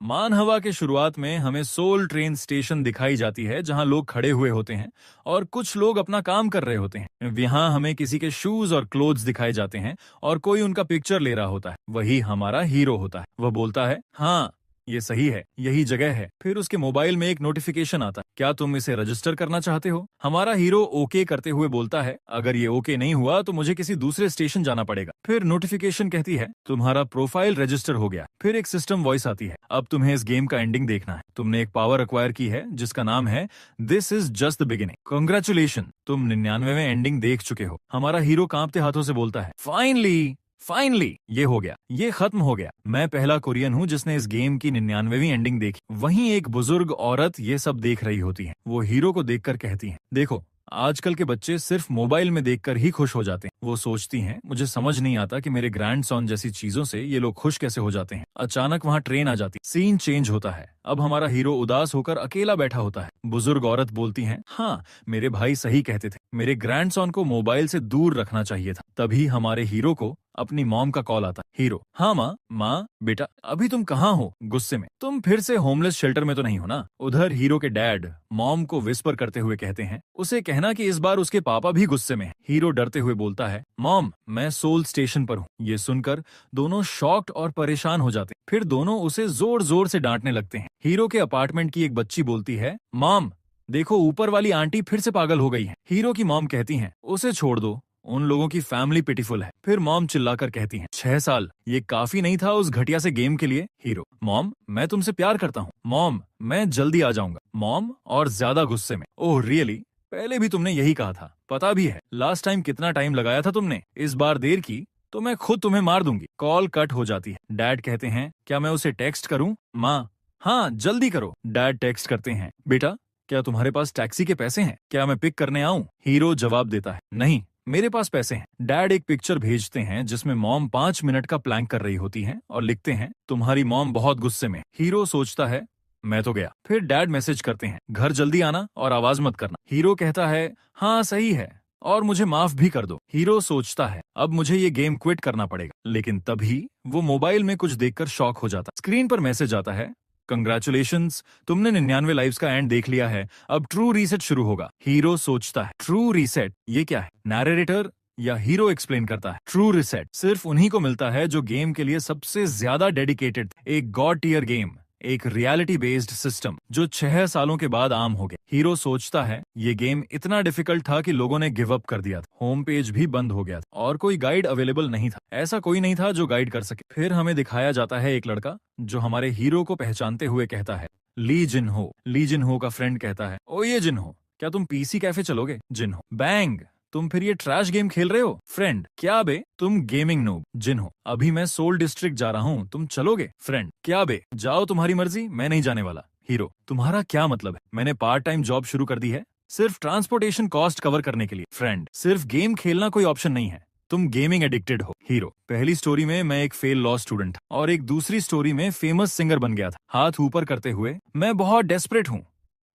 मान हवा के शुरुआत में हमें सोल ट्रेन स्टेशन दिखाई जाती है जहां लोग खड़े हुए होते हैं और कुछ लोग अपना काम कर रहे होते हैं। यहाँ हमें किसी के शूज और क्लोथ्स दिखाए जाते हैं और कोई उनका पिक्चर ले रहा होता है। वही हमारा हीरो होता है। वह बोलता है, हाँ ये सही है, यही जगह है। फिर उसके मोबाइल में एक नोटिफिकेशन आता है, क्या तुम इसे रजिस्टर करना चाहते हो? हमारा हीरो ओके करते हुए बोलता है, अगर ये ओके नहीं हुआ तो मुझे किसी दूसरे स्टेशन जाना पड़ेगा। फिर नोटिफिकेशन कहती है, तुम्हारा प्रोफाइल रजिस्टर हो गया। फिर एक सिस्टम वॉइस आती है, अब तुम्हें इस गेम का एंडिंग देखना है। तुमने एक पावर अक्वायर की है जिसका नाम है this is just the beginning. Congratulation, तुम 99वें एंडिंग देख चुके हो। हमारा हीरो कांपते हाथों से बोलता है, फाइनली ये हो गया, ये खत्म हो गया। मैं पहला कोरियन हूँ जिसने इस गेम की 99वीं एंडिंग देखी। वहीं एक बुजुर्ग औरत ये सब देख रही होती है। वो हीरो को देखकर कहती है, देखो आजकल के बच्चे सिर्फ मोबाइल में देखकर ही खुश हो जाते हैं। वो सोचती हैं, मुझे समझ नहीं आता कि मेरे ग्रैंडसन जैसी चीजों से ये लोग खुश कैसे हो जाते हैं। अचानक वहाँ ट्रेन आ जाती, सीन चेंज होता है। अब हमारा हीरो उदास होकर अकेला बैठा होता है। बुजुर्ग औरत बोलती है, हाँ मेरे भाई सही कहते थे, मेरे ग्रैंडसन को मोबाइल से दूर रखना चाहिए था। तभी हमारे हीरो को अपनी मॉम का कॉल आता। हीरो, हाँ माँ बेटा अभी तुम कहाँ हो? गुस्से में, तुम फिर से होमलेस शेल्टर में तो नहीं हो ना? उधर हीरो के डैड मॉम को विस्पर करते हुए कहते हैं, उसे कहना कि इस बार उसके पापा भी गुस्से में हैं। हीरो डरते हुए बोलता है, मॉम मैं सोल स्टेशन पर हूँ। ये सुनकर दोनों शॉक्ड और परेशान हो जाते हैं। फिर दोनों उसे जोर जोर से डांटने लगते हैं। हीरो के अपार्टमेंट की एक बच्ची बोलती है, मॉम देखो ऊपर वाली आंटी फिर से पागल हो गई है। हीरो की मॉम कहती है, उसे छोड़ दो, उन लोगों की फैमिली पिटीफुल है। फिर मॉम चिल्लाकर कहती है, 6 साल ये काफी नहीं था उस घटिया से गेम के लिए? हीरो, मॉम मैं तुमसे प्यार करता हूँ। मॉम मैं जल्दी आ जाऊंगा। मॉम और ज्यादा गुस्से में, ओह रियली? पहले भी तुमने यही कहा था, पता भी है लास्ट टाइम कितना टाइम लगाया था तुमने। इस बार देर की तो मैं खुद तुम्हें मार दूंगी। कॉल कट हो जाती है। डैड कहते हैं, क्या मैं उसे टेक्स्ट करूं? माँ, हाँ जल्दी करो। डैड टेक्स्ट करते हैं, बेटा क्या तुम्हारे पास टैक्सी के पैसे हैं? क्या मैं पिक करने आऊं? हीरो जवाब देता है, नहीं मेरे पास पैसे हैं। डैड एक पिक्चर भेजते हैं जिसमें मॉम 5 मिनट का प्लैंक कर रही होती हैं और लिखते हैं, तुम्हारी मॉम बहुत गुस्से में। हीरो सोचता है, मैं तो गया। फिर डैड मैसेज करते हैं, घर जल्दी आना और आवाज मत करना। हीरो कहता है, हाँ सही है और मुझे माफ भी कर दो। हीरो सोचता है, अब मुझे ये गेम क्विट करना पड़ेगा। लेकिन तभी वो मोबाइल में कुछ देखकर शॉक हो जाता। स्क्रीन पर मैसेज आता है, कंग्रेचुलेशंस, तुमने 99 लाइव्स का एंड देख लिया है, अब ट्रू रीसेट शुरू होगा। हीरो सोचता है, ट्रू रीसेट ये क्या है? नैरेटर या हीरो एक्सप्लेन करता है, ट्रू रीसेट सिर्फ उन्हीं को मिलता है जो गेम के लिए सबसे ज्यादा डेडिकेटेड। एक गॉड टियर गेम, एक रियलिटी बेस्ड सिस्टम जो 6 सालों के बाद आम हो गया। हीरो सोचता है, ये गेम इतना डिफिकल्ट था कि लोगों ने गिव अप कर दिया था। होम पेज भी बंद हो गया था और कोई गाइड अवेलेबल नहीं था। ऐसा कोई नहीं था जो गाइड कर सके। फिर हमें दिखाया जाता है एक लड़का जो हमारे हीरो को पहचानते हुए कहता है, ली जिनहो। ली जिनहो का फ्रेंड कहता है, ओ ये जिनहो, क्या तुम पीसी कैफे चलोगे? जिनहो, बैंग तुम फिर ये ट्रैश गेम खेल रहे हो? फ्रेंड, क्या बे तुम गेमिंग नूब। जिनहो, अभी मैं सोल डिस्ट्रिक्ट जा रहा हूँ, तुम चलोगे? फ्रेंड, क्या बे जाओ तुम्हारी मर्जी, मैं नहीं जाने वाला। हीरो, तुम्हारा क्या मतलब है? मैंने पार्ट टाइम जॉब शुरू कर दी है सिर्फ ट्रांसपोर्टेशन कॉस्ट कवर करने के लिए। फ्रेंड, सिर्फ गेम खेलना कोई ऑप्शन नहीं है, तुम गेमिंग एडिक्टेड हो। हीरो, पहली स्टोरी में मैं एक फेल लॉ स्टूडेंट था और एक दूसरी स्टोरी में फेमस सिंगर बन गया था। हाथ ऊपर करते हुए, मैं बहुत डेस्परेट हूँ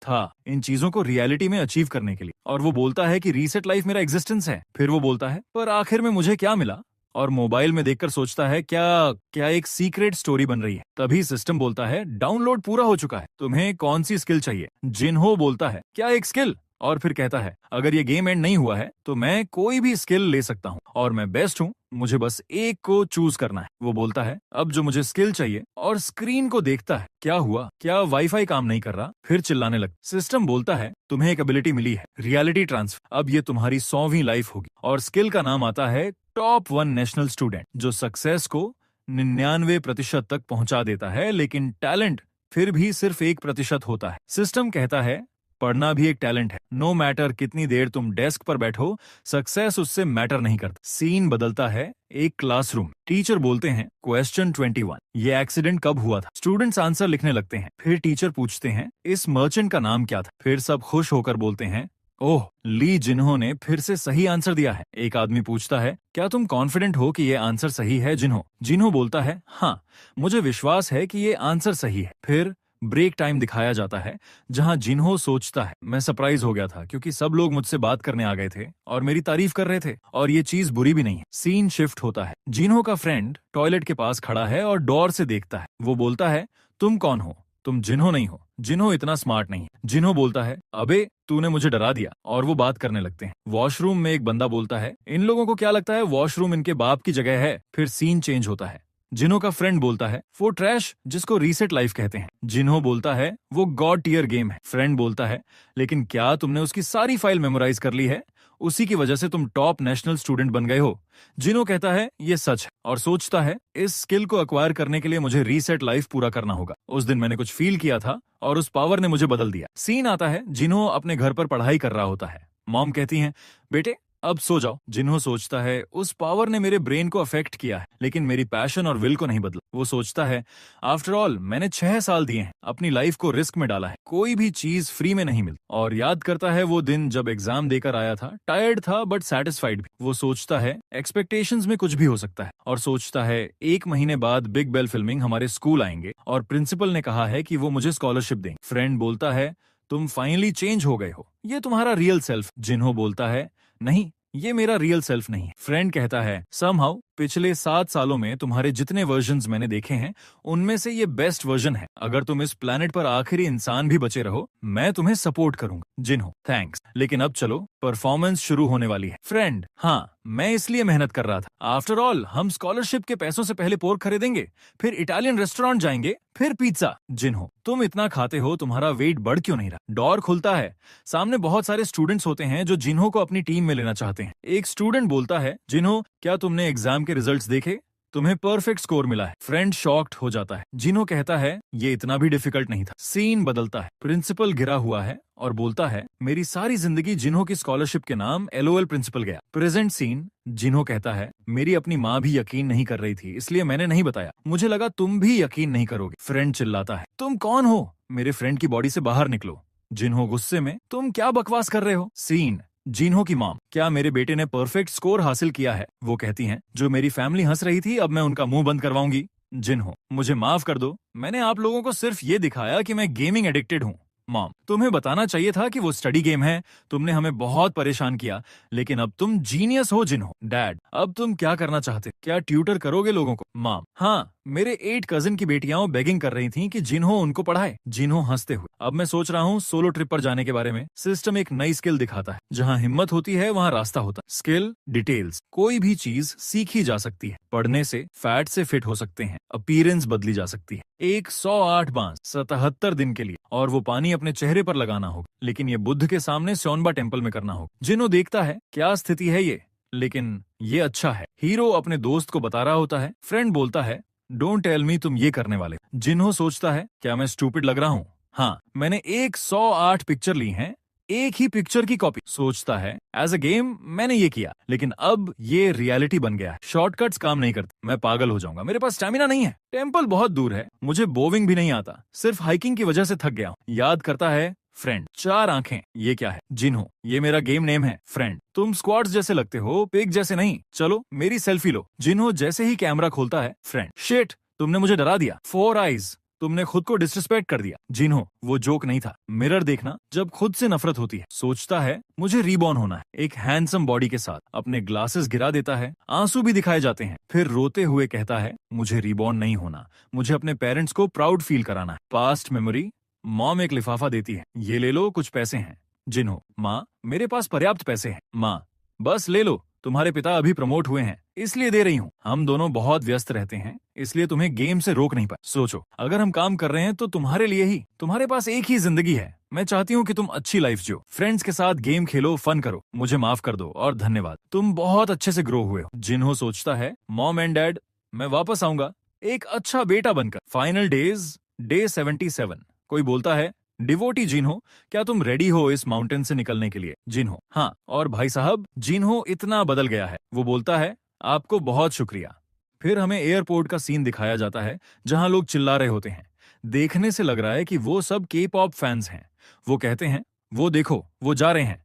था इन चीजों को रियलिटी में अचीव करने के लिए। और वो बोलता है कि रीसेट लाइफ मेरा एग्जिस्टेंस है। फिर वो बोलता है, पर आखिर में मुझे क्या मिला? और मोबाइल में देखकर सोचता है, क्या एक सीक्रेट स्टोरी बन रही है। तभी सिस्टम बोलता है, डाउनलोड पूरा हो चुका है, तुम्हें कौन सी स्किल चाहिए? जिनहो बोलता है, क्या एक स्किल? और फिर कहता है, अगर ये गेम एंड नहीं हुआ है तो मैं कोई भी स्किल ले सकता हूँ और मैं बेस्ट हूँ, मुझे बस एक को चूज करना है। वो बोलता है, अब जो मुझे स्किल चाहिए, और स्क्रीन को देखता है, क्या हुआ? क्या वाईफाई काम नहीं कर रहा? फिर चिल्लाने लग। सिस्टम बोलता है, तुम्हें एक एबिलिटी मिली है, रियलिटी ट्रांसफर। अब ये तुम्हारी 100वीं लाइफ होगी। और स्किल का नाम आता है टॉप 1 नेशनल स्टूडेंट, जो सक्सेस को 99% तक पहुंचा देता है। लेकिन टैलेंट फिर भी सिर्फ 1% होता है। सिस्टम कहता है, पढ़ना भी एक टैलेंट है, नो मैटर कितनी देर तुम डेस्क पर बैठो, सक्सेस उससे मैटर नहीं करता। सीन बदलता है, एक क्लासरूम। टीचर बोलते हैं, क्वेश्चन 21, ये एक्सीडेंट कब हुआ था? स्टूडेंट्स आंसर लिखने लगते हैं। फिर टीचर पूछते हैं, इस मर्चेंट का नाम क्या था? फिर सब खुश होकर बोलते हैं, ओह ली जिन्हो ने फिर से सही आंसर दिया है। एक आदमी पूछता है, क्या तुम कॉन्फिडेंट हो कि ये आंसर सही है? जिन्हो जिन्हो बोलता है, हाँ मुझे विश्वास है कि ये आंसर सही है। फिर ब्रेक टाइम दिखाया जाता है जहां जिन्हो सोचता है, मैं सरप्राइज हो गया था क्योंकि सब लोग मुझसे बात करने आ गए थे और मेरी तारीफ कर रहे थे और ये चीज बुरी भी नहीं है। सीन शिफ्ट होता है, जिन्हो का फ्रेंड टॉयलेट के पास खड़ा है और डोर से देखता है। वो बोलता है, तुम कौन हो? तुम जिन्हो नहीं हो। जिन्हो इतना स्मार्ट नहीं है। जिन्हो बोलता है, अबे तूने मुझे डरा दिया, और वो बात करने लगते हैं। वॉशरूम में एक बंदा बोलता है, इन लोगों को क्या लगता है वॉशरूम इनके बाप की जगह है? फिर सीन चेंज होता है। जिन्हो का फ्रेंड बोलता है, वो ट्रैश जिसको रीसेट लाइफ कहते हैं। जिन्हो बोलता है, वो गॉड टियर गेम है। फ्रेंड बोलता है, लेकिन क्या तुमने उसकी सारी फाइल मेमोराइज कर ली है? उसी की वजह से तुम टॉप नेशनल स्टूडेंट बन गए हो। जिन्हो कहता है, ये सच है, और सोचता है, इस स्किल को एक्वायर करने के लिए मुझे रीसेट लाइफ पूरा करना होगा। उस दिन मैंने कुछ फील किया था और उस पावर ने मुझे बदल दिया। सीन आता है, जिन्हो अपने घर पर पढ़ाई कर रहा होता है। मॉम कहती है, बेटे अब सो जाओ। जिन्हो सोचता है, उस पावर ने मेरे ब्रेन को अफेक्ट किया है, लेकिन मेरी पैशन और विल को नहीं बदला। वो सोचता है, आफ्टर ऑल मैंने 6 साल दिए हैं, अपनी लाइफ को रिस्क में डाला है, कोई भी चीज फ्री में नहीं मिलती। और याद करता है वो दिन जब एग्जाम देकर आया था, टायर्ड था बट सेटिस्फाइड भी। वो सोचता है, एक्सपेक्टेशंस में कुछ भी हो सकता है, और सोचता है 1 महीने बाद बिग बेल फिल्मिंग हमारे स्कूल आएंगे और प्रिंसिपल ने कहा है कि वो मुझे स्कॉलरशिप देंगे। फ्रेंड बोलता है, तुम फाइनली चेंज हो गए हो, ये तुम्हारा रियल सेल्फ। जिन्हो बोलता है, नहीं ये मेरा रियल सेल्फ नहीं है। फ्रेंड कहता है, समहाउ पिछले 7 सालों में तुम्हारे जितने वर्जन्स मैंने देखे हैं उनमें से ये बेस्ट वर्जन है। अगर तुम इस प्लेनेट पर आखिरी इंसान भी बचे रहो, मैं तुम्हें सपोर्ट करूंगा। जिन्हो, थैंक्स, लेकिन अब चलो, परफॉर्मेंस शुरू होने वाली है। फ्रेंड, हाँ मैं इसलिए मेहनत कर रहा था। आफ्टर ऑल हम स्कॉलरशिप के पैसों से पहले पोर्क खरीदेंगे, फिर इटालियन रेस्टोरेंट जाएंगे, फिर पिज्जा। जिन्हो, तुम इतना खाते हो, तुम्हारा वेट बढ़ क्यों नहीं रहा? डोर खुलता है, सामने बहुत सारे स्टूडेंट्स होते हैं जो जिन्हो को अपनी टीम में लेना चाहते हैं। एक स्टूडेंट बोलता है, जिन्हो क्या तुमने एग्जाम के रिजल्ट्स देखे? तुम्हें परफेक्ट स्कोर मिला है। फ्रेंड शॉक्ड हो जाता है। जिन्हो कहता है, ये इतना भी डिफिकल्ट नहीं था। सीन बदलता है, प्रिंसिपल गिरा हुआ है और बोलता है, मेरी सारी जिंदगी जिन्हो की स्कॉलरशिप के नाम LOL प्रिंसिपल गया। प्रेजेंट सीन, जिन्हो कहता है, मेरी अपनी माँ भी यकीन नहीं कर रही थी, इसलिए मैंने नहीं बताया, मुझे लगा तुम भी यकीन नहीं करोगे। फ्रेंड चिल्लाता है, तुम कौन हो? मेरे फ्रेंड की बॉडी से बाहर निकलो। जिन्हो गुस्से में, तुम क्या बकवास कर रहे हो? सीन, जिन्हो की मॉम, क्या मेरे बेटे ने परफेक्ट स्कोर हासिल किया है? वो कहती हैं, जो मेरी फैमिली हंस रही थी अब मैं उनका मुंह बंद करवाऊंगी। जिन्हो, मुझे माफ कर दो, मैंने आप लोगों को सिर्फ ये दिखाया कि मैं गेमिंग एडिक्टेड हूँ। मॉम, तुम्हें बताना चाहिए था कि वो स्टडी गेम है, तुमने हमें बहुत परेशान किया, लेकिन अब तुम जीनियस हो। जिन्हो, डैड अब तुम क्या करना चाहते? क्या ट्यूटर करोगे लोगों को? मॉम, हाँ मेरे 8 कजिन की बेटियां बेगिंग कर रही थीं कि जिन्हो उनको पढ़ाए। जिन्हो हंसते हुए, अब मैं सोच रहा हूँ सोलो ट्रिप पर जाने के बारे में। सिस्टम एक नई स्किल दिखाता है, जहाँ हिम्मत होती है वहाँ रास्ता होता है। स्किल, डिटेल्स, कोई भी चीज सीखी जा सकती है। पढ़ने से फैट से फिट हो सकते हैं, अपीयरेंस बदली जा सकती है। 108 बांस 77 दिन के लिए, और वो पानी अपने चेहरे पर लगाना होगा, लेकिन ये बुद्ध के सामने स्योनबा टेम्पल में करना होगा। जिन्हो देखता है, क्या स्थिति है ये, लेकिन ये अच्छा है। हीरो अपने दोस्त को बता रहा होता है। फ्रेंड बोलता है, डोंट टेल मी तुम ये करने वाले। जिन्हो सोचता है, क्या मैं स्टूपिड लग रहा हूँ? हाँ मैंने 108 पिक्चर ली हैं, एक ही पिक्चर की कॉपी। सोचता है, एज अ गेम मैंने ये किया, लेकिन अब ये रियलिटी बन गया है। शॉर्टकट्स काम नहीं करते, मैं पागल हो जाऊंगा, मेरे पास स्टैमिना नहीं है, टेम्पल बहुत दूर है, मुझे बोविंग भी नहीं आता, सिर्फ हाइकिंग की वजह से थक गया हूँ। याद करता है, फ्रेंड, 4 आंखें, ये क्या है? जिन्हो, ये मेरा गेम नेम है। फ्रेंड, तुम स्क्वाड्स जैसे लगते हो, पिग जैसे नहीं, चलो मेरी सेल्फी लो। जिन्हो जैसे ही कैमरा खोलता है, फ्रेंड, शिट तुमने मुझे डरा दिया। 4 आईज, तुमने खुद को डिसरिस्पेक्ट कर दिया। जिन्हो, वो जोक नहीं था। मिरर देखना जब खुद से नफरत होती है। सोचता है, मुझे रीबॉर्न होना है, एक हैंडसम बॉडी के साथ। अपने ग्लासेस गिरा देता है, आंसू भी दिखाए जाते हैं, फिर रोते हुए कहता है, मुझे रीबॉर्न नहीं होना, मुझे अपने पेरेंट्स को प्राउड फील कराना है। पास्ट मेमोरी, मॉम एक लिफाफा देती है, ये ले लो, कुछ पैसे हैं। जिन्हो, माँ मेरे पास पर्याप्त पैसे हैं। माँ, बस ले लो, तुम्हारे पिता अभी प्रमोट हुए हैं, इसलिए दे रही हूँ। हम दोनों बहुत व्यस्त रहते हैं, इसलिए तुम्हें गेम से रोक नहीं पाए। सोचो, अगर हम काम कर रहे हैं तो तुम्हारे लिए ही, तुम्हारे पास एक ही जिंदगी है। मैं चाहती हूँ कि तुम अच्छी लाइफ जियो, फ्रेंड्स के साथ गेम खेलो, फन करो। मुझे माफ कर दो और धन्यवाद, तुम बहुत अच्छे से ग्रो हुए हो। जिन्हो सोचता है, मॉम एंड डैड, मैं वापस आऊंगा एक अच्छा बेटा बनकर। Final days, day 77। कोई बोलता है, डिवोटी जिन्हो, क्या तुम रेडी हो इस माउंटेन से निकलने के लिए? जिन्हो, हाँ, और भाई साहब जिन्हो इतना बदल गया है। वो बोलता है, आपको बहुत शुक्रिया। फिर हमें एयरपोर्ट का सीन दिखाया जाता है, जहां लोग चिल्ला रहे होते हैं। देखने से लग रहा है कि वो सब K-पॉप फैंस हैं। वो कहते हैं, वो देखो वो जा रहे हैं।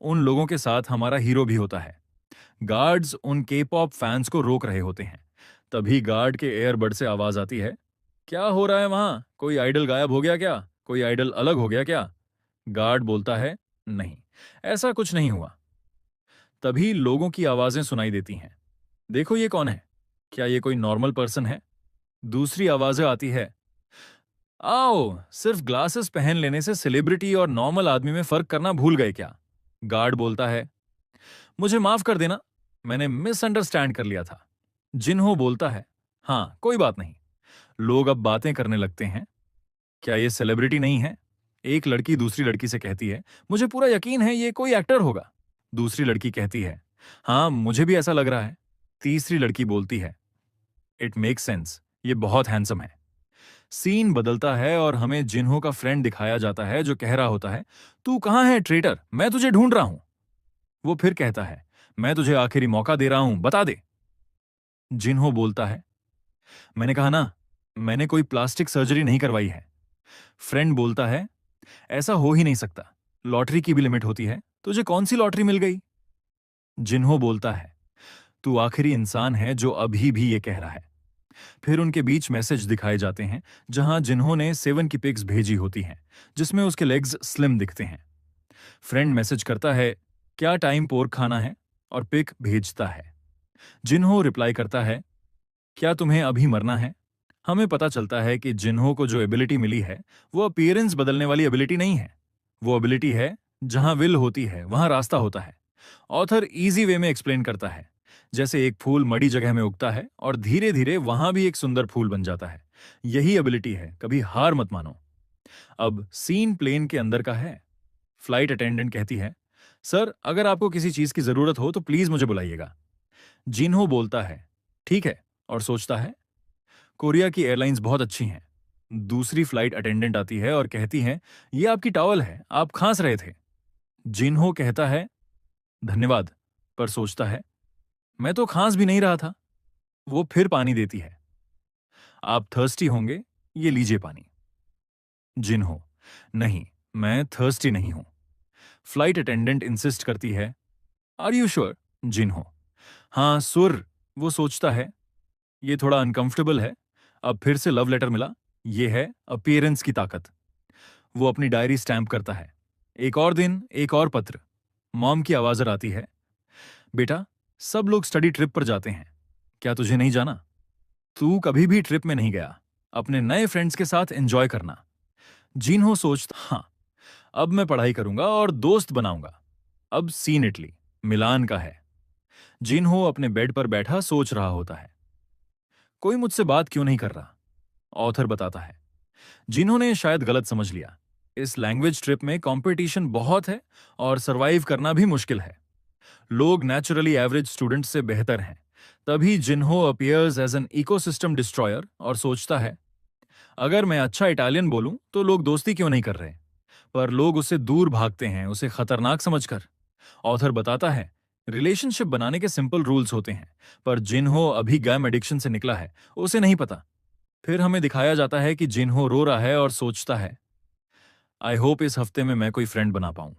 उन लोगों के साथ हमारा हीरो भी होता है। गार्ड्स उन K-पॉप फैंस को रोक रहे होते हैं। तभी गार्ड के एयरबड से आवाज आती है, क्या हो रहा है वहां? कोई आइडल गायब हो गया क्या? कोई आइडल अलग हो गया क्या? गार्ड बोलता है, नहीं, ऐसा कुछ नहीं हुआ। तभी लोगों की आवाजें सुनाई देती हैं, देखो ये कौन है? क्या ये कोई नॉर्मल पर्सन है? दूसरी आवाजें आती है, आओ, सिर्फ ग्लासेस पहन लेने से सेलिब्रिटी और नॉर्मल आदमी में फर्क करना भूल गए क्या? गार्ड बोलता है। मुझे माफ कर देना, मैंने मिसअंडरस्टैंड कर लिया था। जिन्हो बोलता है, हाँ कोई बात नहीं। लोग अब बातें करने लगते हैं। क्या ये सेलिब्रिटी नहीं है? एक लड़की दूसरी लड़की से कहती है, मुझे पूरा यकीन है ये कोई एक्टर होगा। दूसरी लड़की कहती है, हाँ मुझे भी ऐसा लग रहा है। तीसरी लड़की बोलती है, इट मेक्स सेंस, ये बहुत हैंडसम है। सीन बदलता है और हमें जिन्हो का फ्रेंड दिखाया जाता है जो कह रहा होता है, तू कहां है ट्रेटर, मैं तुझे ढूंढ रहा हूं। वो फिर कहता है, मैं तुझे आखिरी मौका दे रहा हूं, बता दे। जिन्हो बोलता है, मैंने कहा ना, मैंने कोई प्लास्टिक सर्जरी नहीं करवाई है। फ्रेंड बोलता है, ऐसा हो ही नहीं सकता, लॉटरी की भी लिमिट होती है, तुझे कौन सी लॉटरी मिल गई? जिन्हो बोलता है, तू आखिरी इंसान है जो अभी भी ये कह रहा है। फिर उनके बीच मैसेज दिखाए जाते हैं जहां जिन्होंने 7 की पिक्स भेजी होती हैं, जिसमें उसके लेग्स स्लिम दिखते हैं। फ्रेंड मैसेज करता है, क्या टाइम पोर्क खाना है, और पिक भेजता है। जिन्हो रिप्लाई करता है, क्या तुम्हें अभी मरना है? हमें पता चलता है कि जिन्हो को जो एबिलिटी मिली है वो अपीयरेंस बदलने वाली एबिलिटी नहीं है। वो एबिलिटी है, जहां विल होती है वहां रास्ता होता है। ऑथर इजी वे में एक्सप्लेन करता है, जैसे एक फूल मड़ी जगह में उगता है और धीरे धीरे वहां भी एक सुंदर फूल बन जाता है। यही एबिलिटी है, कभी हार मत मानो। अब सीन प्लेन के अंदर का है। फ्लाइट अटेंडेंट कहती है, सर अगर आपको किसी चीज की जरूरत हो तो प्लीज मुझे बुलाइएगा। जिन्हो बोलता है, ठीक है, और सोचता है, कोरिया की एयरलाइंस बहुत अच्छी हैं। दूसरी फ्लाइट अटेंडेंट आती है और कहती है, ये आपकी टॉवल है, आप खांस रहे थे। जिन्हो कहता है, धन्यवाद, पर सोचता है, मैं तो खांस भी नहीं रहा था। वो फिर पानी देती है। आप थर्स्टी होंगे, ये लीजिए पानी। जिन्हो, नहीं, मैं थर्स्टी नहीं हूं। फ्लाइट अटेंडेंट इंसिस्ट करती है, आर यू श्योर? जिन्हो, हाँ सुर। वो सोचता है, ये थोड़ा अनकंफर्टेबल है। अब फिर से लव लेटर मिला, ये है अपीयरेंस की ताकत। वो अपनी डायरी स्टैम्प करता है। एक और दिन, एक और पत्र। मॉम की आवाज आती है, बेटा सब लोग स्टडी ट्रिप पर जाते हैं, क्या तुझे नहीं जाना? तू कभी भी ट्रिप में नहीं गया, अपने नए फ्रेंड्स के साथ एंजॉय करना। जिन्हो सोचता, हाँ अब मैं पढ़ाई करूंगा और दोस्त बनाऊंगा। अब सीन इटली, मिलान का है। जिन्हो अपने बेड पर बैठा सोच रहा होता है, कोई मुझसे बात क्यों नहीं कर रहा? ऑथर बताता है, जिन्होंने शायद गलत समझ लिया। इस लैंग्वेज ट्रिप में कंपटीशन बहुत है और सरवाइव करना भी मुश्किल है। लोग नेचुरली एवरेज स्टूडेंट से बेहतर हैं। तभी Jinho appears as an ecosystem destroyer और सोचता है, अगर मैं अच्छा इटालियन बोलूं तो लोग दोस्ती क्यों नहीं कर रहे? पर लोग उससे दूर भागते हैं, उसे खतरनाक समझकर। ऑथर बताता है, रिलेशनशिप बनाने के सिंपल रूल्स होते हैं, पर जिन्हो अभी गैम एडिक्शन से निकला है, उसे नहीं पता। फिर हमें दिखाया जाता है कि जिन्हो रो रहा है और सोचता है, आई होप इस हफ्ते में मैं कोई फ्रेंड बना पाऊं।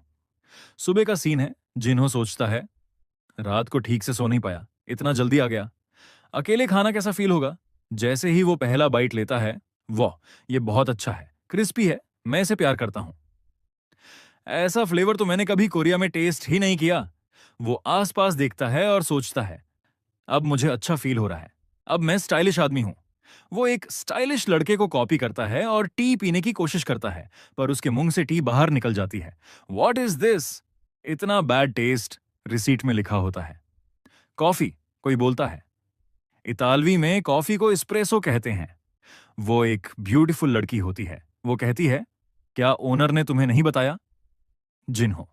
सुबह का सीन है। जिन्हो सोचता है, रात को ठीक से सो नहीं पाया, इतना जल्दी आ गया। अकेले खाना कैसा फील होगा? जैसे ही वो पहला बाइट लेता है, वाह ये बहुत अच्छा है, क्रिस्पी है, मैं इसे प्यार करता हूं। ऐसा फ्लेवर तो मैंने कभी कोरिया में टेस्ट ही नहीं किया। वो आसपास देखता है और सोचता है, अब मुझे अच्छा फील हो रहा है, अब मैं स्टाइलिश आदमी हूं। वो एक स्टाइलिश लड़के को कॉपी करता है और टी पीने की कोशिश करता है, पर उसके मुंह से टी बाहर निकल जाती है। What is this? इतना बैड टेस्ट, रिसीट में लिखा होता है। कॉफी, कोई बोलता है। इतालवी में कॉफी को इस्प्रेसो कहते हैं। वो एक ब्यूटीफुल लड़की होती है। वो कहती है, क्या ओनर ने तुम्हें नहीं बताया? जिन्हो,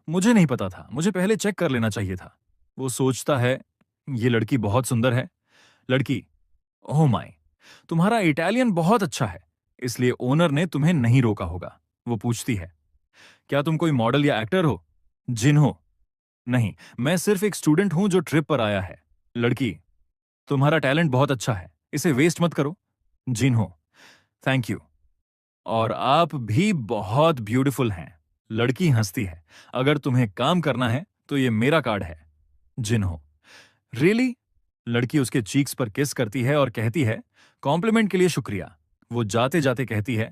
मुझे नहीं पता था, मुझे पहले चेक कर लेना चाहिए था। वो सोचता है, ये लड़की बहुत सुंदर है। लड़की, ओह माय, तुम्हारा इटालियन बहुत अच्छा है, इसलिए ओनर ने तुम्हें नहीं रोका होगा। वो पूछती है, क्या तुम कोई मॉडल या एक्टर हो? जिन्हो, नहीं, मैं सिर्फ एक स्टूडेंट हूं जो ट्रिप पर आया है। लड़की, तुम्हारा टैलेंट बहुत अच्छा है, इसे वेस्ट मत करो। जिन्हो, थैंक यू, और आप भी बहुत ब्यूटीफुल हैं। लड़की हंसती है, अगर तुम्हें काम करना है तो ये मेरा कार्ड है। जिन्हो, रियली? लड़की उसके चीक्स पर किस करती है और कहती है, कॉम्प्लीमेंट के लिए शुक्रिया। वो जाते जाते कहती है,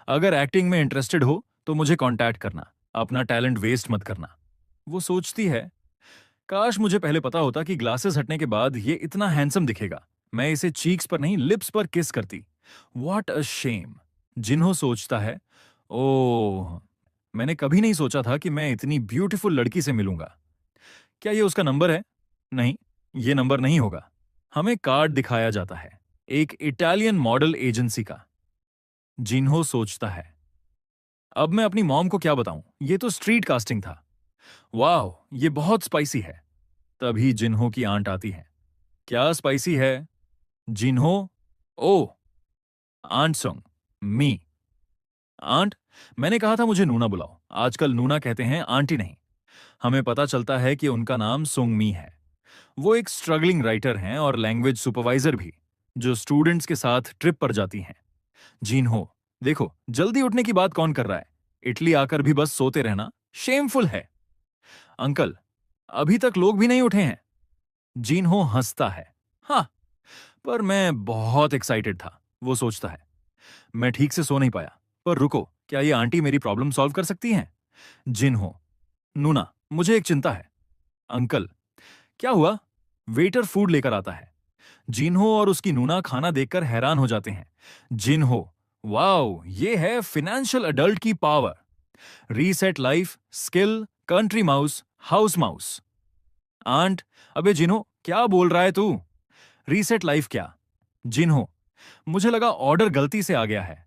अगर एक्टिंग में इंटरेस्टेड हो तो मुझे कांटेक्ट करना, अपना टैलेंट वेस्ट मत करना। वो सोचती है, काश मुझे पहले पता होता कि ग्लासेस हटने के बाद ये इतना हैंडसम दिखेगा। मैं इसे चीक्स पर नहीं, लिप्स पर किस करती। What a shame. जिन्हो सोचता है, ओह, मैंने कभी नहीं सोचा था कि मैं इतनी ब्यूटीफुल लड़की से मिलूंगा। क्या ये उसका नंबर है? नहीं, ये नंबर नहीं होगा। हमें कार्ड दिखाया जाता है, एक इटालियन मॉडल एजेंसी का। जिन्हो सोचता है, अब मैं अपनी मॉम को क्या बताऊं, ये तो स्ट्रीट कास्टिंग था। वाह, ये बहुत स्पाइसी है। तभी जिन्हो की आंट आती है। क्या स्पाइसी है? जिन्हो, ओ, आंट सुंग, मी। आंट, मैंने कहा था मुझे नूना बुलाओ। आजकल नूना कहते हैं, आंटी नहीं। हमें पता चलता है कि उनका नाम सुंग मी है। वो एक स्ट्रगलिंग राइटर हैं और लैंग्वेज सुपरवाइजर भी, जो स्टूडेंट्स के साथ ट्रिप पर जाती हैं। जीन हो, देखो जल्दी उठने की बात कौन कर रहा है? इटली आकर भी बस सोते रहना शेमफुल है। अंकल, अभी तक लोग भी नहीं उठे हैं। जीन हो हंसता है। हाँ, पर मैं बहुत एक्साइटेड था। वो सोचता है, मैं ठीक से सो नहीं पाया। पर रुको, क्या ये आंटी मेरी प्रॉब्लम सॉल्व कर सकती हैं? जिन हो, नूना, मुझे एक चिंता है। अंकल, क्या हुआ? वेटर फूड लेकर आता है। जिन्हो और उसकी नूना खाना देखकर हैरान हो जाते हैं। जिन्हो, वाओ, ये है फिनेंशियल अडल्ट की power. Reset life, skill, country mouse, house mouse. Aunt, अबे जिन्हो, क्या बोल रहा है तू? रीसेट लाइफ क्या? जिन्हो, मुझे लगा ऑर्डर गलती से आ गया है।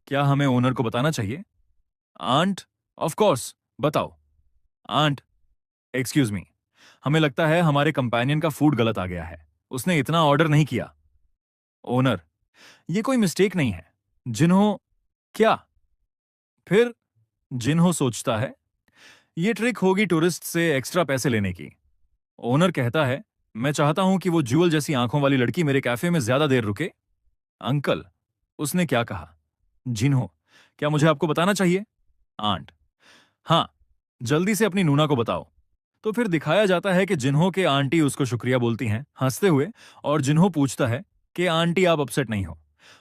क्या हमें ओनर को बताना चाहिए? आंट, ऑफ कोर्स, बताओ। आंट, एक्सक्यूज मी, हमें लगता है हमारे कंपेनियन का फूड गलत आ गया है। उसने इतना ऑर्डर नहीं किया। ओनर, ये कोई मिस्टेक नहीं है। जिन्हो, क्या? फिर? जिन्हो सोचता है, ये ट्रिक होगी टूरिस्ट से एक्स्ट्रा पैसे लेने की। ओनर कहता है, मैं चाहता हूं कि वो ज्यूल जैसी आंखों वाली लड़की मेरे कैफे में ज्यादा देर रुके। अंकल, उसने क्या कहा? जिन्हो, क्या मुझे आपको बताना चाहिए? आंट, हाँ, जल्दी से अपनी नूना को बताओ। तो फिर दिखाया जाता है कि जिन्हो के आंटी उसको शुक्रिया बोलती हैं हंसते हुए, और जिन्हो पूछता है कि आंटी आप अपसेट नहीं हो।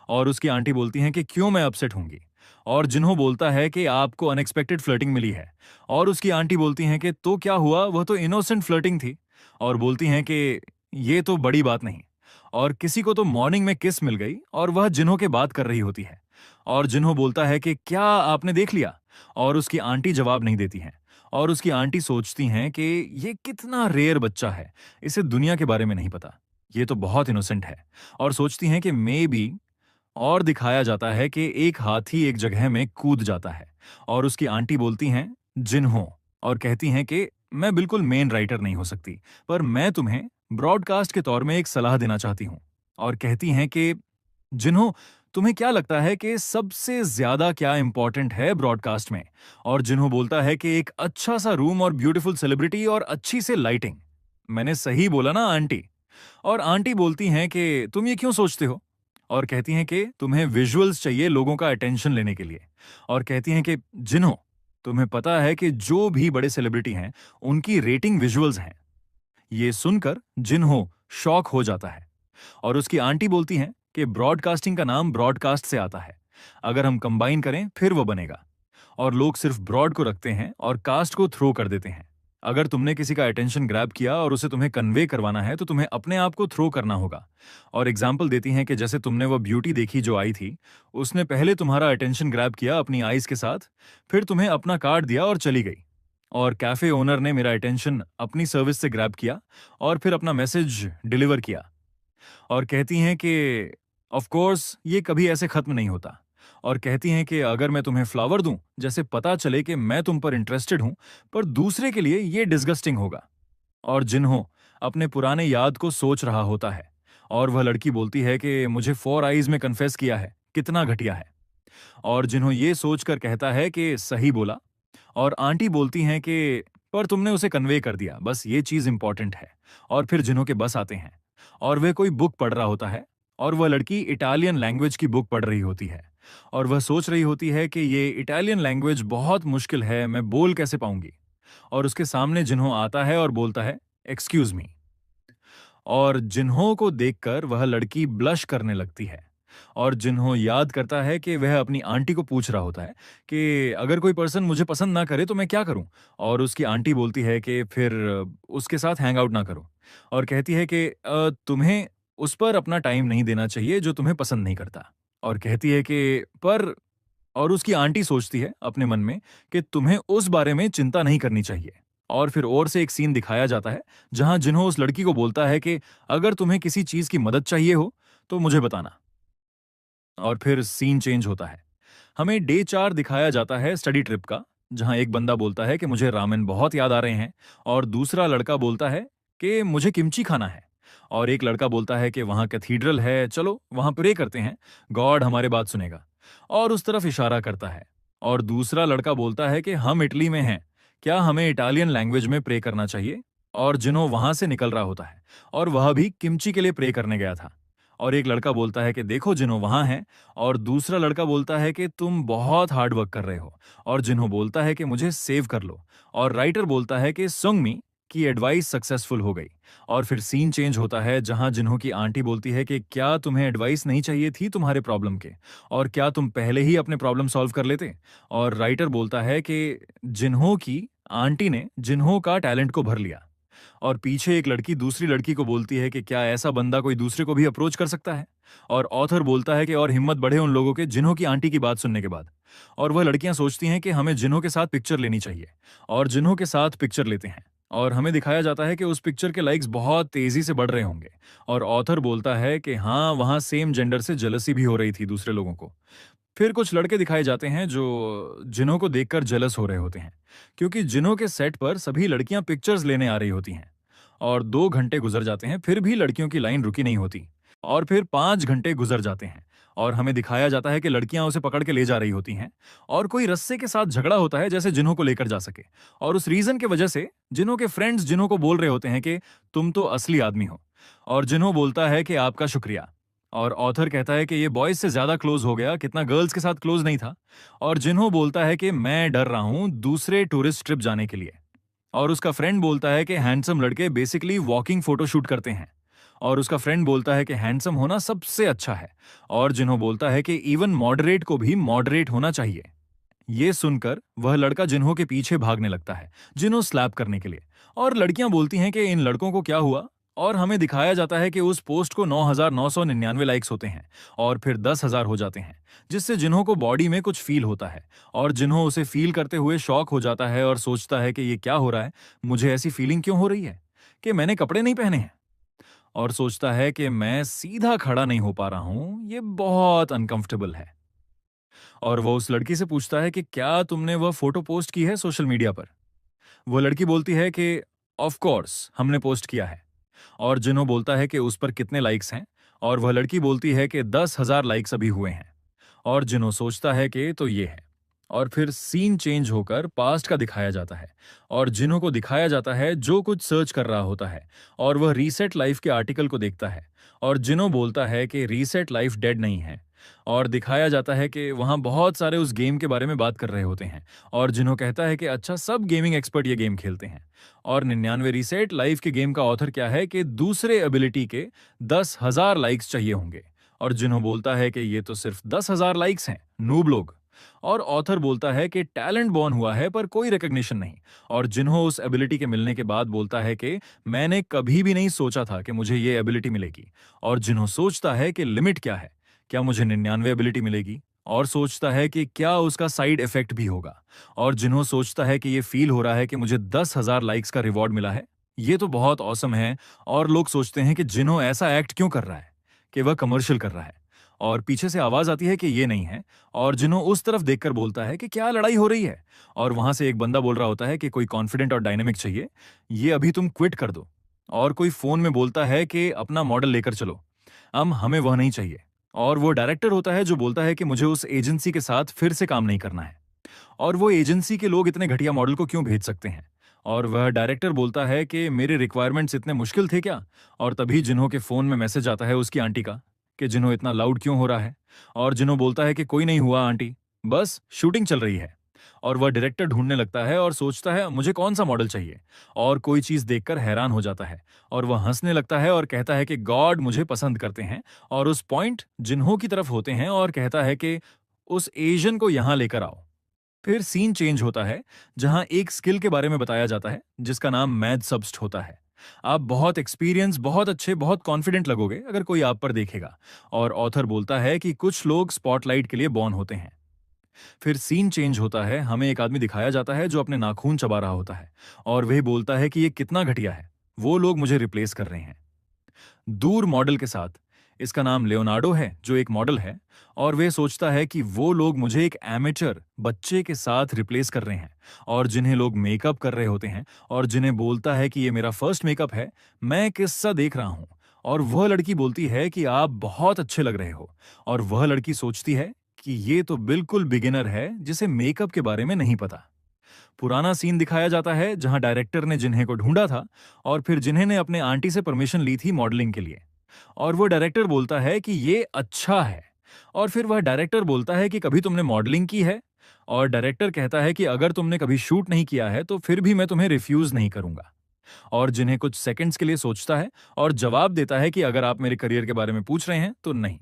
और उसकी आंटी बोलती हैं कि क्यों मैं अपसेट होंगी। और जिन्हो बोलता है कि आपको अनएक्सपेक्टेड फ्लर्टिंग मिली है। और उसकी आंटी बोलती हैं कि तो क्या हुआ, वह तो इनोसेंट फ्लर्टिंग थी। और बोलती हैं कि ये तो बड़ी बात नहीं। और किसी को तो मॉर्निंग में किस मिल गई और वह जिन्हो के बात कर रही होती है। और जिन्हो बोलता है कि क्या आपने देख लिया? और उसकी आंटी जवाब नहीं देती हैं। और उसकी आंटी सोचती हैं कि ये कितना रेयर बच्चा है, इसे दुनिया के बारे में नहीं पता, ये तो बहुत इनोसेंट है। और सोचती हैं कि मे बी। और दिखाया जाता है कि एक हाथी एक जगह में कूद जाता है। और उसकी आंटी बोलती हैं, जिन्हो, और कहती हैं कि मैं बिल्कुल मेन राइटर नहीं हो सकती, पर मैं तुम्हें ब्रॉडकास्ट के तौर में एक सलाह देना चाहती हूं। और कहती हैं कि जिन्हो, तुम्हें क्या लगता है कि सबसे ज्यादा क्या इंपॉर्टेंट है ब्रॉडकास्ट में? और जिन्हो बोलता है कि एक अच्छा सा रूम और ब्यूटीफुल सेलिब्रिटी और अच्छी से लाइटिंग। मैंने सही बोला ना आंटी? और आंटी बोलती हैं कि तुम ये क्यों सोचते हो? और कहती हैं कि तुम्हें विजुअल्स चाहिए लोगों का अटेंशन लेने के लिए। और कहती हैं कि जिन्हो, तुम्हें पता है कि जो भी बड़े सेलिब्रिटी हैं, उनकी रेटिंग विजुअल्स हैं। ये सुनकर जिन्हो शॉक हो जाता है। और उसकी आंटी बोलती हैं कि ब्रॉडकास्टिंग का नाम ब्रॉडकास्ट से आता है। अगर हम कंबाइन करें फिर वो बनेगा। और लोग सिर्फ ब्रॉड को रखते हैं और कास्ट को थ्रो कर देते हैं। अगर तुमने किसी का अटेंशन ग्रैब किया और उसे तुम्हें कन्वे करवाना है तो तुम्हें अपने आप को थ्रो करना होगा। और एग्जाम्पल देती हैं कि जैसे तुमने वो ब्यूटी देखी जो आई थी, उसने पहले तुम्हारा अटेंशन ग्रैब किया अपनी आईज के साथ, फिर तुम्हें अपना कार्ड दिया और चली गई। और कैफे ओनर ने मेरा अटेंशन अपनी सर्विस से ग्रैब किया और फिर अपना मैसेज डिलीवर किया। और कहती हैं कि ऑफ कोर्स ये कभी ऐसे खत्म नहीं होता। और कहती हैं कि अगर मैं तुम्हें फ्लावर दूं, जैसे पता चले कि मैं तुम पर इंटरेस्टेड हूं, पर दूसरे के लिए ये डिस्गस्टिंग होगा। और जिन्हो अपने पुराने याद को सोच रहा होता है। और वह लड़की बोलती है कि मुझे 4 आईज में कन्फेस किया है, कितना घटिया है। और जिन्हो ये सोचकर कहता है कि सही बोला। और आंटी बोलती हैं कि पर तुमने उसे कन्वे कर दिया, बस ये चीज इंपॉर्टेंट है। और फिर जिन्हो के बस आते हैं और वह कोई बुक पढ़ रहा होता है। और वह लड़की इटालियन लैंग्वेज की बुक पढ़ रही होती है। और वह सोच रही होती है कि ये इटालियन लैंग्वेज बहुत मुश्किल है, मैं बोल कैसे पाऊंगी। और उसके सामने जिन्हो आता है और बोलता है, एक्सक्यूज मी। और जिन्हो को देखकर वह लड़की ब्लश करने लगती है। और जिन्हो याद करता है कि वह अपनी आंटी को पूछ रहा होता है कि अगर कोई पर्सन मुझे पसंद ना करे तो मैं क्या करूं। और उसकी आंटी बोलती है कि फिर उसके साथ हैंग आउट ना करो। और कहती है कि तुम्हें उस पर अपना टाइम नहीं देना चाहिए जो तुम्हें पसंद नहीं करता। और कहती है कि पर और उसकी आंटी सोचती है अपने मन में कि तुम्हें उस बारे में चिंता नहीं करनी चाहिए। और फिर और से एक सीन दिखाया जाता है जहां जिन्हों उस लड़की को बोलता है कि अगर तुम्हें किसी चीज की मदद चाहिए हो तो मुझे बताना। और फिर सीन चेंज होता है। हमें डे 4 दिखाया जाता है स्टडी ट्रिप का, जहां एक बंदा बोलता है कि मुझे रामेन बहुत याद आ रहे हैं, और दूसरा लड़का बोलता है कि मुझे किमची खाना है, और एक लड़का बोलता है कि वहां कैथीड्रल है, चलो वहां प्रे करते हैं, गॉड हमारे बात सुनेगा, और उस तरफ इशारा करता है। और दूसरा लड़का बोलता है कि हम इटली में हैं, क्या हमें इटालियन लैंग्वेज में प्रे करना चाहिए। और जिन्हों वहां से निकल रहा होता है, और वह भी किमची के लिए प्रे करने गया था। और एक लड़का बोलता है कि देखो जिन्हों वहां है, और दूसरा लड़का बोलता है कि तुम बहुत हार्ड वर्क कर रहे हो, और जिन्हों बोलता है कि मुझे सेव कर लो, और राइटर बोलता है कि सुंगमी की एडवाइस सक्सेसफुल हो गई। और फिर सीन चेंज होता है जहां जिन्हों की आंटी बोलती है कि क्या तुम्हें एडवाइस नहीं चाहिए थी तुम्हारे प्रॉब्लम के, और क्या तुम पहले ही अपने प्रॉब्लम सॉल्व कर लेते। और राइटर बोलता है कि जिन्हों की आंटी ने जिन्हों का टैलेंट को भर लिया। और पीछे एक लड़की दूसरी लड़की को बोलती है कि क्या ऐसा बंदा कोई दूसरे को भी अप्रोच कर सकता है। और ऑथर बोलता है कि और हिम्मत बढ़े उन लोगों के जिन्हों की आंटी की बात सुनने के बाद। और वह लड़कियां सोचती हैं कि हमें जिन्हों के साथ पिक्चर लेनी चाहिए, और जिन्हों के साथ पिक्चर लेते हैं। और हमें दिखाया जाता है कि उस पिक्चर के लाइक्स बहुत तेजी से बढ़ रहे होंगे। और ऑथर बोलता है कि हाँ, वहां सेम जेंडर से जेलसी भी हो रही थी दूसरे लोगों को। फिर कुछ लड़के दिखाए जाते हैं जो जिन्हों को देखकर जेलस हो रहे होते हैं, क्योंकि जिन्हों के सेट पर सभी लड़कियां पिक्चर्स लेने आ रही होती हैं। और 2 घंटे गुजर जाते हैं, फिर भी लड़कियों की लाइन रुकी नहीं होती। और फिर 5 घंटे गुजर जाते हैं, और हमें दिखाया जाता है कि लड़कियां उसे पकड़ के ले जा रही होती हैं, और कोई रस्से के साथ झगड़ा होता है जैसे जिन्हों को लेकर जा सके। और उस रीजन की वजह से जिन्हों के फ्रेंड्स जिन्हों को बोल रहे होते हैं कि तुम तो असली आदमी हो, और जिन्हों बोलता है कि आपका शुक्रिया। और ऑथर कहता है कि ये बॉयज से ज्यादा क्लोज हो गया, कितना गर्ल्स के साथ क्लोज नहीं था। और जिन्हों बोलता है कि मैं डर रहा हूं दूसरे टूरिस्ट ट्रिप जाने के लिए। और उसका फ्रेंड बोलता है कि हैंडसम लड़के बेसिकली वॉकिंग फोटो शूट करते हैं। और उसका फ्रेंड बोलता है कि हैंडसम होना सबसे अच्छा है। और जिन्हों बोलता है कि इवन मॉडरेट को भी मॉडरेट होना चाहिए। ये सुनकर वह लड़का जिन्हों के पीछे भागने लगता है, जिन्हों स्लैप करने के लिए। और लड़कियां बोलती हैं कि इन लड़कों को क्या हुआ। और हमें दिखाया जाता है कि उस पोस्ट को 9,999 लाइक्स होते हैं, और फिर 10,000 हो जाते हैं, जिससे जिन्हों को बॉडी में कुछ फील होता है। और जिन्हों उसे फील करते हुए शॉक हो जाता है और सोचता है कि ये क्या हो रहा है, मुझे ऐसी फीलिंग क्यों हो रही है कि मैंने कपड़े नहीं पहने हैं। और सोचता है कि मैं सीधा खड़ा नहीं हो पा रहा हूं, ये बहुत अनकंफर्टेबल है। और वो उस लड़की से पूछता है कि क्या तुमने वह फोटो पोस्ट की है सोशल मीडिया पर। वो लड़की बोलती है कि ऑफ कोर्स हमने पोस्ट किया है। और जिन्हों बोलता है कि उस पर कितने लाइक्स हैं, और वह लड़की बोलती है कि 10,000 लाइक्स अभी हुए हैं। और जिन्हों सोचता है कि तो ये है। और फिर सीन चेंज होकर पास्ट का दिखाया जाता है, और जिन्हों को दिखाया जाता है जो कुछ सर्च कर रहा होता है, और वह रीसेट लाइफ के आर्टिकल को देखता है। और जिन्हों बोलता है कि रीसेट लाइफ डेड नहीं है। और दिखाया जाता है कि वहां बहुत सारे उस गेम के बारे में बात कर रहे होते हैं। और जिन्हों कहता है कि अच्छा, सब गेमिंग एक्सपर्ट ये गेम खेलते हैं। और 99 रीसेट लाइफ के गेम का ऑथर क्या है कि दूसरे एबिलिटी के 10,000 लाइक्स चाहिए होंगे। और जिन्हों बोलता है कि ये तो सिर्फ 10,000 लाइक्स हैं, नूब लोग। और ऑथर बोलता है कि टैलेंट बॉर्न हुआ है पर कोई रिकग्निशन नहीं। और जिन्हों उस एबिलिटी के मिलने के बाद बोलता है कि मैंने कभी भी नहीं सोचा था कि मुझे ये एबिलिटी मिलेगी। और जिन्हों सोचता है कि लिमिट क्या है, क्या मुझे 99 एबिलिटी मिलेगी, और सोचता है कि क्या उसका साइड इफेक्ट भी होगा। और जिन्हों सोचता है कि ये फील हो रहा है कि मुझे 10,000 लाइक्स का रिवॉर्ड मिला है, ये तो बहुत औसम है। और लोग सोचते हैं कि जिन्हों ऐसा एक्ट क्यों कर रहा है, कि वह कमर्शियल कर रहा है। और पीछे से आवाज आती है कि ये नहीं है। और जिन्हों उस तरफ देखकर बोलता है कि क्या लड़ाई हो रही है। और वहां से एक बंदा बोल रहा होता है कि कोई कॉन्फिडेंट और डायनेमिक चाहिए, ये अभी तुम क्विट कर दो। और कोई फोन में बोलता है कि अपना मॉडल लेकर चलो, हमें वह नहीं चाहिए। और वो डायरेक्टर होता है जो बोलता है कि मुझे उस एजेंसी के साथ फिर से काम नहीं करना है, और वो एजेंसी के लोग इतने घटिया मॉडल को क्यों भेज सकते हैं। और वह डायरेक्टर बोलता है कि मेरे रिक्वायरमेंट्स इतने मुश्किल थे क्या। और तभी जिन्हों के फोन में मैसेज आता है उसकी आंटी का कि जिन्हों इतना लाउड क्यों हो रहा है। और जिन्हों बोलता है कि कोई नहीं हुआ आंटी, बस शूटिंग चल रही है। और वह डायरेक्टर ढूंढने लगता है और सोचता है मुझे कौन सा मॉडल चाहिए, और कोई चीज देखकर हैरान हो जाता है। और वह हंसने लगता है और कहता है कि गॉड मुझे पसंद करते हैं। और उस पॉइंट जिन्हों की तरफ होते हैं और कहता है कि उस एशियन को यहां लेकर आओ। फिर सीन चेंज होता है जहां एक स्किल के बारे में बताया जाता है जिसका नाम मैथ सब्स्ट होता है। आप बहुत एक्सपीरियंस, बहुत अच्छे, बहुत कॉन्फिडेंट लगोगे अगर कोई आप पर देखेगा। और ऑथर बोलता है कि कुछ लोग स्पॉटलाइट के लिए बॉर्न होते हैं। फिर सीन चेंज होता है, हमें एक आदमी दिखाया जाता है जो अपने नाखून चबा रहा होता है और वह बोलता है कि ये कितना घटिया है, वो लोग मुझे रिप्लेस कर रहे हैं। दूर मॉडल के साथ, इसका नाम लियोनार्डो है जो एक मॉडल है, और वे सोचता है कि वो लोग मुझे एक एमेचर बच्चे के साथ रिप्लेस कर रहे हैं और जिन्हें लोग मेकअप कर रहे होते हैं और जिन्हें बोलता है कि ये मेरा फर्स्ट मेकअप है, मैं किस्सा देख रहा हूं। और वह लड़की बोलती है कि आप बहुत अच्छे लग रहे हो, और वह लड़की सोचती है कि ये तो बिल्कुल बिगिनर है जिसे मेकअप के बारे में नहीं पता। पुराना सीन दिखाया जाता है जहां डायरेक्टर ने जिन्हें को ढूंढा था और फिर जिन्हें ने अपने आंटी से परमिशन ली थी मॉडलिंग के लिए, और वो डायरेक्टर बोलता है कि ये अच्छा है। और फिर वह डायरेक्टर बोलता है कि कभी तुमने मॉडलिंग की है? और डायरेक्टर कहता है कि अगर तुमने कभी शूट नहीं किया है तो फिर भी मैं तुम्हें रिफ्यूज नहीं करूंगा। और जिन्हें कुछ सेकंड्स के लिए सोचता है और जवाब देता है कि अगर आप मेरे करियर के बारे में पूछ रहे हैं तो नहीं।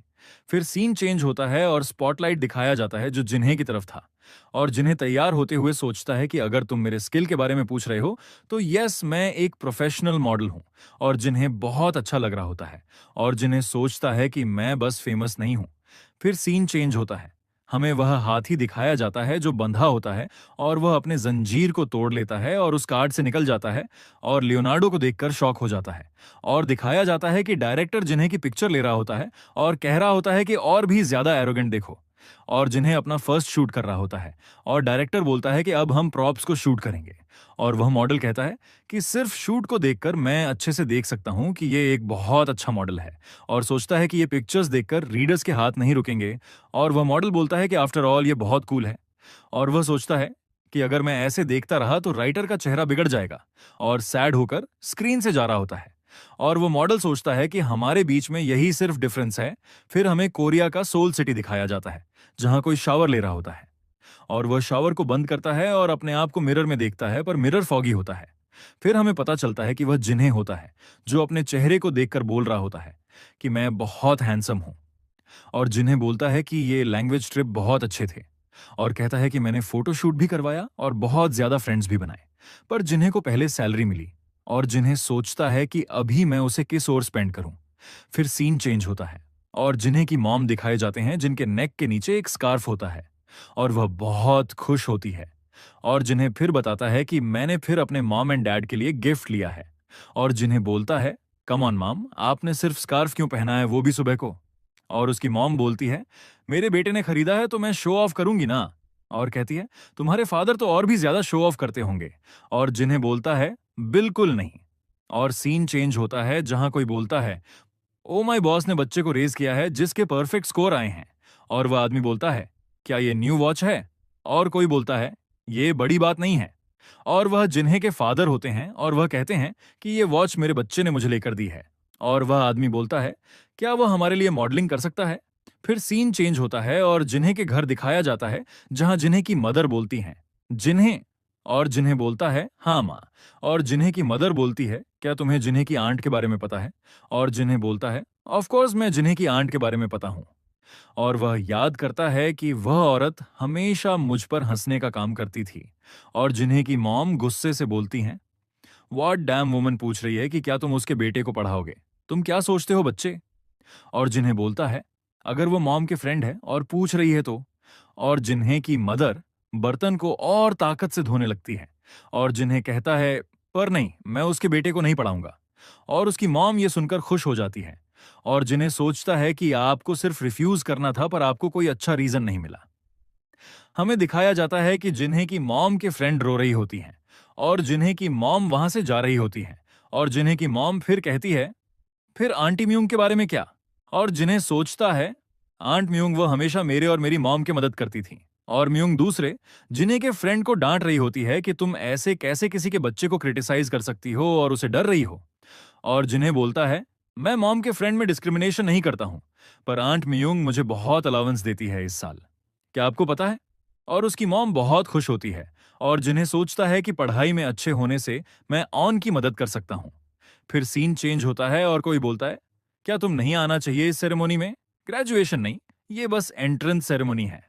फिर सीन चेंज होता है और स्पॉटलाइट दिखाया जाता है जो जिन्हें की तरफ था, और जिन्हें तैयार होते हुए सोचता है कि अगर तुम मेरे स्किल के बारे में पूछ रहे हो तो यस, मैं एक प्रोफेशनल मॉडल हूं। और जिन्हें बहुत अच्छा लग रहा होता है और जिन्हें सोचता है कि मैं बस फेमस नहीं हूं। फिर सीन चेंज होता है, हमें वह हाथी दिखाया जाता है जो बंधा होता है और वह अपने जंजीर को तोड़ लेता है और उस कार्ड से निकल जाता है, और लियोनार्डो को देखकर शॉक हो जाता है। और दिखाया जाता है कि डायरेक्टर जिन्हें की पिक्चर ले रहा होता है और कह रहा होता है कि और भी ज्यादा एरोगेंट देखो, और जिन्हें अपना फर्स्ट शूट कर रहा होता है। और डायरेक्टर बोलता है कि अब हम प्रॉप्स को शूट करेंगे, और वह मॉडल कहता है कि सिर्फ शूट को देखकर मैं अच्छे से देख सकता हूं कि ये एक बहुत अच्छा मॉडल है, और सोचता है कि ये पिक्चर्स देखकर रीडर्स के हाथ नहीं रुकेंगे। और वह मॉडल बोलता है कि आफ्टर ऑल ये बहुत कूल है, और वह सोचता है कि अगर मैं ऐसे देखता रहा तो राइटर का चेहरा बिगड़ जाएगा, और सैड होकर स्क्रीन से जा रहा होता है। और वो मॉडल सोचता है कि हमारे बीच में यही सिर्फ डिफरेंस है। फिर हमें कोरिया का सोल सिटी दिखाया जाता है जहां कोई शावर ले रहा होता है, और वह शावर को बंद करता है और अपने आप को मिरर में देखता है, पर मिरर फॉगी होता है। फिर हमें पता चलता है कि वह जिन्हें होता है जो अपने चेहरे को देखकर बोल रहा होता है कि मैं बहुत हैंडसम हूं। और जिन्हें बोलता है कि ये लैंग्वेज ट्रिप बहुत अच्छे थे, और कहता है कि मैंने फोटोशूट भी करवाया और बहुत ज्यादा फ्रेंड्स भी बनाए, पर जिन्हें को पहले सैलरी मिली। और जिन्हें सोचता है कि अभी मैं उसे किस ओर स्पेंड करूं। फिर सीन चेंज होता है और जिन्हें की मॉम दिखाए जाते हैं जिनके नेक के नीचे एक स्कार्फ होता है, और वह बहुत खुश होती है। और जिन्हें फिर बताता है कि मैंने फिर अपने मॉम एंड डैड के लिए गिफ्ट लिया है। और जिन्हें बोलता है, कम ऑन मॉम, आपने सिर्फ स्कार्फ क्यों पहना है, वो भी सुबह को? और उसकी मॉम बोलती है, मेरे बेटे ने खरीदा है तो मैं शो ऑफ करूंगी ना। और कहती है, तुम्हारे फादर तो और भी ज्यादा शो ऑफ करते होंगे। और जिन्हें बोलता है, बिल्कुल नहीं। और सीन चेंज होता है जहां कोई बोलता है, ओ माय बॉस ने बच्चे को रेज किया है जिसके परफेक्ट स्कोर आए हैं। और वह आदमी बोलता है, क्या ये न्यू वॉच है? और कोई बोलता है, ये बड़ी बात नहीं है। और वह जिन्हें के फादर होते हैं और वह कहते हैं कि ये वॉच मेरे बच्चे ने मुझे लेकर दी है। और वह आदमी बोलता है, क्या वह हमारे लिए मॉडलिंग कर सकता है? फिर सीन चेंज होता है और जिन्हें के घर दिखाया जाता है जहां जिन्हें की मदर बोलती हैं, जिन्हें। और जिन्हें बोलता है, हाँ माँ। और जिन्हें की मदर बोलती है, क्या तुम्हें जिन्हें की आंट के बारे में पता है? और जिन्हें बोलता है, ऑफ कोर्स मैं जिन्हें की आंट के बारे में पता हूं। और वह याद करता है कि वह औरत हमेशा मुझ पर हंसने का काम करती थी। और जिन्हें की मॉम गुस्से से बोलती हैं, व्हाट डैम वुमन पूछ रही है कि क्या तुम उसके बेटे को पढ़ाओगे? तुम क्या सोचते हो बच्चे? और जिन्हें बोलता है, अगर वो मॉम के फ्रेंड है और पूछ रही है तो। और जिन्हें की मदर बर्तन को और ताकत से धोने लगती है, और जिन्हें कहता है, पर नहीं, मैं उसके बेटे को नहीं पढ़ाऊंगा। और उसकी मॉम ये सुनकर खुश हो जाती है। और जिन्हें सोचता है कि आपको सिर्फ रिफ्यूज करना था पर आपको कोई अच्छा रीजन नहीं मिला। हमें दिखाया जाता है कि जिन्हें की मॉम के फ्रेंड रो रही होती हैं, और जिन्हें की मॉम वहां से जा रही होती है। और जिन्हें की मॉम फिर कहती है, फिर आंटी म्यूंग के बारे में क्या? और जिन्हें सोचता है, आंट म्यूंग वो हमेशा मेरे और मेरी मॉम की मदद करती थी। और म्यूंग दूसरे, जिन्हें के फ्रेंड को डांट रही होती है कि तुम ऐसे कैसे किसी के बच्चे को क्रिटिसाइज कर सकती हो और उसे डर रही हो। और जिन्हें बोलता है, मैं मॉम के फ्रेंड में डिस्क्रिमिनेशन नहीं करता हूं, पर आंट म्यूंग मुझे बहुत अलाउंस देती है इस साल। क्या आपको पता है? और उसकी मॉम बहुत खुश होती है। और जिन्हें सोचता है कि पढ़ाई में अच्छे होने से मैं ऑन की मदद कर सकता हूं। फिर सीन चेंज होता है और कोई बोलता है, क्या तुम नहीं आना चाहिए इस सेरेमनी में? ग्रेजुएशन नहीं, ये बस एंट्रेंस सेरेमनी है।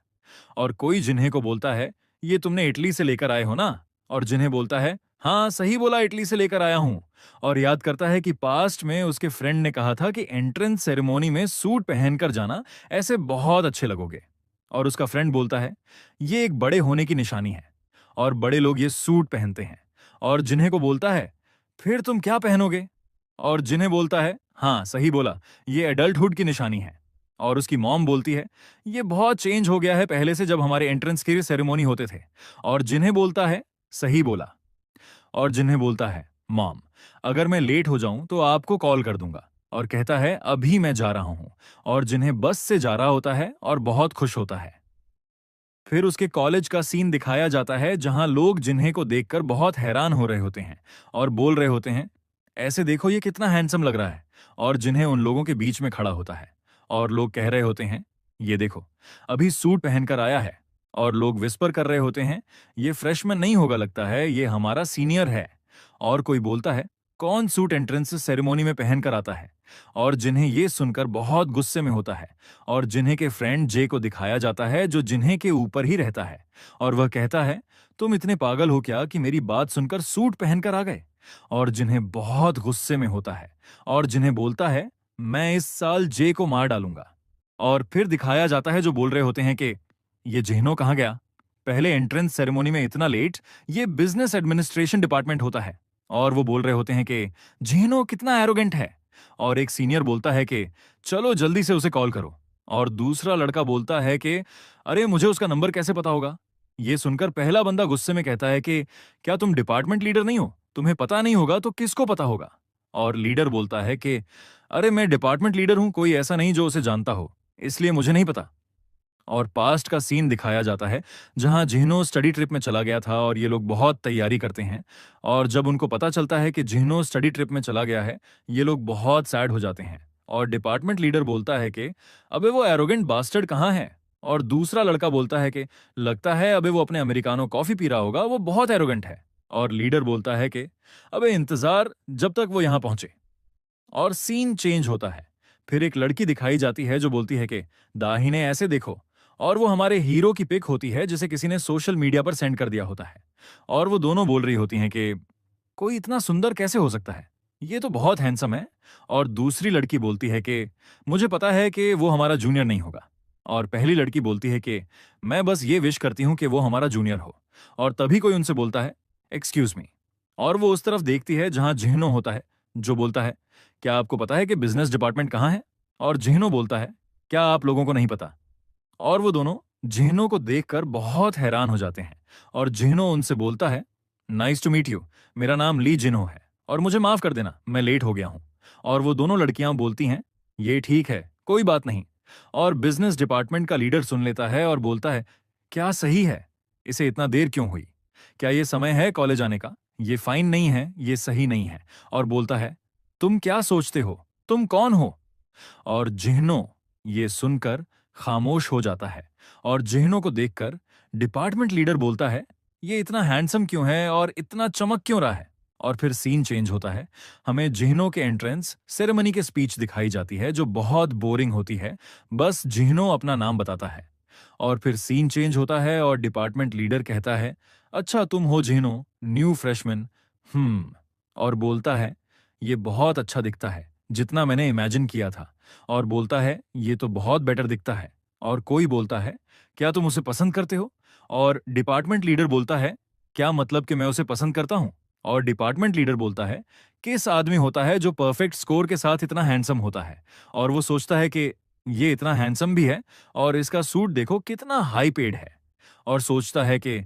और कोई जिन्हें को बोलता है, ये तुमने इटली से लेकर आए हो ना? और जिन्हें बोलता है, हाँ सही बोला, इटली से लेकर आया हूँ। और याद करता है कि पास्ट में उसके फ्रेंड ने कहा था कि एंट्रेंस सेरेमोनी में सूट पहनकर जाना, ऐसे बहुत अच्छे लगोगे। और उसका फ्रेंड बोलता है, ये एक बड़े होने की निशानी है और बड़े लोग ये सूट पहनते हैं। और जिन्हें को बोलता है, फिर तुम क्या पहनोगे? और जिन्हें बोलता है, हाँ सही बोला, ये एडल्टहुड की निशानी है। और उसकी मॉम बोलती है, ये बहुत चेंज हो गया है पहले से जब हमारे एंट्रेंस के सेरेमोनी होते थे। और जिन्हें बोलता है, सही बोला। और जिन्हें बोलता है, मॉम, अगर मैं लेट हो जाऊं तो आपको कॉल कर दूंगा। और कहता है, अभी मैं जा रहा हूं। और जिन्हें बस से जा रहा होता है और बहुत खुश होता है। फिर उसके कॉलेज का सीन दिखाया जाता है जहां लोग जिन्हें को देखकर बहुत हैरान हो रहे होते हैं और बोल रहे होते हैं, ऐसे देखो ये कितना हैंडसम लग रहा है। और जिन्हें उन लोगों के बीच में खड़ा होता है और लोग कह रहे होते हैं, ये देखो, अभी सूट पहनकर आया है। और लोग विस्पर कर रहे होते हैं, ये फ्रेशमैन नहीं होगा लगता है, ये हमारा सीनियर है। और कोई बोलता है, कौन सूट एंट्रेंस सेरेमोनी में पहनकर आता है? और जिन्हें ये सुनकर बहुत गुस्से में होता है। और जिन्हें के फ्रेंड जे को दिखाया जाता है जो जिन्हें के ऊपर ही रहता है। और वह कहता है, तुम इतने पागल हो क्या कि मेरी बात सुनकर सूट पहनकर आ गए? और जिन्हें बहुत गुस्से में होता है और जिन्हें बोलता है, मैं इस साल जे को मार डालूंगा। और फिर दिखाया जाता है जो बोल रहे होते हैं कि ये जिन्हों कहाँ गया? पहले एंट्रेंस सेरेमोनी में इतना लेट, ये बिजनेस एडमिनिस्ट्रेशन डिपार्टमेंट होता है। और वो बोल रहे होते हैं कि जिन्हों कितना एरोगेंट है। और एक सीनियर बोलता है कि चलो जल्दी से उसे कॉल करो। और दूसरा लड़का बोलता है कि अरे मुझे उसका नंबर कैसे पता होगा? ये सुनकर पहला बंदा गुस्से में कहता है कि क्या तुम डिपार्टमेंट लीडर नहीं हो? तुम्हें पता नहीं होगा तो किसको पता होगा? और लीडर बोलता है कि अरे मैं डिपार्टमेंट लीडर हूं, कोई ऐसा नहीं जो उसे जानता हो, इसलिए मुझे नहीं पता। और पास्ट का सीन दिखाया जाता है जहां जिन्हों स्टडी ट्रिप में चला गया था और ये लोग बहुत तैयारी करते हैं। और जब उनको पता चलता है कि जिन्हों स्टडी ट्रिप में चला गया है, ये लोग बहुत सैड हो जाते हैं। और डिपार्टमेंट लीडर बोलता है कि अबे वो एरोगेंट बास्टर्ड कहाँ है? और दूसरा लड़का बोलता है कि लगता है अबे वो अपने अमेरिकानो कॉफी पी रहा होगा, वो बहुत एरोगेंट है। और लीडर बोलता है कि अबे इंतजार जब तक वो यहां पहुंचे। और सीन चेंज होता है। फिर एक लड़की दिखाई जाती है जो बोलती है कि दाहिने ऐसे देखो। और वो हमारे हीरो की पिक होती है जिसे किसी ने सोशल मीडिया पर सेंड कर दिया होता है। और वो दोनों बोल रही होती हैं कि कोई इतना सुंदर कैसे हो सकता है? ये तो बहुत हैंडसम है। और दूसरी लड़की बोलती है कि मुझे पता है कि वो हमारा जूनियर नहीं होगा। और पहली लड़की बोलती है कि मैं बस ये विश करती हूं कि वो हमारा जूनियर हो। और तभी कोई उनसे बोलता है, एक्सक्यूज मी। और वो उस तरफ देखती है जहां जिहनो होता है, जो बोलता है, क्या आपको पता है कि बिजनेस डिपार्टमेंट कहाँ है? और जिहनो बोलता है, क्या आप लोगों को नहीं पता? और वो दोनों जिहनो को देखकर बहुत हैरान हो जाते हैं। और जिहनो उनसे बोलता है, नाइस टू मीट यू, मेरा नाम ली जिन्हो है और मुझे माफ कर देना, मैं लेट हो गया हूं। और वो दोनों लड़कियां बोलती हैं, ये ठीक है, कोई बात नहीं। और बिजनेस डिपार्टमेंट का लीडर सुन लेता है और बोलता है, क्या सही है? इसे इतना देर क्यों हुई? क्या ये समय है कॉलेज आने का? ये फाइन नहीं है, ये सही नहीं है। और बोलता है, तुम क्या सोचते हो? तुम कौन हो? और जिह्नो ये सुनकर खामोश हो जाता है। और जिह्नो को देखकर डिपार्टमेंट लीडर बोलता है, ये इतना हैंडसम क्यों है और इतना चमक क्यों रहा है? और फिर सीन चेंज होता है। हमें जिह्नो के एंट्रेंस सेरेमनी के स्पीच दिखाई जाती है जो बहुत बोरिंग होती है। बस जिह्नो अपना नाम बताता है। और फिर सीन चेंज होता है और डिपार्टमेंट लीडर कहता है, अच्छा तुम हो जिह्नो, न्यू फ्रेशमैन। और बोलता है, ये बहुत अच्छा दिखता है, जितना मैंने इमेजिन किया था। और बोलता है, ये तो बहुत बेटर दिखता है। और कोई बोलता है, क्या तुम उसे पसंद करते हो? और डिपार्टमेंट लीडर बोलता है, क्या मतलब कि मैं उसे पसंद करता हूं? और डिपार्टमेंट लीडर बोलता है, किस आदमी होता है जो परफेक्ट स्कोर के साथ इतना हैंडसम होता है? और वो सोचता है कि ये इतना हैंडसम भी है और इसका सूट देखो कितना हाई पेड है। और सोचता है कि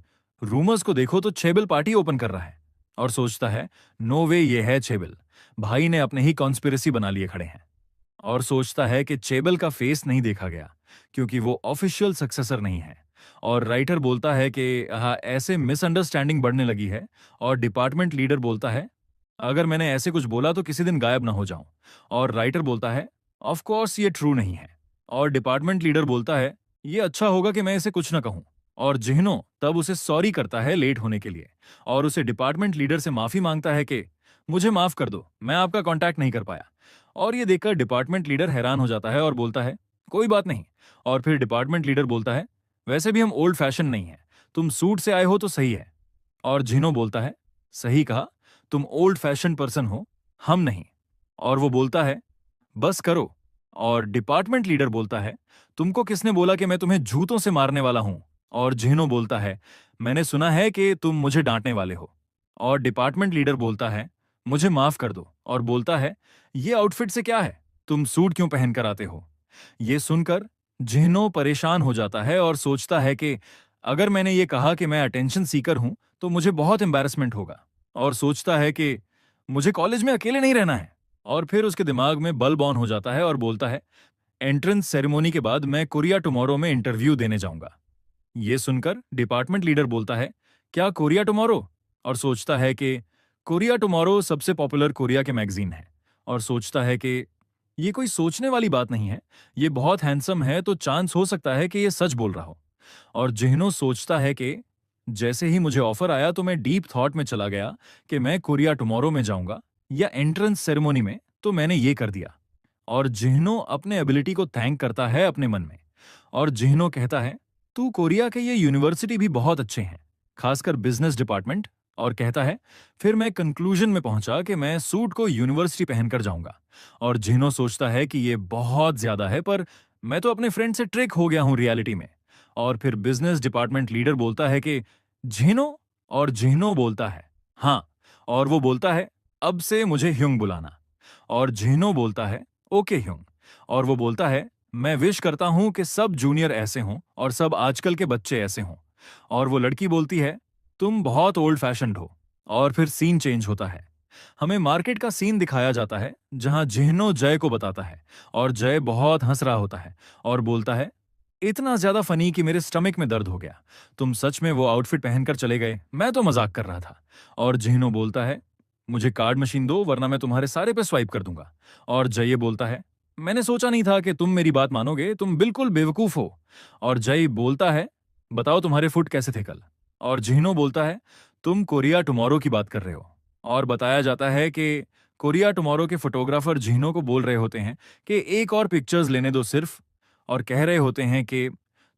रूमर्स को देखो तो छेबिल पार्टी ओपन कर रहा है। और सोचता है, नो वे, ये है छेबिल, भाई ने अपने ही कॉन्स्पिरेसी बना लिए खड़े हैं। और सोचता है कि चेबल का फेस नहीं देखा गया क्योंकि वो ऑफिशियल सक्सेसर नहीं है। और राइटर बोलता है कि हाँ, ऐसे मिसअंडरस्टैंडिंग बढ़ने लगी है। और डिपार्टमेंट लीडर बोलता है, अगर मैंने ऐसे कुछ बोला तो किसी दिन गायब ना हो जाऊं। और राइटर बोलता है, ऑफ कोर्स ये ट्रू नहीं है। और डिपार्टमेंट लीडर बोलता है, ये अच्छा होगा कि मैं इसे कुछ ना कहूं। और जिह्नो तब उसे सॉरी करता है लेट होने के लिए। और उसे डिपार्टमेंट लीडर से माफी मांगता है कि मुझे माफ कर दो, मैं आपका कांटेक्ट नहीं कर पाया। और ये देखकर डिपार्टमेंट लीडर हैरान हो जाता है और बोलता है, कोई बात नहीं। और फिर डिपार्टमेंट लीडर बोलता है, वैसे भी हम ओल्ड फैशन नहीं है, तुम सूट से आए हो तो सही है। और जिनो बोलता है, सही कहा, तुम ओल्ड फैशन पर्सन हो, हम नहीं। और वो बोलता है, बस करो। और डिपार्टमेंट लीडर बोलता है, तुमको किसने बोला कि मैं तुम्हें जूतों से मारने वाला हूं? और जिनो बोलता है, मैंने सुना है कि तुम मुझे डांटने वाले हो। और डिपार्टमेंट लीडर बोलता है, मुझे माफ कर दो। और बोलता है, ये आउटफिट से क्या है, तुम सूट क्यों पहन कर आते हो? ये सुनकर जिनो परेशान हो जाता है और सोचता है कि अगर मैंने ये कहा कि मैं अटेंशन सीकर हूं तो मुझे बहुत एम्बैरेसमेंट होगा। और सोचता है कि मुझे कॉलेज में अकेले नहीं रहना है। और फिर उसके दिमाग में बल्ब ऑन हो जाता है और बोलता है, एंट्रेंस सेरेमनी के बाद मैं कोरिया टुमारो में इंटरव्यू देने जाऊंगा। ये सुनकर डिपार्टमेंट लीडर बोलता है, क्या कोरिया टुमारो? और सोचता है कि कोरिया टुमारो सबसे पॉपुलर कोरिया के मैगजीन है। और सोचता है कि ये कोई सोचने वाली बात नहीं है, ये बहुत हैंडसम है तो चांस हो सकता है कि ये सच बोल रहा हो। और जिह्नो सोचता है कि जैसे ही मुझे ऑफर आया तो मैं डीप थॉट में चला गया कि मैं कोरिया टुमारो में जाऊंगा या एंट्रेंस सेरेमनी में, तो मैंने ये कर दिया। और जिह्नो अपने एबिलिटी को थैंक करता है अपने मन में। और जिह्नो कहता है, तू कोरिया के ये यूनिवर्सिटी भी बहुत अच्छे हैं, खासकर बिजनेस डिपार्टमेंट। और कहता है, फिर मैं कंक्लूजन में पहुंचा कि मैं सूट को यूनिवर्सिटी पहनकर जाऊंगा। और जिह्नो सोचता है कि ये बहुत ज्यादा है, पर मैं तो अपने फ्रेंड से ट्रिक हो गया हूं रियलिटी में। और फिर बिजनेस डिपार्टमेंट लीडर बोलता है कि जिह्नो। और जिह्नो बोलता है, हाँ। और वो बोलता है, अब से मुझे ह्युंग बुलाना। और जिह्नो बोलता है, ओके ह्युंग। और वो बोलता है, मैं विश करता हूं कि सब जूनियर ऐसे हों और सब आजकल के बच्चे ऐसे हों। और वो लड़की बोलती है, तुम बहुत ओल्ड फैशन्ड हो। और फिर सीन चेंज होता है। हमें मार्केट का सीन दिखाया जाता है जहां जिह्नो जय को बताता है। और जय बहुत हंस रहा होता है और बोलता है, इतना ज्यादा फनी कि मेरे स्टमक में दर्द हो गया। तुम सच में वो आउटफिट पहनकर चले गए, मैं तो मजाक कर रहा था। और जिह्नो बोलता है, मुझे कार्ड मशीन दो वरना मैं तुम्हारे सारे पे स्वाइप कर दूंगा। और जय बोलता है, मैंने सोचा नहीं था कि तुम मेरी बात मानोगे, तुम बिल्कुल बेवकूफ हो। और जय बोलता है, बताओ तुम्हारे फुट कैसे थे कल? और जिह्नो बोलता है, तुम कोरिया टुमारो की बात कर रहे हो। और बताया जाता है कि कोरिया टुमारो के फोटोग्राफर जिह्नो को बोल रहे होते हैं कि एक और पिक्चर्स लेने दो सिर्फ। और कह रहे होते हैं कि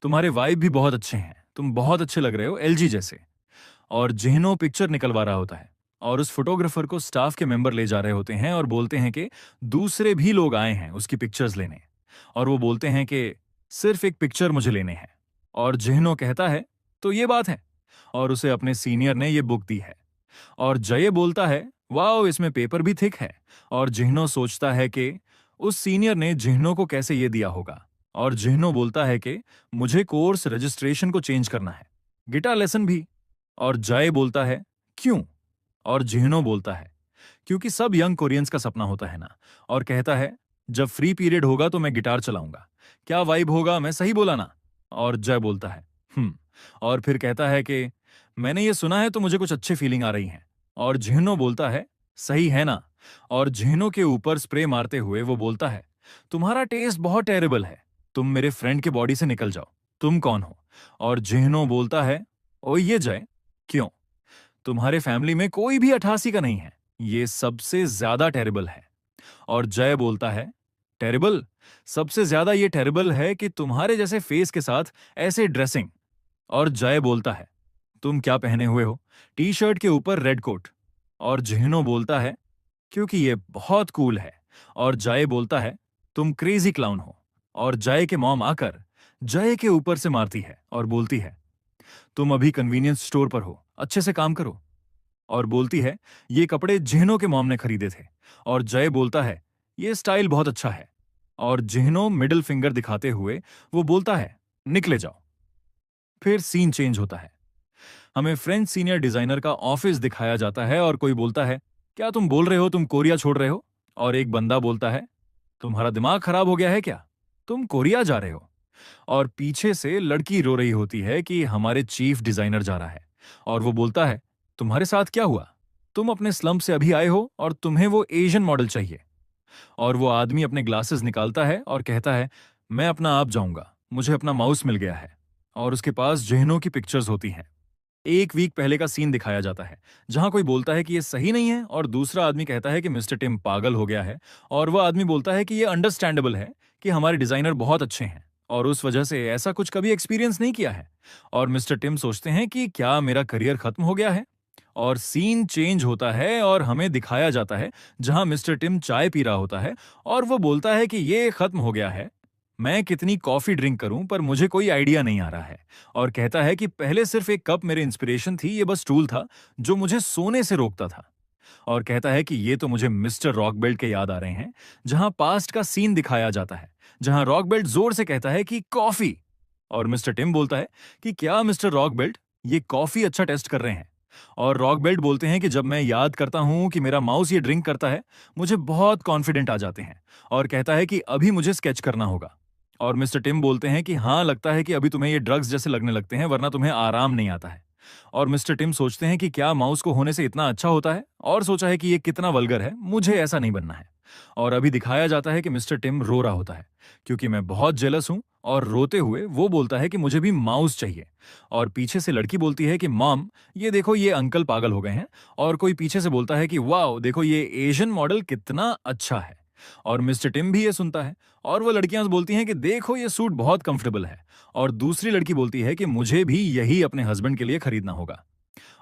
तुम्हारे वाइब भी बहुत अच्छे हैं, तुम बहुत अच्छे लग रहे हो एलजी जैसे। और जिह्नो पिक्चर निकलवा रहा होता है और उस फोटोग्राफर को स्टाफ के मेंबर ले जा रहे होते हैं और बोलते हैं कि दूसरे भी लोग आए हैं उसकी पिक्चर्स लेने। और वो बोलते हैं कि सिर्फ एक पिक्चर मुझे लेने हैं। और जिह्नो कहता है, तो ये बात है। और उसे अपने सीनियर ने ये बुक दी है। और जय बोलता है, वाओ इसमें पेपर भी थिक है। और जिह्नो सोचता है कि उस सीनियर ने जिह्नो को कैसे ये दिया होगा। और जिह्नो बोलता है कि मुझे कोर्स रजिस्ट्रेशन को चेंज करना है, गिटार लेसन भी। और जय बोलता है, क्यों? और जिह्नो बोलता है, क्योंकि सब यंग कोरियंस का सपना होता है ना। और कहता है, जब फ्री पीरियड होगा तो मैं गिटार चलाऊंगा, क्या वाइब होगा, मैं सही बोला ना? और जय बोलता है, हम्म। और फिर कहता है कि मैंने ये सुना है तो मुझे कुछ अच्छी फीलिंग आ रही है। और जिह्नो बोलता है, सही है ना? और जिह्नो के ऊपर स्प्रे मारते हुए वो बोलता है, तुम्हारा टेस्ट बहुत टेरेबल है, तुम मेरे फ्रेंड के बॉडी से निकल जाओ, तुम कौन हो? और जिह्नो बोलता है, ओ ये जय, क्यों? तुम्हारे फैमिली में कोई भी 88 का नहीं है, ये सबसे ज्यादा टेरेबल है। और जय बोलता है, टेरेबल? सबसे ज्यादा ये टेरेबल है कि तुम्हारे जैसे फेस के साथ ऐसे ड्रेसिंग। और जय बोलता है, तुम क्या पहने हुए हो? टी शर्ट के ऊपर रेड कोट। और जिह्नो बोलता है, क्योंकि ये बहुत कूल है। और जय बोलता है, तुम क्रेजी क्लाउन हो। और जय के मॉम आकर जय के ऊपर से मारती है और बोलती है, तुम अभी कन्वीनियंस स्टोर पर हो, अच्छे से काम करो। और बोलती है, ये कपड़े जिह्नो के मॉम ने खरीदे थे। और जय बोलता है, ये स्टाइल बहुत अच्छा है। और जिह्नो मिडिल फिंगर दिखाते हुए वो बोलता है, निकले जाओ। फिर सीन चेंज होता है। हमें फ्रेंच सीनियर डिजाइनर का ऑफिस दिखाया जाता है और कोई बोलता है, क्या तुम बोल रहे हो तुम कोरिया छोड़ रहे हो? और एक बंदा बोलता है, तुम्हारा दिमाग खराब हो गया है क्या, तुम कोरिया जा रहे हो? और पीछे से लड़की रो रही होती है कि हमारे चीफ डिजाइनर जा रहा है। और वो बोलता है, तुम्हारे साथ क्या हुआ, तुम अपने स्लम्प से अभी आए हो और तुम्हें वो एशियन मॉडल चाहिए। और वो आदमी अपने ग्लासेस निकालता है और कहता है, मैं अपना आप जाऊंगा, मुझे अपना माउस मिल गया है। और उसके पास जिह्नो की पिक्चर्स होती हैं। एक वीक पहले का सीन दिखाया जाता है जहां कोई बोलता है कि ये सही नहीं है और दूसरा आदमी कहता है कि मिस्टर टिम पागल हो गया है। और वह आदमी बोलता है कि ये अंडरस्टैंडेबल है कि हमारे डिजाइनर बहुत अच्छे हैं और उस वजह से ऐसा कुछ कभी एक्सपीरियंस नहीं किया है। और मिस्टर टिम सोचते हैं कि क्या मेरा करियर खत्म हो गया है? और सीन चेंज होता है और हमें दिखाया जाता है जहां मिस्टर टिम चाय पी रहा होता है और वो बोलता है कि ये खत्म हो गया है। मैं कितनी कॉफी ड्रिंक करूं पर मुझे कोई आइडिया नहीं आ रहा है। और कहता है कि पहले सिर्फ एक कप मेरे इंस्पिरेशन थी, ये बस टूल था जो मुझे सोने से रोकता था। और कहता है कि ये तो मुझे मिस्टर रॉकबेल्ट के याद आ रहे हैं, जहां पास्ट का सीन दिखाया जाता है जहां रॉकबेल्ट जोर से कहता है कि कॉफी। और मिस्टर टिम बोलता है कि क्या मिस्टर रॉकबेल्ट ये कॉफी अच्छा टेस्ट कर रहे हैं। और रॉकबेल्ट बोलते हैं कि जब मैं याद करता हूं कि मेरा माउस ये ड्रिंक करता है, मुझे बहुत कॉन्फिडेंट आ जाते हैं। और कहता है कि अभी मुझे स्केच करना होगा। और मिस्टर टिम बोलते हैं कि हाँ, लगता है कि अभी तुम्हें ये ड्रग्स जैसे लगने लगते हैं, वरना तुम्हें आराम नहीं आता है। और मिस्टर टिम सोचते हैं कि क्या माउस को होने से इतना अच्छा होता है, और सोचा है कि ये कितना वल्गर है, मुझे ऐसा नहीं बनना है। और अभी दिखाया जाता है कि मिस्टर टिम रो रहा होता है क्योंकि मैं बहुत जेलस हूं। और रोते हुए वो बोलता है कि मुझे भी माउस चाहिए। और पीछे से लड़की बोलती है कि मॉम, ये देखो ये अंकल पागल हो गए हैं। और कोई पीछे से बोलता है कि वाओ, देखो ये एशियन मॉडल कितना अच्छा है। और मिस्टर टिम भी ये सुनता है। और वो लड़कियां बोलती हैं कि देखो ये सूट बहुत कंफर्टेबल है। और दूसरी लड़की बोलती है कि मुझे भी यही अपने हस्बैंड के लिए खरीदना होगा।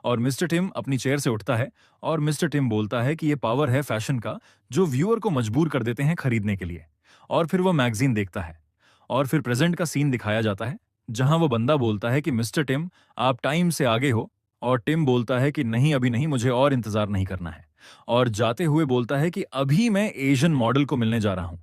और मिस्टर टिम अपनी चेयर से उठता है और मिस्टर टिम बोलता है कि ये पावर है फैशन का, जो व्यूअर को मजबूर कर देते हैं खरीदने के लिए। और फिर वो मैगजीन देखता है। और फिर प्रेजेंट का सीन दिखाया जाता है जहां वो बंदा बोलता है कि मिस्टर टिम, आप टाइम से आगे हो। और टिम बोलता है कि नहीं, अभी नहीं, मुझे और इंतजार नहीं करना है। और जाते हुए बोलता है कि अभी मैं एशियन मॉडल को मिलने जा रहा हूं।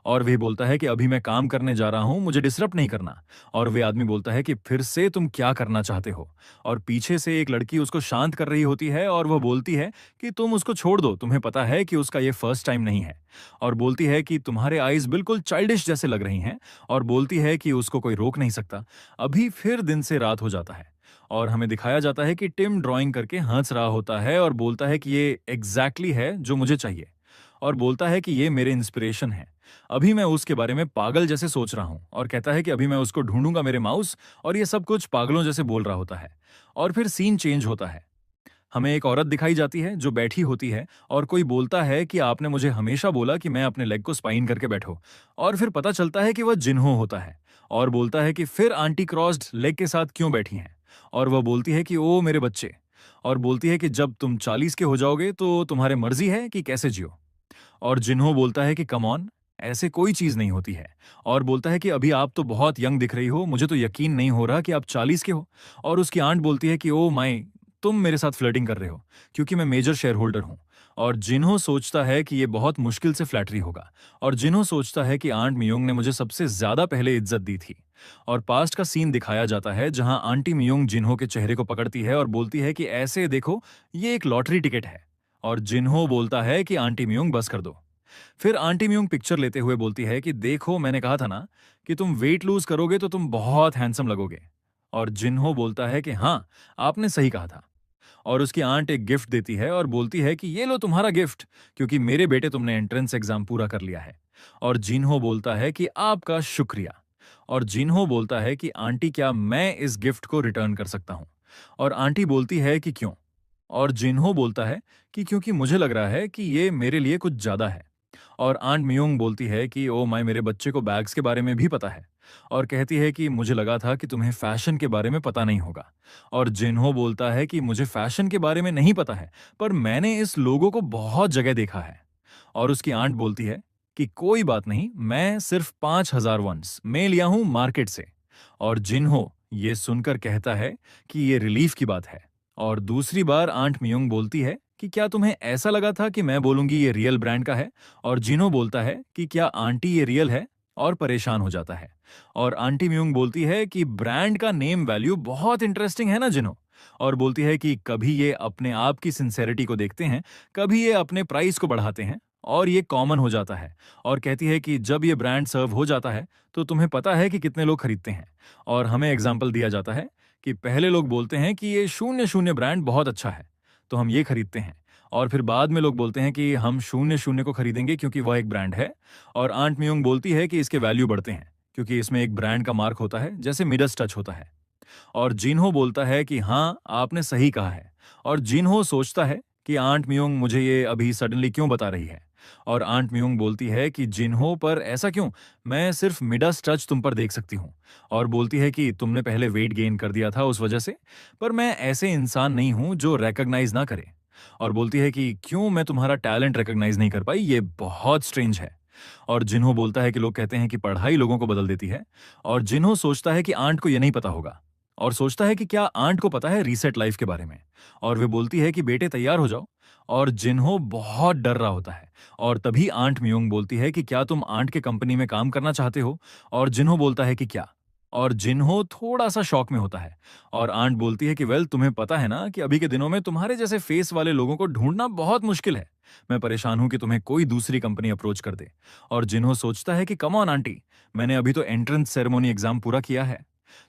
और वह बोलता है कि अभी मैं काम करने जा रहा हूं, मुझे डिस्टर्ब नहीं करना। और वे आदमी बोलता है कि फिर से तुम क्या करना चाहते हो। और पीछे से एक लड़की उसको शांत कर रही होती है और वह बोलती है कि तुम उसको छोड़ दो, तुम्हें पता है कि उसका ये फर्स्ट टाइम नहीं है। और बोलती है कि तुम्हारे आईज बिल्कुल चाइल्डिश जैसे लग रही हैं। और बोलती है कि उसको कोई रोक नहीं सकता। अभी फिर दिन से रात हो जाता है। और हमें दिखाया जाता है कि टिम ड्राइंग करके हंस रहा होता है और बोलता है कि ये एग्जैक्टली है जो मुझे चाहिए। और बोलता है कि ये मेरे इंस्पिरेशन है। अभी मैं उसके बारे में पागल जैसे सोच रहा हूं। और कहता है कि अभी मैं उसको ढूंढूंगा मेरे माउस। और ये सब कुछ पागलों जैसे बोल रहा होता है। और फिर सीन चेंज होता है। हमें एक औरत दिखाई जाती है जो बैठी होती है और कोई बोलता है कि आपने मुझे हमेशा बोला कि मैं अपने लेग को स्पाइन करके बैठो। और फिर पता चलता है कि वह जिन्हो होता है। और बोलता है कि फिर आंटी क्रॉस्ड लेग के साथ क्यों बैठी हैं। और वह बोलती है कि ओ मेरे बच्चे। और बोलती है कि जब तुम 40 के हो जाओगे तो तुम्हारे मर्जी है कि कैसे जियो। और जिन्हो बोलता है कि कम ऑन, ऐसे कोई चीज नहीं होती है। और बोलता है कि अभी आप तो बहुत यंग दिख रही हो, मुझे तो यकीन नहीं हो रहा कि आप 40 के हो। और उसकी आंट बोलती है कि ओ माई, तुम मेरे साथ फ्लर्टिंग कर रहे हो क्योंकि मैं मेजर शेयर होल्डर हूं। और जिन्हो सोचता है कि ये बहुत मुश्किल से फ्लैटरी होगा। और जिन्हो सोचता है कि आंट मियोंग ने मुझे सबसे ज्यादा पहले इज्जत दी थी। और पास्ट का सीन दिखाया जाता है जहां आंटी मियोंग जिन्हो के चेहरे को पकड़ती है और बोलती है कि ऐसे देखो, ये एक लॉटरी टिकट है। और जिन्हो बोलता है कि आंटी मियोंग बस कर दो। फिर आंटी म्यूंग पिक्चर लेते हुए बोलती है कि देखो, मैंने कहा था ना कि तुम वेट लूज करोगे तो तुम बहुत हैंडसम लगोगे। और जिन्हो बोलता है कि हाँ, आपने सही कहा था। और उसकी आंट एक गिफ्ट देती है और बोलती है कि ये लो तुम्हारा गिफ्ट, क्योंकि मेरे बेटे तुमने एंट्रेंस एग्जाम पूरा कर लिया है। और जिन्हो बोलता है कि आपका शुक्रिया। और जिन्हो बोलता है कि आंटी, क्या मैं इस गिफ्ट को रिटर्न कर सकता हूं। और आंटी बोलती है कि क्यों। और जिन्हो बोलता है कि क्योंकि मुझे लग रहा है कि ये मेरे लिए कुछ ज्यादा है। और आंट मियोंग बोलती है कि ओ माय, मेरे बच्चे को बैग्स के बारे में भी पता है। और कहती है कि मुझे लगा था कि तुम्हें फैशन के बारे में पता नहीं होगा। और जिन्हो बोलता है कि मुझे फैशन के बारे में नहीं पता है, पर मैंने इस लोगो को बहुत जगह देखा है। और उसकी आंट बोलती है कि कोई बात नहीं, मैं सिर्फ 5,000 वंस मैं लिया हूं मार्केट से। और जिन्हो ये सुनकर कहता है कि ये रिलीफ की बात है। और दूसरी बार आंट मियोंग बोलती है कि क्या तुम्हें ऐसा लगा था कि मैं बोलूंगी ये रियल ब्रांड का है। और जिनो बोलता है कि क्या आंटी ये रियल है, और परेशान हो जाता है। और आंटी म्यूंग बोलती है कि ब्रांड का नेम वैल्यू बहुत इंटरेस्टिंग है ना जिनो। और बोलती है कि कभी ये अपने आप की सिंसेरिटी को देखते हैं, कभी ये अपने प्राइस को बढ़ाते हैं, और ये कॉमन हो जाता है। और कहती है कि जब ये ब्रांड सर्व हो जाता है तो तुम्हें पता है कि कितने लोग खरीदते हैं। और हमें एग्जाम्पल दिया जाता है कि पहले लोग बोलते हैं कि ये 0-0 ब्रांड बहुत अच्छा है, तो हम ये खरीदते हैं। और फिर बाद में लोग बोलते हैं कि हम 0-0 को खरीदेंगे क्योंकि वह एक ब्रांड है। और आंट मियोंग बोलती है कि इसके वैल्यू बढ़ते हैं क्योंकि इसमें एक ब्रांड का मार्क होता है, जैसे मिडस टच होता है। और जिन्हो बोलता है कि हाँ, आपने सही कहा है। और जिन्हो सोचता है कि आंट मियोंग मुझे ये अभी सडनली क्यों बता रही है। और आंट मियोंग बोलती है कि जिन्हो पर ऐसा क्यों, मैं सिर्फ मिडास टच तुम पर देख सकती हूँ। और बोलती है कि तुमने पहले वेट गेन कर दिया था उस वजह से, पर मैं ऐसे इंसान नहीं हूँ जो रिकॉग्नाइज ना करे। और बोलती है कि क्यों मैं तुम्हारा टैलेंट रिकॉग्नाइज नहीं कर पाई, ये बहुत स्ट्रेंज है। और जिन्हो बोलता है कि लोग कहते हैं कि पढ़ाई लोगों को बदल देती है। और जिन्हो सोचता है कि आंट को ये नहीं पता होगा, और सोचता है कि क्या आंट को पता है रीसेट लाइफ के बारे में। और वे बोलती है कि बेटे तैयार हो जाओ। और जिन्हो बहुत डर रहा होता है। और तभी आंट मियोंग बोलती है कि क्या तुम आंट के कंपनी में काम करना चाहते हो। और जिन्हो बोलता है कि क्या। और जिन्हो थोड़ा सा शॉक में होता है। और आंट बोलती है कि वेल, तुम्हें पता है ना कि अभी के दिनों में तुम्हारे जैसे फेस वाले लोगों को ढूंढना बहुत मुश्किल है। मैं परेशान हूं कि तुम्हें कोई दूसरी कंपनी अप्रोच कर दे। और जिन्हो सोचता है कि कम ऑन आंटी, मैंने अभी तो एंट्रेंस सेरेमनी एग्जाम पूरा किया है।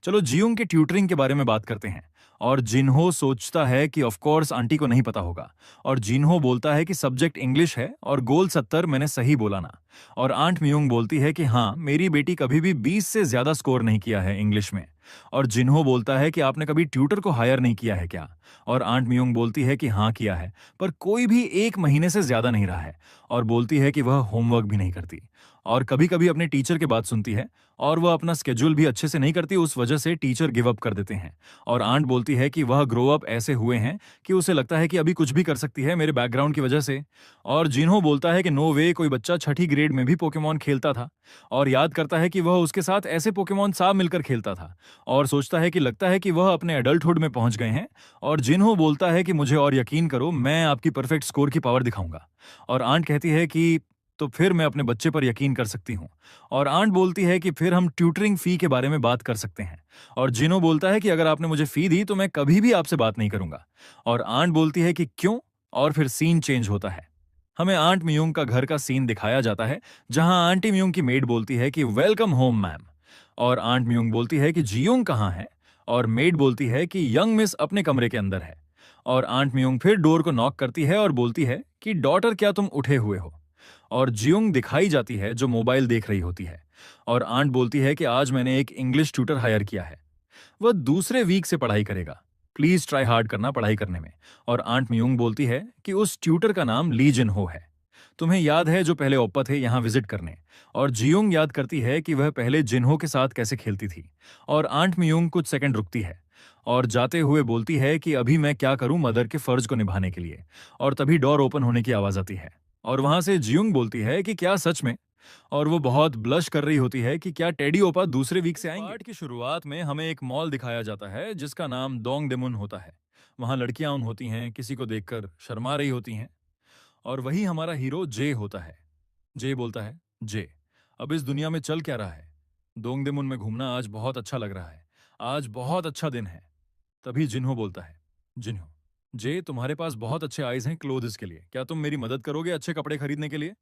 चलो जियोंग के ट्यूटरिंग के बारे में बात करते हैं। और जिन्हो सोचता है कि ऑफ कोर्स आंटी को नहीं पता होगा। और जिन्हो बोलता है कि सब्जेक्ट इंग्लिश है और गोल 70 मैंने सही बोला ना। और आंट मियोंग बोलती है कि हाँ, मेरी बेटी कभी भी 20 से ज्यादा स्कोर नहीं किया है इंग्लिश में। और जिन्हो बोलता है कि आपने कभी ट्यूटर को हायर नहीं किया है क्या। और आंट मियोंग बोलती है कि हाँ किया है, पर कोई भी 1 महीने से ज्यादा नहीं रहा है। और बोलती है कि वह होमवर्क भी नहीं करती। और कभी कभी अपने टीचर की बात सुनती है। और वह अपना स्केड्यूल भी अच्छे से नहीं करती, उस वजह से टीचर गिव अप कर देते हैं। और आंट बोलती है कि वह ग्रो अप ऐसे हुए हैं कि उसे लगता है कि अभी कुछ भी कर सकती है मेरे बैकग्राउंड की वजह से। और जिन्हो बोलता है कि नो वे, कोई बच्चा छठी ग्रेड में भी पोकेमॉन खेलता था। और याद करता है कि वह उसके साथ ऐसे पोकेमॉन साथ मिलकर खेलता था। और सोचता है कि लगता है कि वह अपने एडल्टहुड में पहुंच गए हैं। और जिन्हो बोलता है कि मुझे और यकीन करो, मैं आपकी परफेक्ट स्कोर की पावर दिखाऊंगा। और आंट कहती है कि तो फिर मैं अपने बच्चे पर यकीन कर सकती हूँ। और आंट बोलती है कि फिर हम ट्यूटरिंग फी के बारे में बात कर सकते हैं। और जिनो बोलता है कि अगर आपने मुझे फी दी तो मैं कभी भी आपसे बात नहीं करूंगा। और आंट बोलती है कि क्यों। और फिर सीन चेंज होता है। हमें आंट मियोंग का घर का सीन दिखाया जाता है, जहां आंटी मियोंग की मेड बोलती है कि वेलकम होम मैम। और आंट मियोंग बोलती है कि जियोंग कहाँ है। और मेड बोलती है कि यंग मिस अपने कमरे के अंदर है। और आंट मियोंग फिर डोर को नॉक करती है और बोलती है कि डॉटर, क्या तुम उठे हुए हो। और जियोंग दिखाई जाती है जो मोबाइल देख रही होती है। और आंट बोलती है कि आज मैंने एक इंग्लिश ट्यूटर हायर किया है, वह दूसरे वीक से पढ़ाई करेगा, प्लीज ट्राई हार्ड करना पढ़ाई करने में। और आंट मियोंग बोलती है कि उस ट्यूटर का नाम ली जिन हो है, तुम्हें याद है जो पहले ओप्पा थे यहाँ विजिट करने। और जियोंग याद करती है कि वह पहले जिन्हो के साथ कैसे खेलती थी। और आंट मियोंग कुछ सेकंड रुकती है। और जाते हुए बोलती है कि अभी मैं क्या करूं मदर के फर्ज को निभाने के लिए। और तभी डोर ओपन होने की आवाज आती है। और वहां से जियोंग बोलती है कि क्या सच में। और वो बहुत ब्लश कर रही होती है कि क्या टेडी ओपा दूसरे वीक से आएंगे। पार्ट की शुरुआत में हमें एक मॉल दिखाया जाता है जिसका नाम दोंग डेमुन होता है। वहां लड़कियां उन होती हैं, किसी को देखकर शर्मा रही होती हैं। और वही हमारा हीरो जे होता है। जे बोलता है, जे, अब इस दुनिया में चल क्या रहा है। दोंगदेमुन में घूमना आज बहुत अच्छा लग रहा है, आज बहुत अच्छा दिन है। तभी जिन्हो बोलता है, जिन्हो, जे तुम्हारे पास बहुत अच्छे आइज हैं क्लोथ्स के लिए, क्या तुम मेरी मदद करोगे अच्छे कपड़े खरीदने के लिए।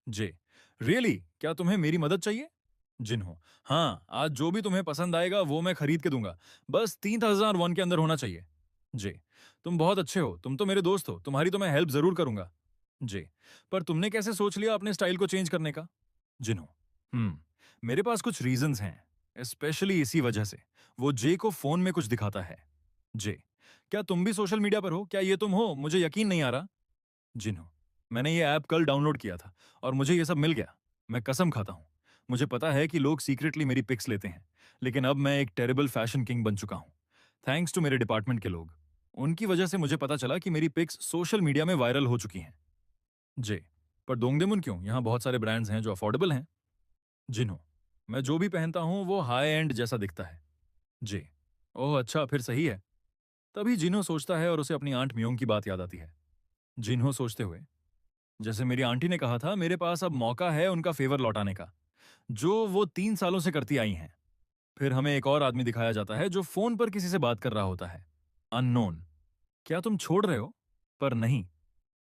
जे, रियली, क्या तुम्हें मेरी मदद चाहिए। जिन्हो, हाँ, आज जो भी तुम्हें पसंद आएगा वो मैं खरीद के दूंगा, बस 3001 के अंदर होना चाहिए। जे, तुम बहुत अच्छे हो, तुम तो मेरे दोस्त हो, तुम्हारी तो मैं हेल्प जरूर करूंगा। जे, पर तुमने कैसे सोच लिया अपने स्टाइल को चेंज करने का। जिन्हो, मेरे पास कुछ रीजंस हैं, स्पेशली इसी वजह से। वो जे को फोन में कुछ दिखाता है। जे, क्या तुम भी सोशल मीडिया पर हो, क्या ये तुम हो, मुझे यकीन नहीं आ रहा। जिन्हो, मैंने ये ऐप कल डाउनलोड किया था और मुझे ये सब मिल गया। मैं कसम खाता हूं, मुझे पता है कि लोग सीक्रेटली मेरी पिक्स लेते हैं, लेकिन अब मैं एक टेरेबल फैशन किंग बन चुका हूं, थैंक्स टू मेरे डिपार्टमेंट के लोग। उनकी वजह से मुझे पता चला कि मेरी पिक्स सोशल मीडिया में वायरल हो चुकी हैं। जे, पर दोंगदेमुन क्यों, यहाँ बहुत सारे ब्रांड्स हैं जो अफोर्डेबल हैं। जिन्हो, मैं जो भी पहनता हूँ वो हाई एंड जैसा दिखता है। जे, ओह अच्छा, फिर सही है। तभी जिन्हो सोचता है और उसे अपनी आंट मियोंग की बात याद आती है। जिन्हो सोचते हुए, जैसे मेरी आंटी ने कहा था, मेरे पास अब मौका है उनका फेवर लौटाने का, जो वो 3 सालों से करती आई हैं। फिर हमें एक और आदमी दिखाया जाता है जो फोन पर किसी से बात कर रहा होता है। अननोन, क्या तुम छोड़ रहे हो। पर नहीं,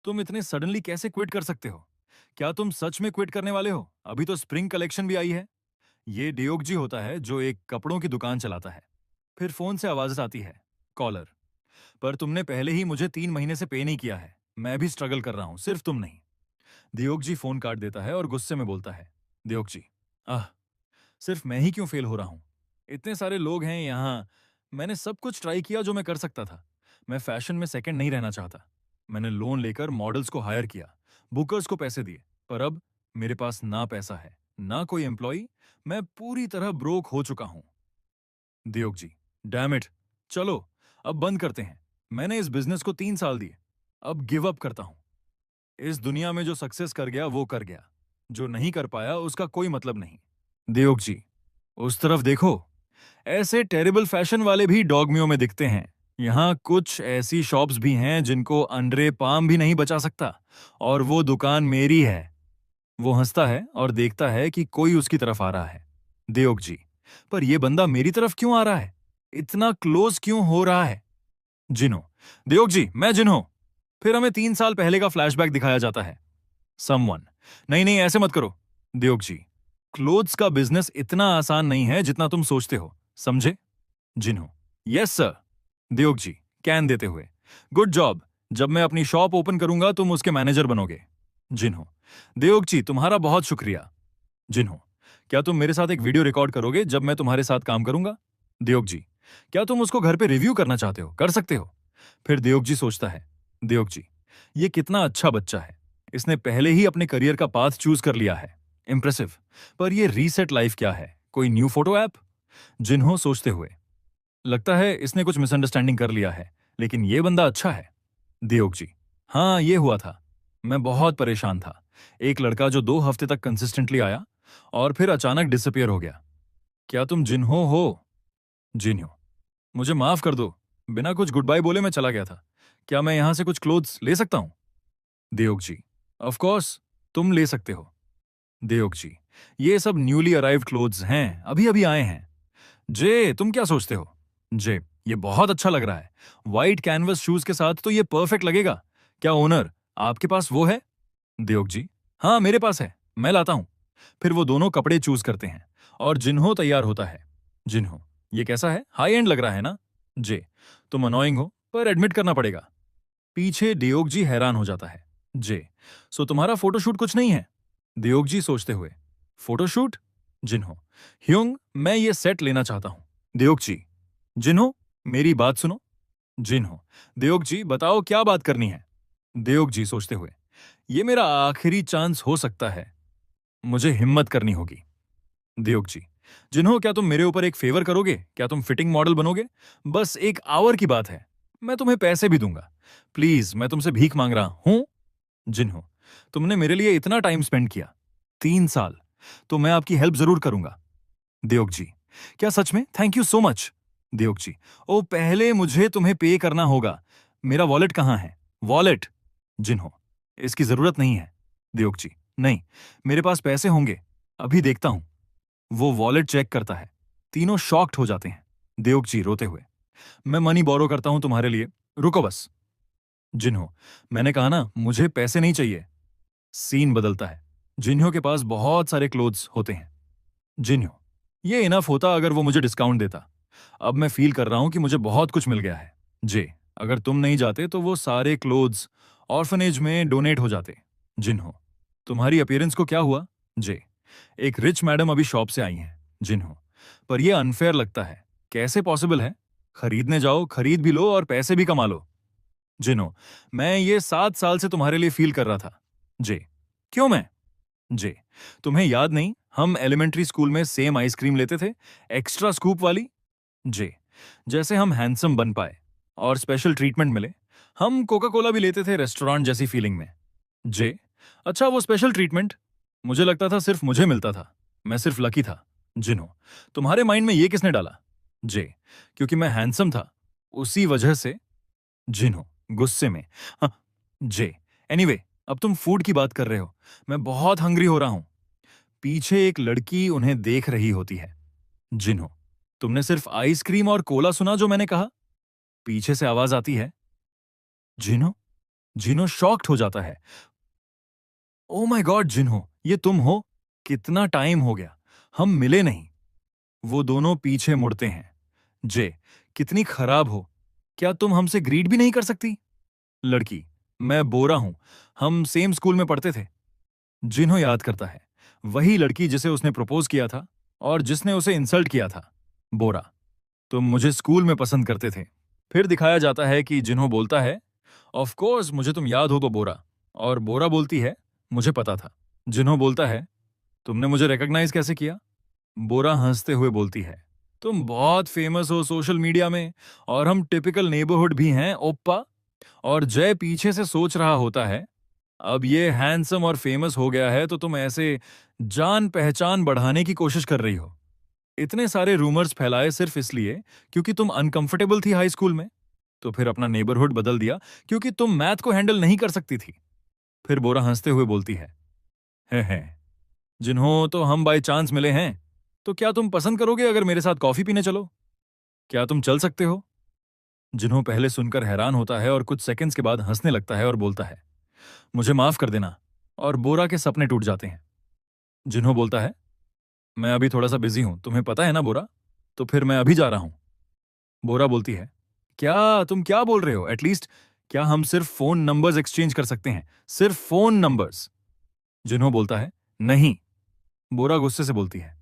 तुम इतने सडनली कैसे क्विट कर सकते हो। क्या तुम सच में क्विट करने वाले हो, अभी तो स्प्रिंग कलेक्शन भी आई है। ये डियोगजी होता है जो एक कपड़ों की दुकान चलाता है। फिर फोन से आवाज आती है, कॉलर, पर तुमने पहले ही मुझे 3 महीने से पे नहीं किया है, मैं भी स्ट्रगल कर रहा हूं, सिर्फ तुम नहीं। दियोगजी फोन काट देता है और गुस्से में बोलता है, दियोगजी, आह, सिर्फ मैं ही क्यों फेल हो रहा हूं। इतने सारे लोग हैं यहाँ, मैंने सब कुछ ट्राई किया जो मैं कर सकता था। मैं फैशन में सेकंड नहीं रहना चाहता। मैंने लोन लेकर मॉडल्स को हायर किया, बुकर्स को पैसे दिए, पर अब मेरे पास ना पैसा है, ना कोई एम्प्लॉई। मैं पूरी तरह ब्रोक हो चुका हूं। दियोग जी, डैम इट। चलो, अब बंद करते हैं। मैंने इस बिजनेस को 3 साल दिए। अब गिव अप करता हूं। इस दुनिया में जो सक्सेस कर गया वो कर गया, जो नहीं कर पाया उसका कोई मतलब नहीं। दियोग जी, उस तरफ देखो। ऐसे टेरिबल फैशन वाले भी डॉगमियों में दिखते हैं। यहाँ कुछ ऐसी शॉप्स भी हैं जिनको अंडरे पाम भी नहीं बचा सकता, और वो दुकान मेरी है। वो हंसता है और देखता है कि कोई उसकी तरफ आ रहा है। दियोग जी, पर ये बंदा मेरी तरफ क्यों आ रहा है? इतना क्लोज क्यों हो रहा है? जिन्हो, दियोग जी, मैं जिन्हो। फिर हमें 3 साल पहले का फ्लैशबैक दिखाया जाता है। समवन, नहीं नहीं, ऐसे मत करो। दियोग जी, क्लोथ्स का बिजनेस इतना आसान नहीं है जितना तुम सोचते हो, समझे? Jinho, yes sir. दियोग जी, कैन देते हुए, गुड जॉब। जब मैं अपनी शॉप ओपन करूंगा तुम उसके मैनेजर बनोगे। जिन्हो, दियोग जी, तुम्हारा बहुत शुक्रिया। जिन्हो, क्या तुम मेरे साथ एक वीडियो रिकॉर्ड करोगे जब मैं तुम्हारे साथ काम करूंगा? दियोग जी, क्या तुम उसको घर पे रिव्यू करना चाहते हो? कर सकते हो। फिर दियोग जी सोचता है, दियोग जी, ये कितना अच्छा बच्चा है। इसने पहले ही अपने करियर का पाथ चूज कर लिया है। इंप्रेसिव। पर ये रीसेट लाइफ क्या है? कोई न्यू फोटो ऐप? जिन्हों सोचते हुए, लगता है इसने कुछ मिसअंडरस्टैंडिंग कर लिया है, लेकिन ये बंदा अच्छा है। दियोग जी, हाँ ये हुआ था। मैं बहुत परेशान था। एक लड़का जो 2 हफ्ते तक कंसिस्टेंटली आया और फिर अचानक डिसअपियर हो गया। क्या तुम जिन्हो हो? जिन्हो, मुझे माफ कर दो। बिना कुछ गुड बाय बोले मैं चला गया था। क्या मैं यहां से कुछ क्लोथ्स ले सकता हूं? दियोग जी, ऑफ कोर्स, तुम ले सकते हो। दियोग जी, ये सब न्यूली अराइव्ड क्लोथ्स हैं, अभी अभी आए हैं। जे, तुम क्या सोचते हो? जे, ये बहुत अच्छा लग रहा है। व्हाइट कैनवस शूज के साथ तो ये परफेक्ट लगेगा। क्या ओनर, आपके पास वो है? दियोग जी, हाँ मेरे पास है, मैं लाता हूं। फिर वो दोनों कपड़े चूज करते हैं और जिन्हो तैयार होता है। जिन्हो, ये कैसा है? हाई एंड लग रहा है ना? जे, तुम अनोइंग हो, पर एडमिट करना पड़ेगा। पीछे दियोग जी हैरान हो जाता है। जे, सो तुम्हारा फोटोशूट कुछ नहीं है? दियोग जी सोचते हुए, फोटोशूट? जिन्हो, ह्यूंग, मैं ये सेट लेना चाहता हूं। दियोग जी, जिन्हो, मेरी बात सुनो। जिन्हो, दियोग जी, बताओ क्या बात करनी है? दियोग जी सोचते हुए, ये मेरा आखिरी चांस हो सकता है। मुझे हिम्मत करनी होगी। दियोग जी, जिन्हो, क्या तुम मेरे ऊपर एक फेवर करोगे? क्या तुम फिटिंग मॉडल बनोगे? बस एक आवर की बात है। मैं तुम्हें पैसे भी दूंगा। प्लीज, मैं तुमसे भीख मांग रहा हूं। जिन्हो, तुमने मेरे लिए इतना टाइम स्पेंड किया, 3 साल, तो मैं आपकी हेल्प जरूर करूंगा। दियोग जी, क्या सच में? Thank you so much. दियोग जी, ओ पहले मुझे तुम्हें पे करना होगा। मेरा वॉलेट कहाँ है? वॉलेट? जिन्हो, इसकी जरूरत नहीं है। दियोग जी, नहीं, मेरे पास पैसे होंगे, अभी देखता हूं। वो वॉलेट चेक करता है। तीनों शॉक्ड हो जाते हैं। दियोग जी रोते हुए, मैं मनी बोरो करता हूं तुम्हारे लिए, रुको बस। जिन्हो, मैंने कहा ना, मुझे पैसे नहीं चाहिए। सीन बदलता है। जिन्हो के पास बहुत सारे क्लोथ्स होते हैं। जिन्हो, ये इनफ होता अगर वो मुझे डिस्काउंट देता। अब मैं फील कर रहा हूं कि मुझे बहुत कुछ मिल गया है। जे, अगर तुम नहीं जाते तो वो सारे क्लोथ्स ऑर्फनेज में डोनेट हो जाते। जिन्हो, तुम्हारी अपीयरेंस को क्या हुआ? जे, एक रिच मैडम अभी शॉप से आई हैं। जिन्हो, पर यह अनफेयर लगता है। कैसे पॉसिबल है? खरीदने जाओ, खरीद भी लो और पैसे भी कमा लो। जिन्हो, मैं ये 7 साल से तुम्हारे लिए फील कर रहा था। जे, क्यों मैं? जे, तुम्हें याद नहीं, हम एलिमेंट्री स्कूल में सेम आइसक्रीम लेते थे, एक्स्ट्रा स्कूप वाली। जे, जैसे हम हैंडसम बन पाए और स्पेशल ट्रीटमेंट मिले, हम कोका कोला भी लेते थे रेस्टोरेंट जैसी फीलिंग में। जे, अच्छा वो स्पेशल ट्रीटमेंट? मुझे लगता था सिर्फ मुझे मिलता था, मैं सिर्फ लकी था। जिन्हो, तुम्हारे माइंड में ये किसने डाला? जे, क्योंकि मैं हैंडसम था, उसी वजह से। जिन्हो, गुस्से में, हाँ। जे, एनीवे, अब तुम फूड की बात कर रहे हो, मैं बहुत हंग्री हो रहा हूं। पीछे एक लड़की उन्हें देख रही होती है। जिन्हो, तुमने सिर्फ आइसक्रीम और कोला सुना जो मैंने कहा? पीछे से आवाज आती है। जिन्हो, जिन्हो शॉक्ड हो जाता है। ओ माय गॉड जिन्हो, ये तुम हो? कितना टाइम हो गया, हम मिले नहीं। वो दोनों पीछे मुड़ते हैं। जे, कितनी खराब हो, क्या तुम हमसे ग्रीट भी नहीं कर सकती? लड़की, मैं बोरा हूं, हम सेम स्कूल में पढ़ते थे। जिन्हो याद करता है, वही लड़की जिसे उसने प्रपोज किया था और जिसने उसे इंसल्ट किया था। बोरा, तुम मुझे स्कूल में पसंद करते थे। फिर दिखाया जाता है कि जिन्हो बोलता है, ऑफ कोर्स मुझे तुम याद हो तो बोरा, और बोरा बोलती है, मुझे पता था। जिन्हों बोलता है, तुमने मुझे रिकॉग्नाइज कैसे किया? बोरा हंसते हुए बोलती है, तुम बहुत फेमस हो सोशल मीडिया में, और हम टिपिकल नेबरहुड भी हैं ओप्पा। और जय पीछे से सोच रहा होता है, अब ये हैंडसम और फेमस हो गया है तो तुम ऐसे जान पहचान बढ़ाने की कोशिश कर रही हो। इतने सारे रूमर्स फैलाए सिर्फ इसलिए क्योंकि तुम अनकंफर्टेबल थी हाई स्कूल में। तो फिर अपना नेबरहुड बदल दिया क्योंकि तुम मैथ को हैंडल नहीं कर सकती थी। फिर बोरा हंसते हुए बोलती है जिन्हों तो हम बाय चांस मिले हैं, तो क्या तुम पसंद करोगे अगर मेरे साथ कॉफी पीने चलो? क्या तुम चल सकते हो? जिन्हों पहले सुनकर हैरान होता है और कुछ सेकंड्स के बाद हंसने लगता है और बोलता है, मुझे माफ कर देना। और बोरा के सपने टूट जाते हैं। जिन्हों बोलता है, मैं अभी थोड़ा सा बिजी हूं, तुम्हें पता है ना बोरा, तो फिर मैं अभी जा रहा हूं। बोरा बोलती है, क्या तुम क्या बोल रहे हो? एटलीस्ट क्या हम सिर्फ फोन नंबर्स एक्सचेंज कर सकते हैं? सिर्फ फोन नंबर्स? जिन्हों बोलता है, नहीं। बोरा गुस्से से बोलती है,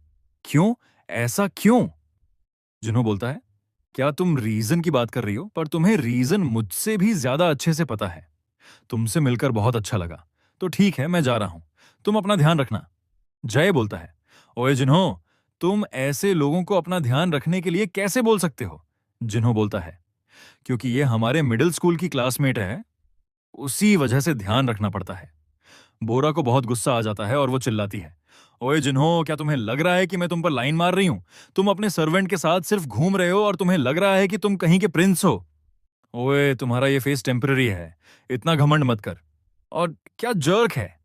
क्यों? ऐसा क्यों? जिन्हों बोलता है, क्या तुम रीजन की बात कर रही हो? पर तुम्हें रीजन मुझसे भी ज्यादा अच्छे से पता है। तुमसे मिलकर बहुत अच्छा लगा। तो ठीक है, मैं जा रहा हूं। तुम अपना ध्यान रखना। जय बोलता है, ओए जिन्हों, तुम ऐसे लोगों को अपना ध्यान रखने के लिए कैसे बोल सकते हो? जिन्हों बोलता है, क्योंकि ये हमारे मिडिल स्कूल की क्लासमेट है, उसी वजह से ध्यान रखना पड़ता है। बोरा को बहुत गुस्सा आ जाता है और वो चिल्लाती है, ओए जिन्हों, क्या तुम्हें लग रहा है कि मैं तुम पर लाइन मार रही हूं? तुम अपने सर्वेंट के साथ सिर्फ घूम रहे हो और तुम्हें लग रहा है कि तुम कहीं के प्रिंस हो। ओए, तुम्हारा ये फेस टेम्पररी है, इतना घमंड मत कर। और क्या जर्क है?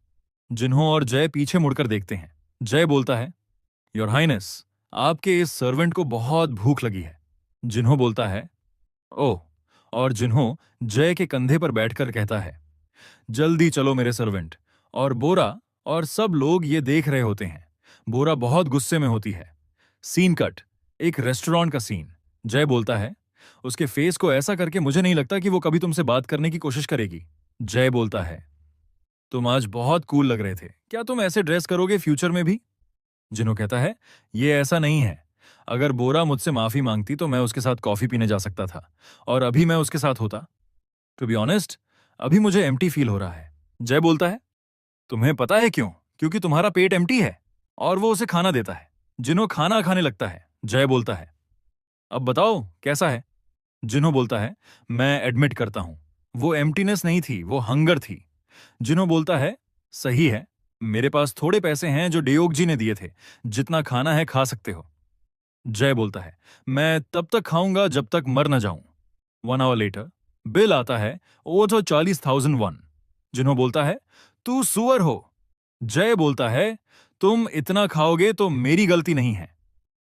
जिन्हों और जय पीछे मुड़कर देखते हैं। जय बोलता है, योर हाइनेस, आपके इस सर्वेंट को बहुत भूख लगी है। जिन्हों बोलता है, ओह। और जिन्हों जय के कंधे पर बैठकर कहता है, जल्दी चलो मेरे सर्वेंट। और बोरा और सब लोग ये देख रहे होते हैं। बोरा बहुत गुस्से में होती है। सीन कट, एक रेस्टोरेंट का सीन। जय बोलता है, उसके फेस को ऐसा करके मुझे नहीं लगता कि वो कभी तुमसे बात करने की कोशिश करेगी। जय बोलता है, तुम आज बहुत कूल लग रहे थे, क्या तुम ऐसे ड्रेस करोगे फ्यूचर में भी? जिन्हों कहता है, ये ऐसा नहीं है। अगर बोरा मुझसे माफी मांगती तो मैं उसके साथ कॉफी पीने जा सकता था, और अभी मैं उसके साथ होता। टू बी ऑनेस्ट, अभी मुझे एम्प्टी फील हो रहा है। जय बोलता है, तुम्हें पता है क्यों? क्योंकि तुम्हारा पेट एम्प्टी है और वो उसे खाना देता है। जिन्हों खाना खाने लगता है। जय बोलता है, अब बताओ कैसा है? जिन्हों बोलता है, मैं एडमिट करता हूं, वो एम्प्टीनेस नहीं थी, वो हंगर थी। जिन्हों बोलता है, सही है, मेरे पास थोड़े पैसे हैं जो डेयोग जी ने दिए थे, जितना खाना है खा सकते हो। जय बोलता है, मैं तब तक खाऊंगा जब तक मर न जाऊं। 1 आवर लेटर, बिल आता है, वो तो 40,001। जिन्हों बोलता है, तू सुअर हो। जय बोलता है, तुम इतना खाओगे तो मेरी गलती नहीं है।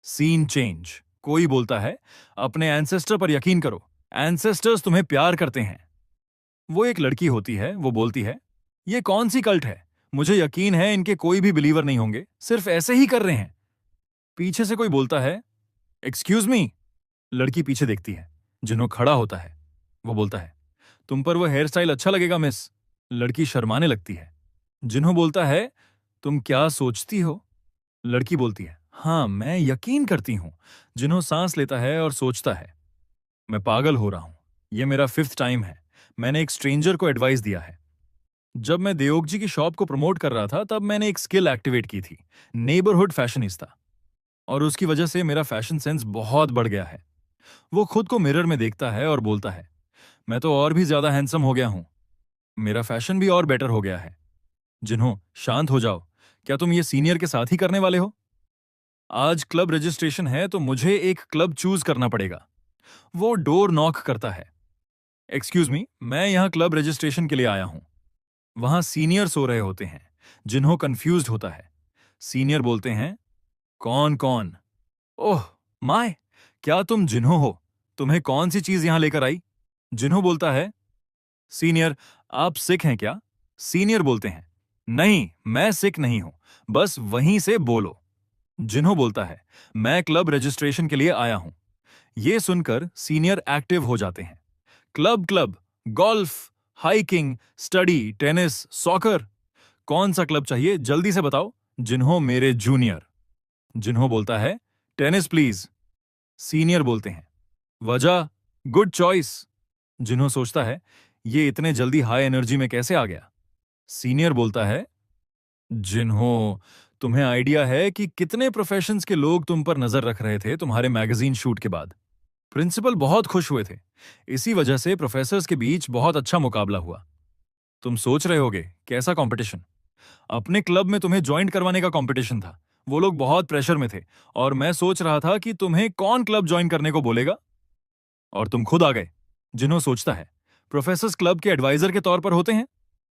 Scene change. कोई बोलता है, अपने एंसेस्टर पर यकीन करो, एंसेस्टर्स तुम्हें प्यार करते हैं। वो एक लड़की होती है, वो बोलती है, ये कौन सी कल्ट है? मुझे यकीन है इनके कोई भी बिलीवर नहीं होंगे, सिर्फ ऐसे ही कर रहे हैं। पीछे से कोई बोलता है, एक्सक्यूज मी। लड़की पीछे देखती है। जिन्हों खड़ा होता है। वो बोलता है, तुम पर वो हेयर स्टाइल अच्छा लगेगा मिस। लड़की शर्माने लगती है। जिन्हों बोलता है, तुम क्या सोचती हो? लड़की बोलती है, हाँ मैं यकीन करती हूं। जिन्हों सांस लेता है और सोचता है, मैं पागल हो रहा हूं, यह मेरा 5th टाइम है। मैंने एक स्ट्रेंजर को एडवाइस दिया है। जब मैं देओग की शॉप को प्रमोट कर रहा था तब मैंने एक स्किल एक्टिवेट की थी, नेबरहुड फैशनिस्ता। और उसकी वजह से मेरा फैशन सेंस बहुत बढ़ गया है। वो खुद को मिरर में देखता है और बोलता है, मैं तो और भी ज्यादा हैंडसम हो गया हूं, मेरा फैशन भी और बेटर हो गया है। जिन्हों, शांत हो जाओ, क्या तुम ये सीनियर के साथ ही करने वाले हो? आज क्लब रजिस्ट्रेशन है तो मुझे एक क्लब चूज करना पड़ेगा। वो डोर नॉक करता है। एक्सक्यूज मी, मैं यहां क्लब रजिस्ट्रेशन के लिए आया हूं। वहां सीनियर सो रहे होते हैं। जिन्हों कंफ्यूज्ड होता है। सीनियर बोलते हैं, कौन कौन? ओह माय, क्या तुम जिन्हों हो? तुम्हें कौन सी चीज यहां लेकर आई? जिन्हों बोलता है, सीनियर, आप सिख हैं क्या? सीनियर बोलते हैं, नहीं मैं सिख नहीं हूं, बस वहीं से बोलो। जिन्हों बोलता है, मैं क्लब रजिस्ट्रेशन के लिए आया हूं। यह सुनकर सीनियर एक्टिव हो जाते हैं। Club club, golf, hiking, study, tennis, soccer, कौन सा क्लब चाहिए जल्दी से बताओ। जिन्हों मेरे जूनियर। जिन्हों बोलता है, टेनिस प्लीज। सीनियर बोलते हैं, वजह, गुड चॉइस। जिन्हों सोचता है, ये इतने जल्दी हाई एनर्जी में कैसे आ गया? सीनियर बोलता है, जिन्हों, तुम्हें आइडिया है कि कितने प्रोफेशंस के लोग तुम पर नजर रख रहे थे तुम्हारे मैगजीन शूट के बाद? प्रिंसिपल बहुत खुश हुए थे। इसी वजह से प्रोफेसर्स के बीच बहुत अच्छा मुकाबला हुआ। तुम सोच रहे होगे, कैसा कंपटीशन? अपने क्लब में तुम्हें ज्वाइन करवाने का कंपटीशन था। वो लोग बहुत प्रेशर में थे और मैं सोच रहा था कि तुम्हें कौन क्लब ज्वाइन करने को बोलेगा, और तुम खुद आ गए। जिन्हों सोचता है, प्रोफेसर्स क्लब के एडवाइजर के तौर पर होते हैं।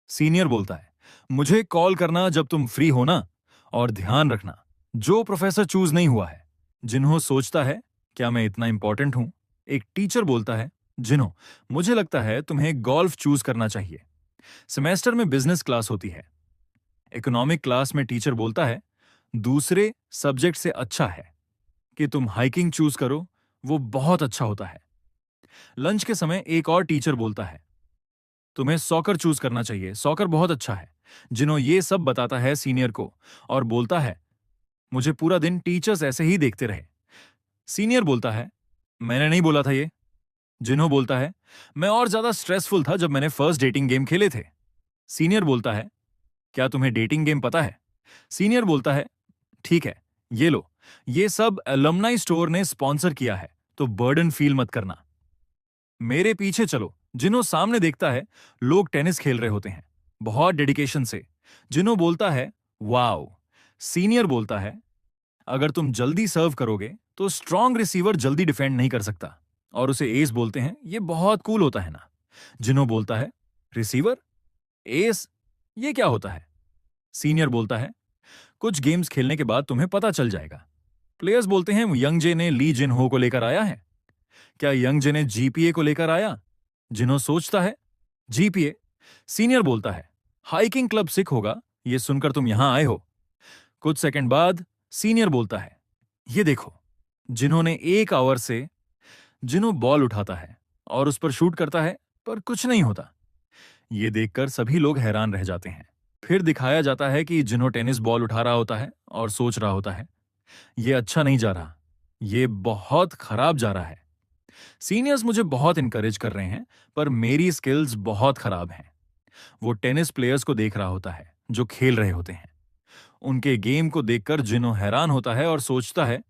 सीनियर बोलता है, मुझे कॉल करना जब तुम फ्री हो ना, और ध्यान रखना, जो प्रोफेसर चूज नहीं हुआ है। जिन्हों सोचता है, क्या मैं इतना इंपॉर्टेंट हूं? एक टीचर बोलता है, जिन्हों, मुझे लगता है तुम्हें गोल्फ चूज करना चाहिए। सेमेस्टर में बिजनेस क्लास होती है। इकोनॉमिक क्लास में टीचर बोलता है, दूसरे सब्जेक्ट से अच्छा है कि तुम हाइकिंग चूज करो, वो बहुत अच्छा होता है। लंच के समय एक और टीचर बोलता है, तुम्हें सॉकर चूज करना चाहिए, सॉकर बहुत अच्छा है। जिन्हों ये सब बताता है सीनियर को और बोलता है, मुझे पूरा दिन टीचर्स ऐसे ही देखते रहे। सीनियर बोलता है, मैंने नहीं बोला था ये। जिन्हों बोलता है, मैं और ज्यादा स्ट्रेसफुल था जब मैंने फर्स्ट डेटिंग गेम खेले थे। सीनियर बोलता है, क्या तुम्हें डेटिंग गेम पता है? सीनियर बोलता है, ठीक है, ये लो, ये सब एलुमनाई स्टोर ने स्पॉन्सर किया है, तो बर्डन फील मत करना। मेरे पीछे चलो। जिन्हों सामने देखता है, लोग टेनिस खेल रहे होते हैं, बहुत डेडिकेशन से। जिन्हों बोलता है, वाओ। सीनियर बोलता है, अगर तुम जल्दी सर्व करोगे तो स्ट्रांग रिसीवर जल्दी डिफेंड नहीं कर सकता, और उसे एस बोलते हैं, ये बहुत कूल होता है ना। जिन्हों बोलता है, रिसीवर, एस, ये क्या होता है? सीनियर बोलता है, कुछ गेम्स खेलने के बाद तुम्हें पता चल जाएगा। प्लेयर्स बोलते हैं, यंग जे ने ली जिन हो को लेकर आया है। क्या यंग जे ने जीपीए को लेकर आया? जिन्हों सोचता है, जीपीए। सीनियर बोलता है, हाइकिंग क्लब सिक होगा, ये सुनकर तुम यहां आए हो। कुछ सेकंड बाद सीनियर बोलता है, ये देखो। जिन्होंने 1 आवर से, जिन्हों बॉल उठाता है और उस पर शूट करता है, पर कुछ नहीं होता। ये देखकर सभी लोग हैरान रह जाते हैं। फिर दिखाया जाता है कि जिन्हों टेनिस बॉल उठा रहा होता है और सोच रहा होता है, ये अच्छा नहीं जा रहा, ये बहुत खराब जा रहा है। सीनियर्स मुझे बहुत इंकरेज कर रहे हैं, पर मेरी स्किल्स बहुत खराब हैं। वो टेनिस प्लेयर्स को देख रहा होता है जो खेल रहे होते हैं। उनके गेम को देखकर जिन्हों हैरान होता है और सोचता है,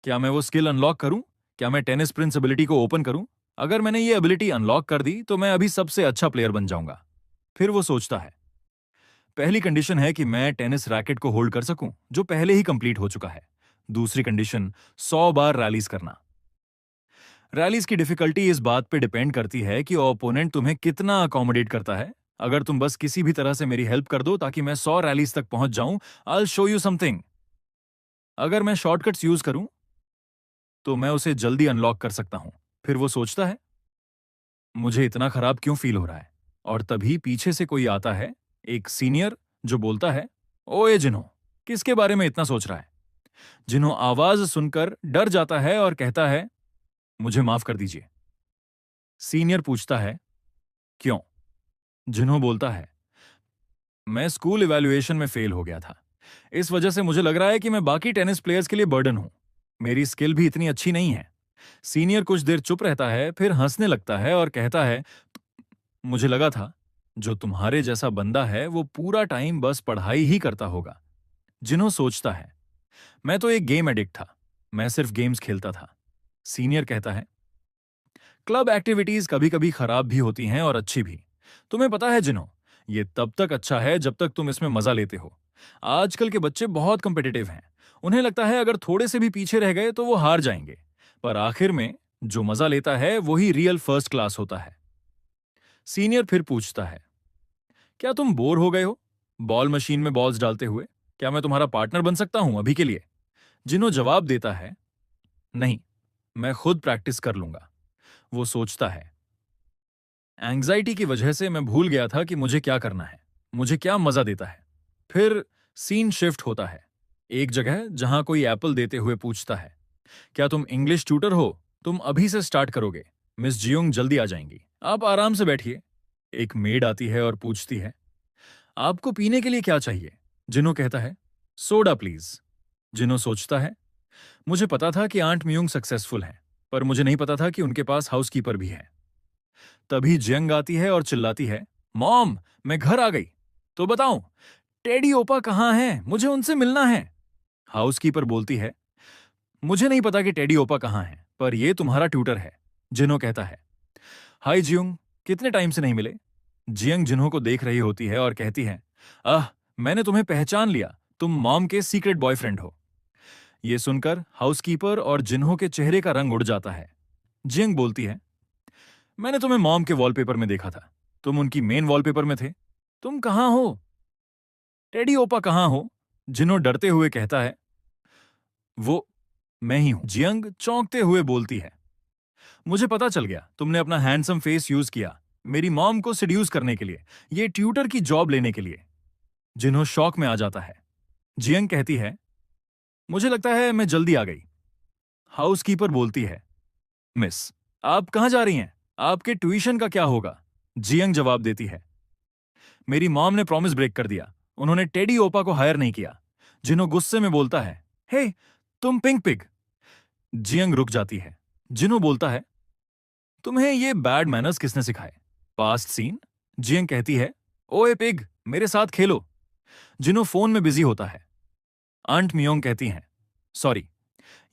क्या मैं वो स्किल अनलॉक करूं? क्या मैं टेनिस प्रिंस एबिलिटी को ओपन करूं? अगर मैंने ये एबिलिटी अनलॉक कर दी तो मैं अभी सबसे अच्छा प्लेयर बन जाऊंगा। फिर वो सोचता है, पहली कंडीशन है कि मैं टेनिस रैकेट को होल्ड कर सकूं, जो पहले ही कंप्लीट हो चुका है। दूसरी कंडीशन, 100 बार रैलीज करना। रैलीज की डिफिकल्टी इस बात पे डिपेंड करती है कि ओपोनेंट तुम्हें कितना अकोमोडेट करता है। अगर तुम बस किसी भी तरह से मेरी हेल्प कर दो ताकि मैं 100 रैलीज तक पहुंच जाऊं, I will show you something. अगर मैं शॉर्टकट्स यूज करूं तो मैं उसे जल्दी अनलॉक कर सकता हूं। फिर वो सोचता है, मुझे इतना खराब क्यों फील हो रहा है? और तभी पीछे से कोई आता है, एक सीनियर, जो बोलता है, ओए जिन्हों, किसके बारे में इतना सोच रहा है? जिन्हों आवाज सुनकर डर जाता है और कहता है, मुझे माफ कर दीजिए। सीनियर पूछता है, क्यों? जिन्हों बोलता है, मैं स्कूल इवैल्यूएशन में फेल हो गया था। इस वजह से मुझे लग रहा है कि मैं बाकी टेनिस प्लेयर्स के लिए बर्डन हूं। मेरी स्किल भी इतनी अच्छी नहीं है। सीनियर कुछ देर चुप रहता है, फिर हंसने लगता है और कहता है, मुझे लगा था जो तुम्हारे जैसा बंदा है वो पूरा टाइम बस पढ़ाई ही करता होगा। जिन्हों सोचता है, मैं तो एक गेम एडिक्ट था, मैं सिर्फ गेम्स खेलता था। सीनियर कहता है, क्लब एक्टिविटीज कभी कभी खराब भी होती हैं और अच्छी भी। तुम्हें पता है जिन्हों, ये तब तक अच्छा है जब तक तुम इसमें मजा लेते हो। आजकल के बच्चे बहुत कम्पिटिटिव हैं। उन्हें लगता है अगर थोड़े से भी पीछे रह गए तो वो हार जाएंगे, पर आखिर में जो मजा लेता है वही रियल फर्स्ट क्लास होता है। सीनियर फिर पूछता है, क्या तुम बोर हो गए हो बॉल मशीन में बॉल्स डालते हुए? क्या मैं तुम्हारा पार्टनर बन सकता हूं अभी के लिए? जिन्हों जवाब देता है, नहीं, मैं खुद प्रैक्टिस कर लूंगा। वो सोचता है, एंग्जाइटी की वजह से मैं भूल गया था कि मुझे क्या करना है, मुझे क्या मजा देता है। फिर सीन शिफ्ट होता है, एक जगह जहां कोई एप्पल देते हुए पूछता है, क्या तुम इंग्लिश ट्यूटर हो? तुम अभी से स्टार्ट करोगे, मिस जियोंग जल्दी आ जाएंगी, आप आराम से बैठिए। एक मेड आती है और पूछती है, आपको पीने के लिए क्या चाहिए? जिन्हों कहता है, सोडा प्लीज। जिन्हों सोचता है, मुझे पता था कि आंट म्यूंग सक्सेसफुल हैं, पर मुझे नहीं पता था कि उनके पास हाउसकीपर भी है। तभी जियंग आती है और चिल्लाती है, मॉम, मैं घर आ गई। तो बताऊं, टेडी ओपा कहाँ है? मुझे उनसे मिलना है। हाउसकीपर बोलती है, मुझे नहीं पता कि टेडी ओपा कहाँ है, पर यह तुम्हारा ट्यूटर है। जिन्हो कहता है, हाय जियोंग, कितने टाइम से नहीं मिले। जियंग जिन्हो को देख रही होती है और कहती है, मैंने तुम्हें पहचान लिया, तुम मॉम के सीक्रेट बॉयफ्रेंड हो। यह सुनकर हाउसकीपर और जिन्हो के चेहरे का रंग उड़ जाता है। जियंग बोलती है, मैंने तुम्हें मॉम के वॉलपेपर में देखा था, तुम उनकी मेन वॉलपेपर में थे। तुम कहां हो? टेडी ओपा कहां हो? जिन्हो डरते हुए कहता है, वो मैं ही हूं। जियंग चौंकते हुए बोलती है, मुझे पता चल गया, तुमने अपना हैंडसम फेस यूज किया मेरी मॉम को सिड्यूस करने के लिए, ये ट्यूटर की जॉब लेने के लिए। जिन्हो शॉक में आ जाता है। जियंग कहती है, मुझे लगता है मैं जल्दी आ गई। हाउसकीपर बोलती है, मिस, आप कहां जा रही हैं? आपके ट्यूशन का क्या होगा? जियंग जवाब देती है, मेरी मॉम ने प्रॉमिस ब्रेक कर दिया, उन्होंने टेडी ओपा को हायर नहीं किया। जिन्हो गुस्से में बोलता है, हे तुम पिंक पिग। जियंग रुक जाती है। जिन्हो बोलता है, तुम्हें ये बैड मैनर्स किसने सिखाए? Past scene. जियंग कहती है, ओए पिग, मेरे साथ खेलो। जिन्हो फोन में बिजी होता है। आंट मियोंग कहती हैं, सॉरी,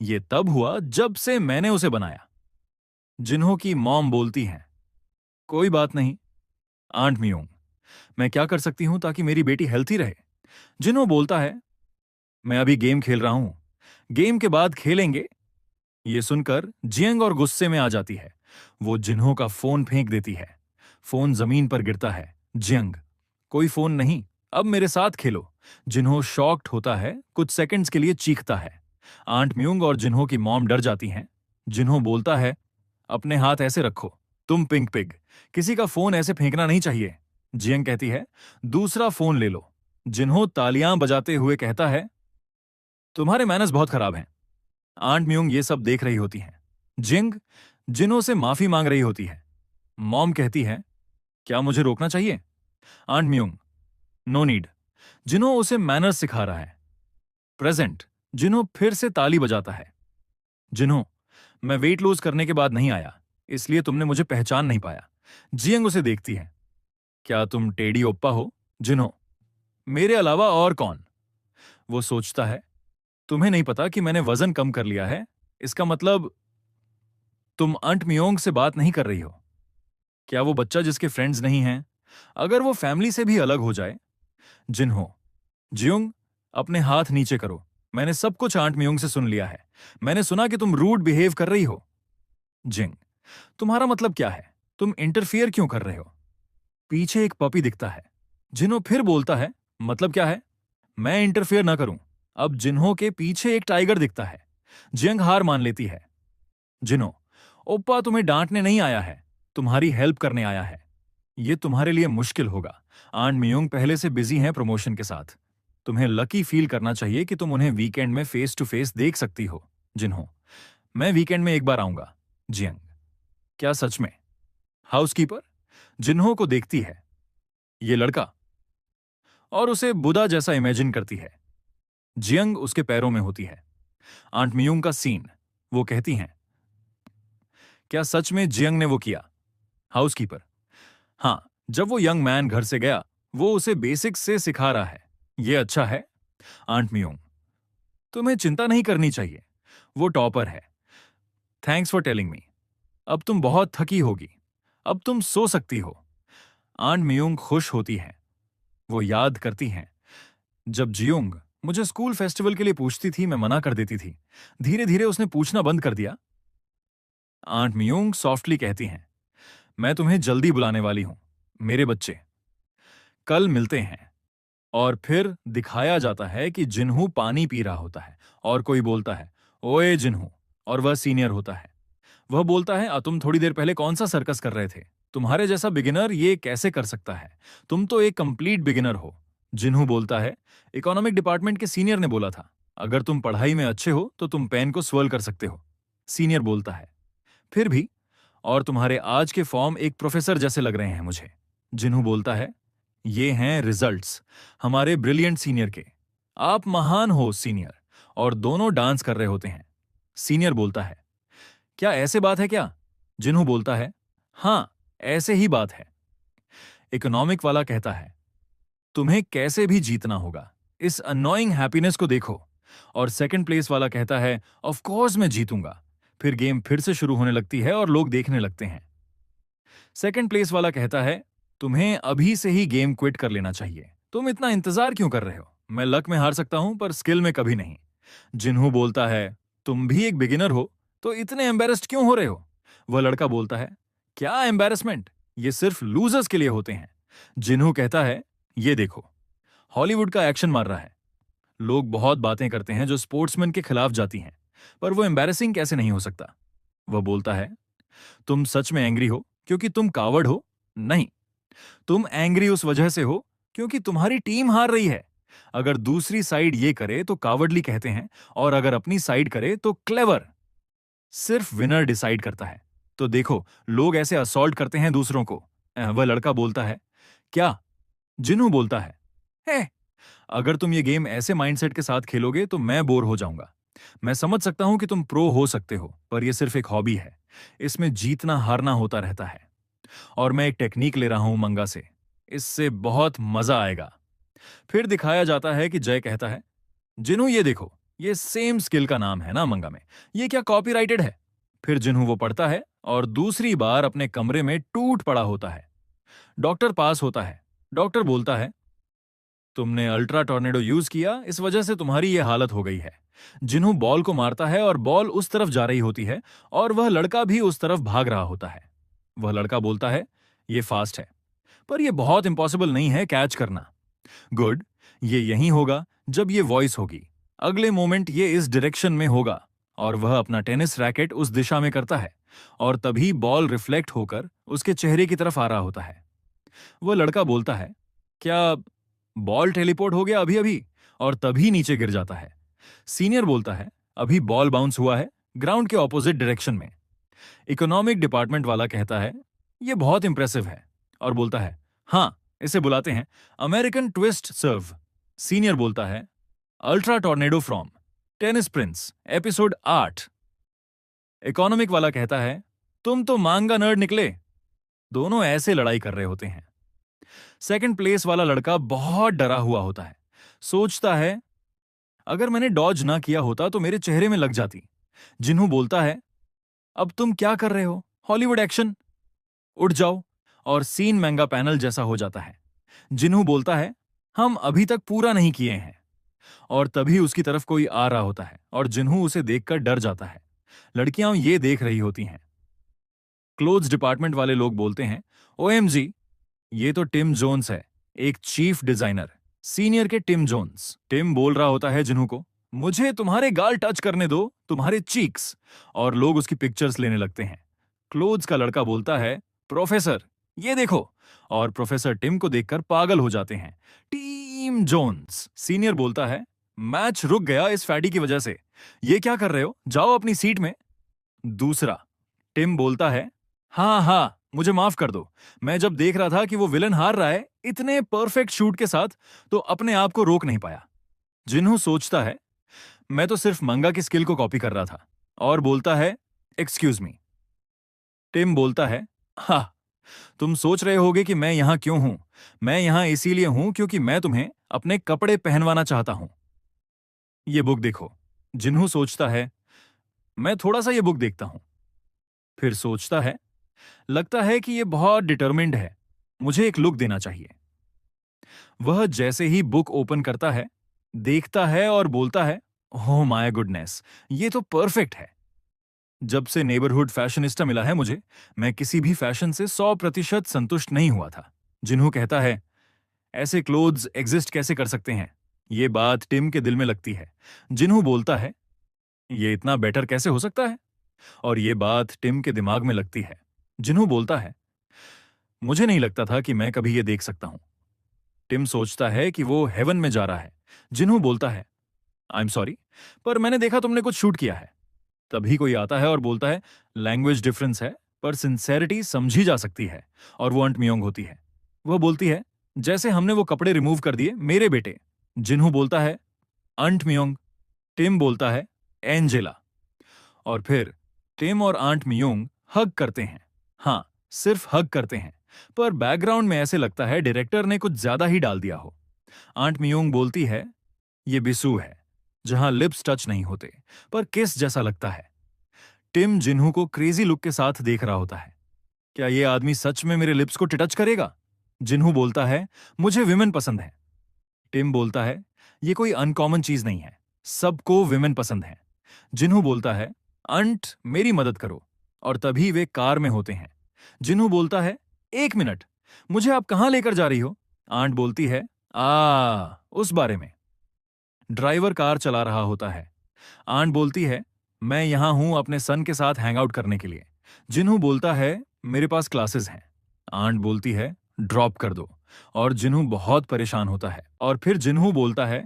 ये तब हुआ जब से मैंने उसे बनाया। जिन्हो की मॉम बोलती हैं, कोई बात नहीं आंट मियोंग, मैं क्या कर सकती हूं ताकि मेरी बेटी हेल्थी रहे? जिन्हो बोलता है, मैं अभी गेम खेल रहा हूं, गेम के बाद खेलेंगे। यह सुनकर जियंग और गुस्से में आ जाती है। वो जिन्हो का फोन फेंक देती है। फोन जमीन पर गिरता है। जियंग, कोई फोन नहीं, अब मेरे साथ खेलो। जिन्हो शॉक्ड होता है, कुछ सेकंड्स के लिए चीखता है। आंट म्यूंग और जिन्हो की मॉम डर जाती हैं। जिन्हो बोलता है, अपने हाथ ऐसे रखो, तुम पिंक पिग, किसी का फोन ऐसे फेंकना नहीं चाहिए। जियंग कहती है, दूसरा फोन ले लो। जिन्हो तालियां बजाते हुए कहता है, तुम्हारे मैनर्स बहुत खराब हैं। आंट म्यूंग ये सब देख रही होती हैं। जिंग जिन्हो से माफी मांग रही होती है। मॉम कहती है, क्या मुझे रोकना चाहिए? Aunt Myung, no need. Jinho उसे मैनर्स सिखा रहा है। प्रेजेंट। जिन्हो फिर से ताली बजाता है। जिन्हो, मैं वेट लूज करने के बाद नहीं आया, इसलिए तुमने मुझे पहचान नहीं पाया। जियंग उसे देखती है, क्या तुम टेडी ओप्पा हो? जिन्हो, मेरे अलावा और कौन? वो सोचता है, तुम्हें नहीं पता कि मैंने वजन कम कर लिया है, इसका मतलब तुम अंट मियोंग से बात नहीं कर रही हो। क्या वो बच्चा जिसके फ्रेंड्स नहीं हैं, अगर वो फैमिली से भी अलग हो जाए? जिन्हो, जियोंग, अपने हाथ नीचे करो, मैंने सब कुछ आंट मियोंग से सुन लिया है। मैंने सुना कि तुम रूड बिहेव कर रही हो। जिंग, तुम्हारा मतलब क्या है? तुम इंटरफियर क्यों कर रहे हो? पीछे एक पपी दिखता है। जिन्हो फिर बोलता है, मतलब क्या है? मैं इंटरफियर ना करूं। अब जिन्हो के पीछे एक टाइगर दिखता है। जियंग हार मान लेती है। जिन्हो, ओप्पा तुम्हें डांटने नहीं आया है, तुम्हारी हेल्प करने आया है। ये तुम्हारे लिए मुश्किल होगा। आंट मियोंग पहले से बिजी हैं प्रमोशन के साथ। तुम्हें लकी फील करना चाहिए कि तुम उन्हें वीकेंड में फेस टू फेस देख सकती हो। जिन्हो, मैं वीकेंड में एक बार आऊंगा। जियंग, क्या सच में? हाउसकीपर जिन्हो को देखती है, ये लड़का, और उसे बुदा जैसा इमेजिन करती है। जियंग उसके पैरों में होती है। आंट मियोंग का सीन। वो कहती हैं, क्या सच में जियंग ने वो किया? हाउसकीपर, हां, जब वो यंग मैन घर से गया, वो उसे बेसिक्स से सिखा रहा है। ये अच्छा है। आंट मियोंग, तुम्हें चिंता नहीं करनी चाहिए, वो टॉपर है। Thanks for telling me. अब तुम बहुत थकी होगी, अब तुम सो सकती हो। आंट मियोंग खुश होती हैं। वो याद करती हैं, जब जियोंग मुझे स्कूल फेस्टिवल के लिए पूछती थी, मैं मना कर देती थी। धीरे धीरे उसने पूछना बंद कर दिया। आंट मियोंग सॉफ्टली कहती हैं, मैं तुम्हें जल्दी बुलाने वाली हूं, मेरे बच्चे। कल मिलते हैं। और फिर दिखाया जाता है कि जिन्हू पानी पी रहा होता है और कोई बोलता है, ओए जिन्हू, और वह सीनियर होता है। वह बोलता है, तुम थोड़ी देर पहले कौन सा सर्कस कर रहे थे? तुम्हारे जैसा बिगिनर ये कैसे कर सकता है? तुम तो एक कंप्लीट बिगिनर हो। जिन्हू बोलता है, इकोनॉमिक डिपार्टमेंट के सीनियर ने बोला था, अगर तुम पढ़ाई में अच्छे हो तो तुम पेन को स्वर्ल कर सकते हो। सीनियर बोलता है, फिर भी, और तुम्हारे आज के फॉर्म एक प्रोफेसर जैसे लग रहे हैं मुझे। जिन्हू बोलता है, ये हैं रिजल्ट्स हमारे ब्रिलियंट सीनियर के। आप महान हो सीनियर। और दोनों डांस कर रहे होते हैं। सीनियर बोलता है, क्या ऐसे बात है क्या? जिन्हू बोलता है, हां, ऐसे ही बात है। इकोनॉमिक वाला कहता है, तुम्हें कैसे भी जीतना होगा। इस अननोइंग हैप्पीनेस को देखो। और सेकंड प्लेस वाला कहता है, ऑफ कोर्स मैं जीतूंगा। फिर गेम फिर से शुरू होने लगती है और लोग देखने लगते हैं। सेकंड प्लेस वाला कहता है, तुम्हें अभी से ही गेम क्विट कर लेना चाहिए। तुम इतना इंतजार क्यों कर रहे हो? मैं लक में हार सकता हूं पर स्किल में कभी नहीं। जिन्हू बोलता है, तुम भी एक बिगिनर हो तो इतने एम्बेरस्ड क्यों हो रहे हो? वह लड़का बोलता है, क्या एम्बेरसमेंट, ये सिर्फ लूजर्स के लिए होते हैं। जिन्हू कहता है, ये देखो, हॉलीवुड का एक्शन मार रहा है। लोग बहुत बातें करते हैं जो स्पोर्ट्समैन के खिलाफ जाती हैं, पर वो एम्बेरसिंग कैसे नहीं हो सकता? वह बोलता है, तुम सच में एंग्री हो क्योंकि तुम कावर्ड हो? नहीं, तुम एंग्री उस वजह से हो क्योंकि तुम्हारी टीम हार रही है। अगर दूसरी साइड ये करे तो कावर्डली कहते हैं, और अगर अपनी साइड करे तो क्लेवर। सिर्फ विनर डिसाइड करता है। तो देखो, लोग ऐसे असॉल्ट करते हैं दूसरों को। वह लड़का बोलता है, क्या? जिन्हू बोलता है, "हे, अगर तुम ये गेम ऐसे माइंडसेट के साथ खेलोगे तो मैं बोर हो जाऊंगा। मैं समझ सकता हूं कि तुम प्रो हो सकते हो, पर यह सिर्फ एक हॉबी है। इसमें जीतना हारना होता रहता है। और मैं एक टेक्निक ले रहा हूं मंगा से। इससे बहुत मजा आएगा।" फिर दिखाया जाता है कि जय कहता है, जिन्हू ये देखो, ये सेम स्किल का नाम है ना मंगा में, ये क्या कॉपीराइटेड है? फिर जिन्हू वो पढ़ता है और दूसरी बार अपने कमरे में टूट पड़ा होता है। डॉक्टर पास होता है। डॉक्टर बोलता है, तुमने अल्ट्रा टॉर्नेडो यूज किया, इस वजह से तुम्हारी ये हालत हो गई है। जिन्हू बॉल को मारता है और बॉल उस तरफ जा रही होती है और वह लड़का भी उस तरफ भाग रहा होता है। वह लड़का बोलता है, ये फास्ट है, पर यह बहुत इंपॉसिबल नहीं है कैच करना। गुड, ये यहीं होगा जब ये वॉइस होगी। अगले मोमेंट ये इस डायरेक्शन में होगा और वह अपना टेनिस रैकेट उस दिशा में करता है और तभी बॉल रिफ्लेक्ट होकर उसके चेहरे की तरफ आ रहा होता है। वह लड़का बोलता है, क्या बॉल टेलीपोर्ट हो गया अभी अभी? और तभी नीचे गिर जाता है। सीनियर बोलता है, अभी बॉल बाउंस हुआ है ग्राउंड के ऑपोजिट डायरेक्शन में। इकोनॉमिक डिपार्टमेंट वाला कहता है, यह बहुत इंप्रेसिव है, और बोलता है, हाँ, इसे बुलाते हैं अमेरिकन ट्विस्ट सर्व। सीनियर बोलता है, ultra tornado from tennis Prince episode 8। Economic वाला कहता है, तुम तो मांगा नर्ड निकले। दोनों ऐसे लड़ाई कर रहे होते हैं। सेकंड प्लेस वाला लड़का बहुत डरा हुआ होता है। सोचता है, अगर मैंने डॉज ना किया होता तो मेरे चेहरे में लग जाती। जिन्हू बोलता है, अब तुम क्या कर रहे हो? हॉलीवुड एक्शन, उठ जाओ। और सीन महंगा पैनल जैसा हो जाता है। जिन्हू बोलता है, हम अभी तक पूरा नहीं किए हैं। और तभी उसकी तरफ कोई आ रहा होता है और जिन्हू उसे देखकर डर जाता है। लड़कियां ये देख रही होती हैं। क्लोथ्स डिपार्टमेंट वाले लोग बोलते हैं, ओएमजी, ये तो टिम जोन्स है, एक चीफ डिजाइनर, सीनियर के टिम जोन्स। टिम बोल रहा होता है जिन्हू को, मुझे तुम्हारे गाल टच करने दो, तुम्हारे चीक्स। और लोग उसकी पिक्चर्स लेने लगते हैं। क्लोथ्स का लड़का बोलता है, प्रोफेसर, ये देखो। और प्रोफेसर टिम को देखकर पागल हो जाते हैं। Team Jones. सीनियर बोलता है, मैच रुक गया इस फैडी की वजह से। ये क्या कर रहे हो? जाओ अपनी सीट में। दूसरा, टिम बोलता है, हाँ हाँ, मुझे माफ कर दो। मैं जब देख रहा था कि वो विलन हार रहा है इतने परफेक्ट शूट के साथ, तो अपने आप को रोक नहीं पाया। जिन्हू सोचता है, मैं तो सिर्फ मंगा की स्किल को कॉपी कर रहा था, और बोलता है, एक्सक्यूज मी। टिम बोलता है, हाँ, तुम सोच रहे होगे कि मैं यहां क्यों हूं। मैं यहां इसीलिए हूं क्योंकि मैं तुम्हें अपने कपड़े पहनवाना चाहता हूं। ये बुक देखो। जिन्हू सोचता है, मैं थोड़ा सा ये बुक देखता हूं। फिर सोचता है, लगता है कि ये बहुत डिटरमिन्ड है, मुझे एक लुक देना चाहिए। वह जैसे ही बुक ओपन करता है, देखता है और बोलता है, ओह माय गुडनेस, ये तो परफेक्ट है। जब से नेबरहुड फैशनिस्टा मिला है मुझे, मैं किसी भी फैशन से 100% संतुष्ट नहीं हुआ था। जिन्हू कहता है, ऐसे क्लोथ्स एग्जिस्ट कैसे कर सकते हैं? ये बात टिम के दिल में लगती है। जिन्हू बोलता है, ये इतना बेटर कैसे हो सकता है? और ये बात टिम के दिमाग में लगती है। जिन्हू बोलता है, मुझे नहीं लगता था कि मैं कभी ये देख सकता हूं। टिम सोचता है कि वो हेवन में जा रहा है। जिन्हू बोलता है, आई एम सॉरी, पर मैंने देखा तुमने कुछ शूट किया है। तभी कोई आता है और बोलता है, लैंग्वेज डिफरेंस है पर सिंसेरिटी समझी जा सकती है। और वो अंट मियोंग होती है। वह बोलती है, जैसे हमने वो कपड़े रिमूव कर दिए मेरे बेटे। जिन्हू बोलता है, अंट मियोंग। टिम बोलता है, एंजेला। और फिर टिम और आंट मियोंग हग करते हैं। हाँ, सिर्फ हग करते हैं, पर बैकग्राउंड में ऐसे लगता है डायरेक्टर ने कुछ ज्यादा ही डाल दिया हो। आंट मियोंग बोलती है, ये बिसू है, जहां लिप्स टच नहीं होते पर किस जैसा लगता है। टिम जिन्हू को क्रेजी लुक के साथ देख रहा होता है। क्या ये आदमी सच में मेरे लिप्स को टच करेगा? जिन्हू बोलता है, मुझे विमेन पसंद है। टिम बोलता है, ये कोई अनकॉमन चीज नहीं है, सबको विमेन पसंद है। जिन्हू बोलता है, अंट मेरी मदद करो। और तभी वे कार में होते हैं। जिन्हू बोलता है, एक मिनट, मुझे आप कहां लेकर जा रही हो? आंट बोलती है, उस बारे में। ड्राइवर कार चला रहा होता है। आंट बोलती है, मैं यहां हूं अपने सन के साथ हैंग आउट करने के लिए। जिन्हू बोलता है, मेरे पास क्लासेस हैं। आंट बोलती है, ड्रॉप कर दो। और जिन्हू बहुत परेशान होता है। और फिर जिन्हू बोलता है,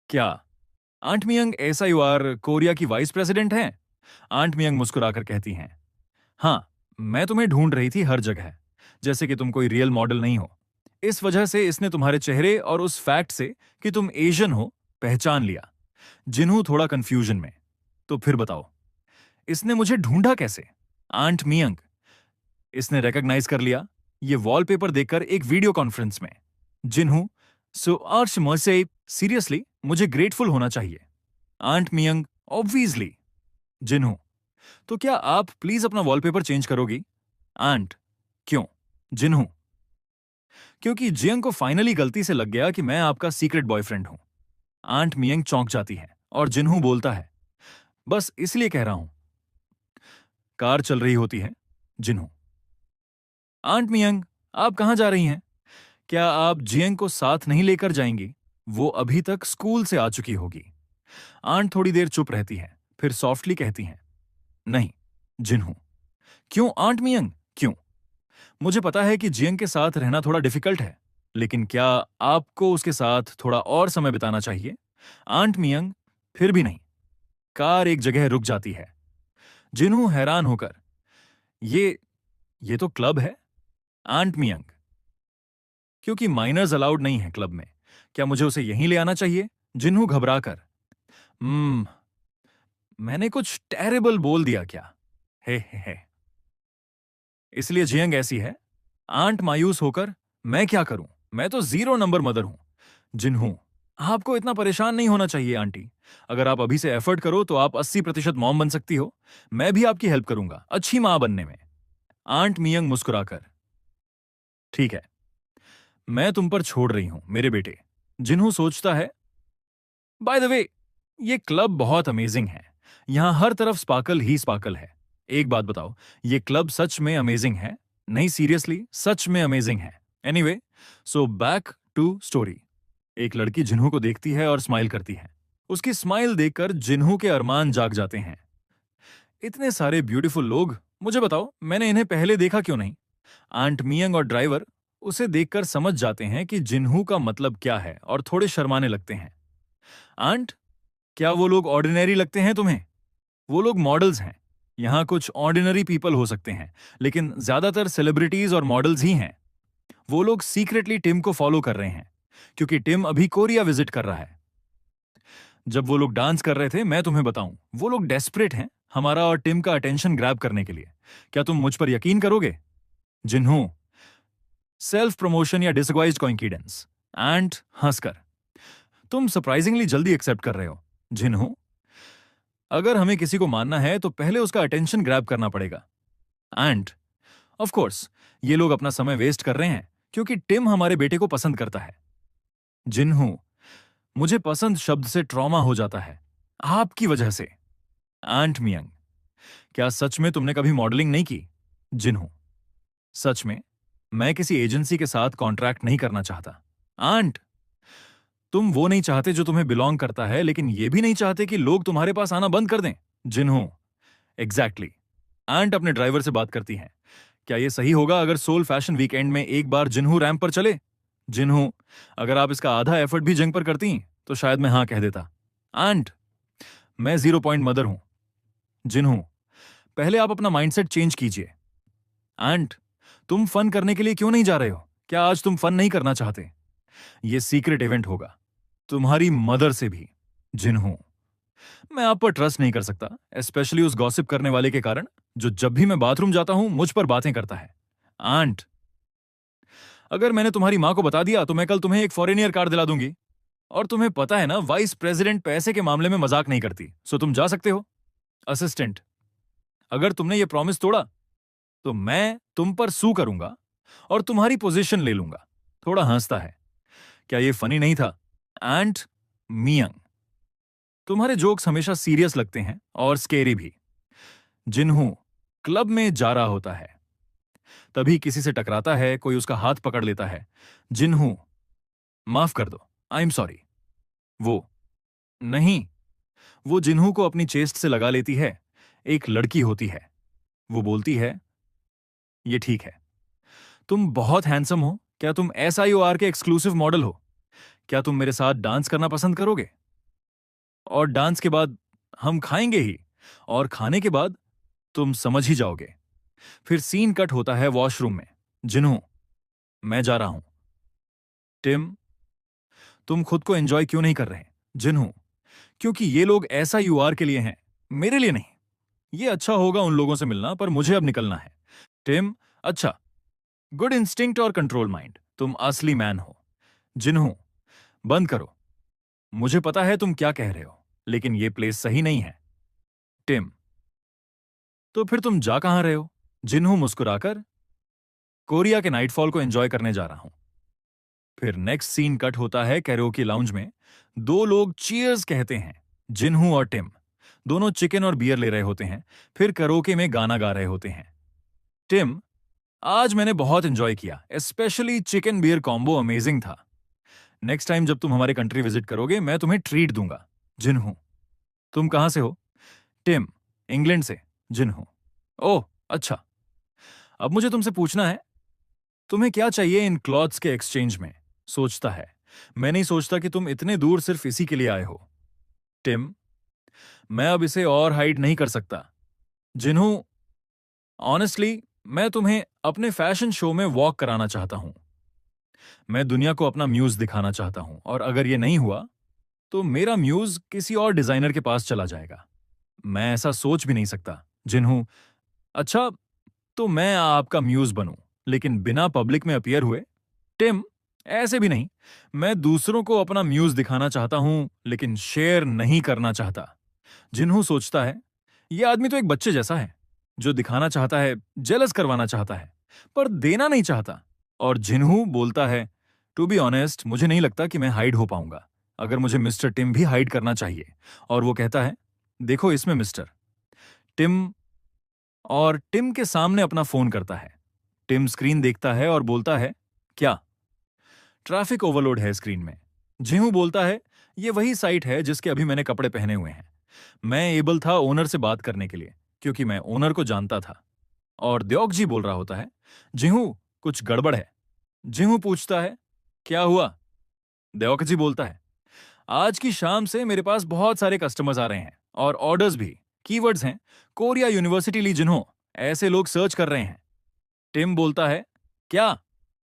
क्या आंट मियंग एसआईआर कोरिया की वाइस प्रेसिडेंट हैं? आंट मियंग मुस्कुराकर कहती हैं, हाँ, मैं तुम्हें ढूंढ रही थी हर जगह, जैसे कि तुम कोई रियल मॉडल नहीं हो। इस वजह से इसने तुम्हारे चेहरे और उस फैक्ट से कि तुम एशियन हो पहचान लिया। जिन्हू थोड़ा कंफ्यूजन में, तो फिर बताओ, इसने मुझे ढूंढा कैसे? आंट मियंग, इसने रिकॉग्नाइज कर लिया, ये वॉलपेपर देखकर एक वीडियो कॉन्फ्रेंस में। जिन्हू, सो आर्च मर्से, सीरियसली मुझे ग्रेटफुल होना चाहिए। Aunt मियंग, obviously. जिन्हू, तो क्या आप प्लीज अपना वॉलपेपर चेंज करोगी? आंट, क्यों? जिन्हू, क्योंकि जियंग को फाइनली गलती से लग गया कि मैं आपका सीक्रेट बॉयफ्रेंड हूं। आंट मियंग चौंक जाती है और जिन्हू बोलता है, बस इसलिए कह रहा हूं। कार चल रही होती है। जिन्हू, आंट मियंग, आप कहां जा रही हैं? क्या आप जियंग को साथ नहीं लेकर जाएंगी? वो अभी तक स्कूल से आ चुकी होगी। आंट थोड़ी देर चुप रहती है, फिर सॉफ्टली कहती हैं, नहीं। जिन्हू, क्यों आंट मियंग, क्यों? मुझे पता है कि जियंग के साथ रहना थोड़ा डिफिकल्ट है, लेकिन क्या आपको उसके साथ थोड़ा और समय बिताना चाहिए? आंट मियंग, फिर भी नहीं। कार एक जगह रुक जाती है। जिन्हू हैरान होकर, ये तो क्लब है। आंट मियंग, क्योंकि माइनर्स अलाउड नहीं है क्लब में। क्या मुझे उसे यहीं ले आना चाहिए? जिन्हू घबराकर, मैंने कुछ टेरेबल बोल दिया क्या? हे। इसलिए जियंग ऐसी है। आंट मायूस होकर, मैं क्या करूं, मैं तो 0 नंबर मदर हूं। जिन्हू, आपको इतना परेशान नहीं होना चाहिए आंटी। अगर आप अभी से एफर्ट करो तो आप 80% मॉम बन सकती हो। मैं भी आपकी हेल्प करूंगा अच्छी मां बनने में। आंट मियंग मुस्कुराकर, ठीक है, मैं तुम पर छोड़ रही हूं मेरे बेटे। जिन्हू सोचता है, बाय द वे, ये क्लब बहुत अमेजिंग है। यहां हर तरफ स्पार्कल ही स्पार्कल है। एक बात बताओ, ये क्लब सच में अमेजिंग है? नहीं, सीरियसली सच में अमेजिंग है। Anyway, so back to story. एक लड़की जिन्हू को देखती है और स्माइल करती है। उसकी स्माइल देखकर जिन्हू के अरमान जाग जाते हैं। इतने सारे ब्यूटीफुल लोग, मुझे बताओ मैंने इन्हें पहले देखा क्यों नहीं? आंट मियंग और ड्राइवर उसे देखकर समझ जाते हैं कि जिन्हू का मतलब क्या है और थोड़े शर्माने लगते हैं। आंट, क्या वो लोग ऑर्डिनरी लगते हैं तुम्हें? वो लोग मॉडल्स हैं। यहां कुछ ऑर्डिनरी पीपल हो सकते हैं, लेकिन ज्यादातर सेलिब्रिटीज और मॉडल्स ही हैं। वो लोग सीक्रेटली टिम को फॉलो कर रहे हैं, क्योंकि टिम अभी कोरिया विजिट कर रहा है। जब वो लोग डांस कर रहे थे, मैं तुम्हें बताऊं, वो लोग डेस्परेट हैं हमारा और टिम का अटेंशन ग्रैब करने के लिए। क्या तुम मुझ पर यकीन करोगे? जिन्हू, सेल्फ प्रमोशन या डिसगवाइज्ड कोइंसिडेंस? एंड हंसकर, तुम सरप्राइजिंगली जल्दी एक्सेप्ट कर रहे हो। जिन्हू, अगर हमें किसी को मानना है तो पहले उसका अटेंशन ग्रैब करना पड़ेगा। एंड ऑफ कोर्स, ये लोग अपना समय वेस्ट कर रहे हैं क्योंकि टिम हमारे बेटे को पसंद करता है। जिन्हू, मुझे पसंद शब्द से ट्रॉमा हो जाता है आपकी वजह से। आंट मियंग, क्या सच में तुमने कभी मॉडलिंग नहीं की? जिन्हू, सच में मैं किसी एजेंसी के साथ कॉन्ट्रैक्ट नहीं करना चाहता। आंट, तुम वो नहीं चाहते जो तुम्हें बिलोंग करता है, लेकिन ये भी नहीं चाहते कि लोग तुम्हारे पास आना बंद कर दें। जिन्हू, एग्जैक्टली। आंट अपने ड्राइवर से बात करती हैं, क्या यह सही होगा अगर सोल फैशन वीकेंड में एक बार जिन्हू रैंप पर चले? जिन्हू, अगर आप इसका आधा एफर्ट भी जंग पर करती तो शायद मैं हां कह देता। आंट, मैं 0 पॉइंट मदर हूं। जिन्हू, पहले आप अपना माइंडसेट चेंज कीजिए। आंट, तुम फन करने के लिए क्यों नहीं जा रहे हो? क्या आज तुम फन नहीं करना चाहते? यह सीक्रेट इवेंट होगा, तुम्हारी मदर से भी। जिन्हू, मैं आप पर ट्रस्ट नहीं कर सकता, स्पेशली उस गॉसिप करने वाले के कारण, जो जब भी मैं बाथरूम जाता हूं मुझ पर बातें करता है। आंट, अगर मैंने तुम्हारी माँ को बता दिया तो मैं कल तुम्हें एक फॉरेनियर कार दिला दूंगी। और तुम्हें पता है ना, वाइस प्रेसिडेंट पैसे के मामले में मजाक नहीं करती, सो तुम जा सकते हो। असिस्टेंट, अगर तुमने ये प्रॉमिस तोड़ा तो मैं तुम पर सू करूंगा और तुम्हारी पोजीशन ले लूंगा। थोड़ा हंसता है। क्या ये फनी नहीं था? एंट मियंग, तुम्हारे जोक्स हमेशा सीरियस लगते हैं और स्केरी भी। जिन्हू क्लब में जा रहा होता है, तभी किसी से टकराता है, कोई उसका हाथ पकड़ लेता है। जिन्हू, माफ कर दो, आई एम सॉरी। वो, नहीं। वो जिन्हू को अपनी चेस्ट से लगा लेती है। एक लड़की होती है। वो बोलती है, ये ठीक है। तुम बहुत हैंडसम हो। क्या तुम SIOR के एक्सक्लूसिव मॉडल हो? क्या तुम मेरे साथ डांस करना पसंद करोगे? और डांस के बाद हम खाएंगे ही, और खाने के बाद तुम समझ ही जाओगे। फिर सीन कट होता है वॉशरूम में। जिन्हू, मैं जा रहा हूं। टिम, तुम खुद को एंजॉय क्यों नहीं कर रहे? जिन्हू, क्योंकि ये लोग SIOR के लिए हैं, मेरे लिए नहीं। ये अच्छा होगा उन लोगों से मिलना, पर मुझे अब निकलना है। टिम, अच्छा। गुड इंस्टिंक्ट और कंट्रोल माइंड, तुम असली मैन हो। जिन्हू, बंद करो। मुझे पता है तुम क्या कह रहे हो, लेकिन ये प्लेस सही नहीं है। टिम, तो फिर तुम जा कहां रहे हो? जिन्हू मुस्कुराकर, कोरिया के नाइटफॉल को एंजॉय करने जा रहा हूं। फिर नेक्स्ट सीन कट होता है कैरोकी लाउंज में। दो लोग चीयर्स कहते हैं। जिन्हू और टिम दोनों चिकन और बियर ले रहे होते हैं, फिर करोके में गाना गा रहे होते हैं। टिम, आज मैंने बहुत एंजॉय किया, specially chicken beer combo amazing था। नेक्स्ट टाइम जब तुम हमारे कंट्री विजिट करोगे मैं तुम्हें ट्रीट दूंगा। जिन्हू, तुम कहां से हो? टिम, इंग्लैंड से। जिन्हू, ओह अच्छा। अब मुझे तुमसे पूछना है, तुम्हें क्या चाहिए इन क्लॉथ्स के एक्सचेंज में? सोचता है, मैं नहीं सोचता कि तुम इतने दूर सिर्फ इसी के लिए आए हो। टिम, मैं अब इसे और हाइड नहीं कर सकता। जिन्हू, ऑनेस्टली मैं तुम्हें अपने फैशन शो में वॉक कराना चाहता हूं। मैं दुनिया को अपना म्यूज दिखाना चाहता हूं, और अगर यह नहीं हुआ तो मेरा म्यूज किसी और डिजाइनर के पास चला जाएगा। मैं ऐसा सोच भी नहीं सकता। जिन्हू, अच्छा, तो मैं आपका म्यूज बनूं, लेकिन बिना पब्लिक में अपीयर हुए? टिम, ऐसे भी नहीं। मैं दूसरों को अपना म्यूज दिखाना चाहता हूं, लेकिन शेयर नहीं करना चाहता। जिन्हू सोचता है, यह आदमी तो एक बच्चे जैसा है, जो दिखाना चाहता है, जेलस करवाना चाहता है, पर देना नहीं चाहता। और जिन्हू बोलता है, टू बी ऑनेस्ट मुझे नहीं लगता कि मैं हाइड हो पाऊंगा। अगर मुझे मिस्टर टिम भी हाइड करना चाहिए। और वो कहता है, देखो इसमें मिस्टर टिम, और टिम के सामने अपना फोन करता है। टिम स्क्रीन देखता है और बोलता है, क्या? ट्रैफिक ओवरलोड है स्क्रीन में। जिहू बोलता है, ये वही साइट है जिसके अभी मैंने कपड़े पहने हुए हैं। मैं एबल था ओनर से बात करने के लिए, क्योंकि मैं ओनर को जानता था। और द्योक जी बोल रहा होता है, जिहू कुछ गड़बड़ है। जिहू पूछता है, क्या हुआ? द्योक जी बोलता है, आज की शाम से मेरे पास बहुत सारे कस्टमर्स आ रहे हैं, और ऑर्डर्स भी। कीवर्ड्स हैं, कोरिया यूनिवर्सिटी ली जिन्हो, ऐसे लोग सर्च कर रहे हैं। टिम बोलता है, क्या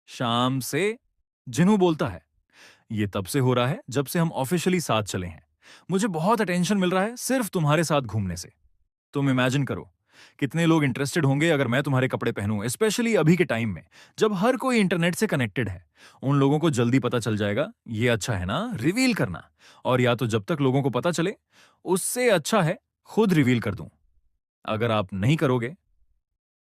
शाम से? जिन्हू बोलता है, ये तब से हो रहा है जब से हम ऑफिशियली साथ चले हैं। मुझे बहुत अटेंशन मिल रहा है सिर्फ तुम्हारे साथ घूमने से। तुम इमेजिन करो, कितने लोग इंटरेस्टेड होंगे अगर मैं तुम्हारे कपड़े पहनूं, स्पेशली अभी के टाइम में जब हर कोई इंटरनेट से कनेक्टेड है। उन लोगों को जल्दी पता चल जाएगा। ये अच्छा है ना रिवील करना, और या तो जब तक लोगों को पता चले, उससे अच्छा है खुद रिवील कर दूं। अगर आप नहीं करोगे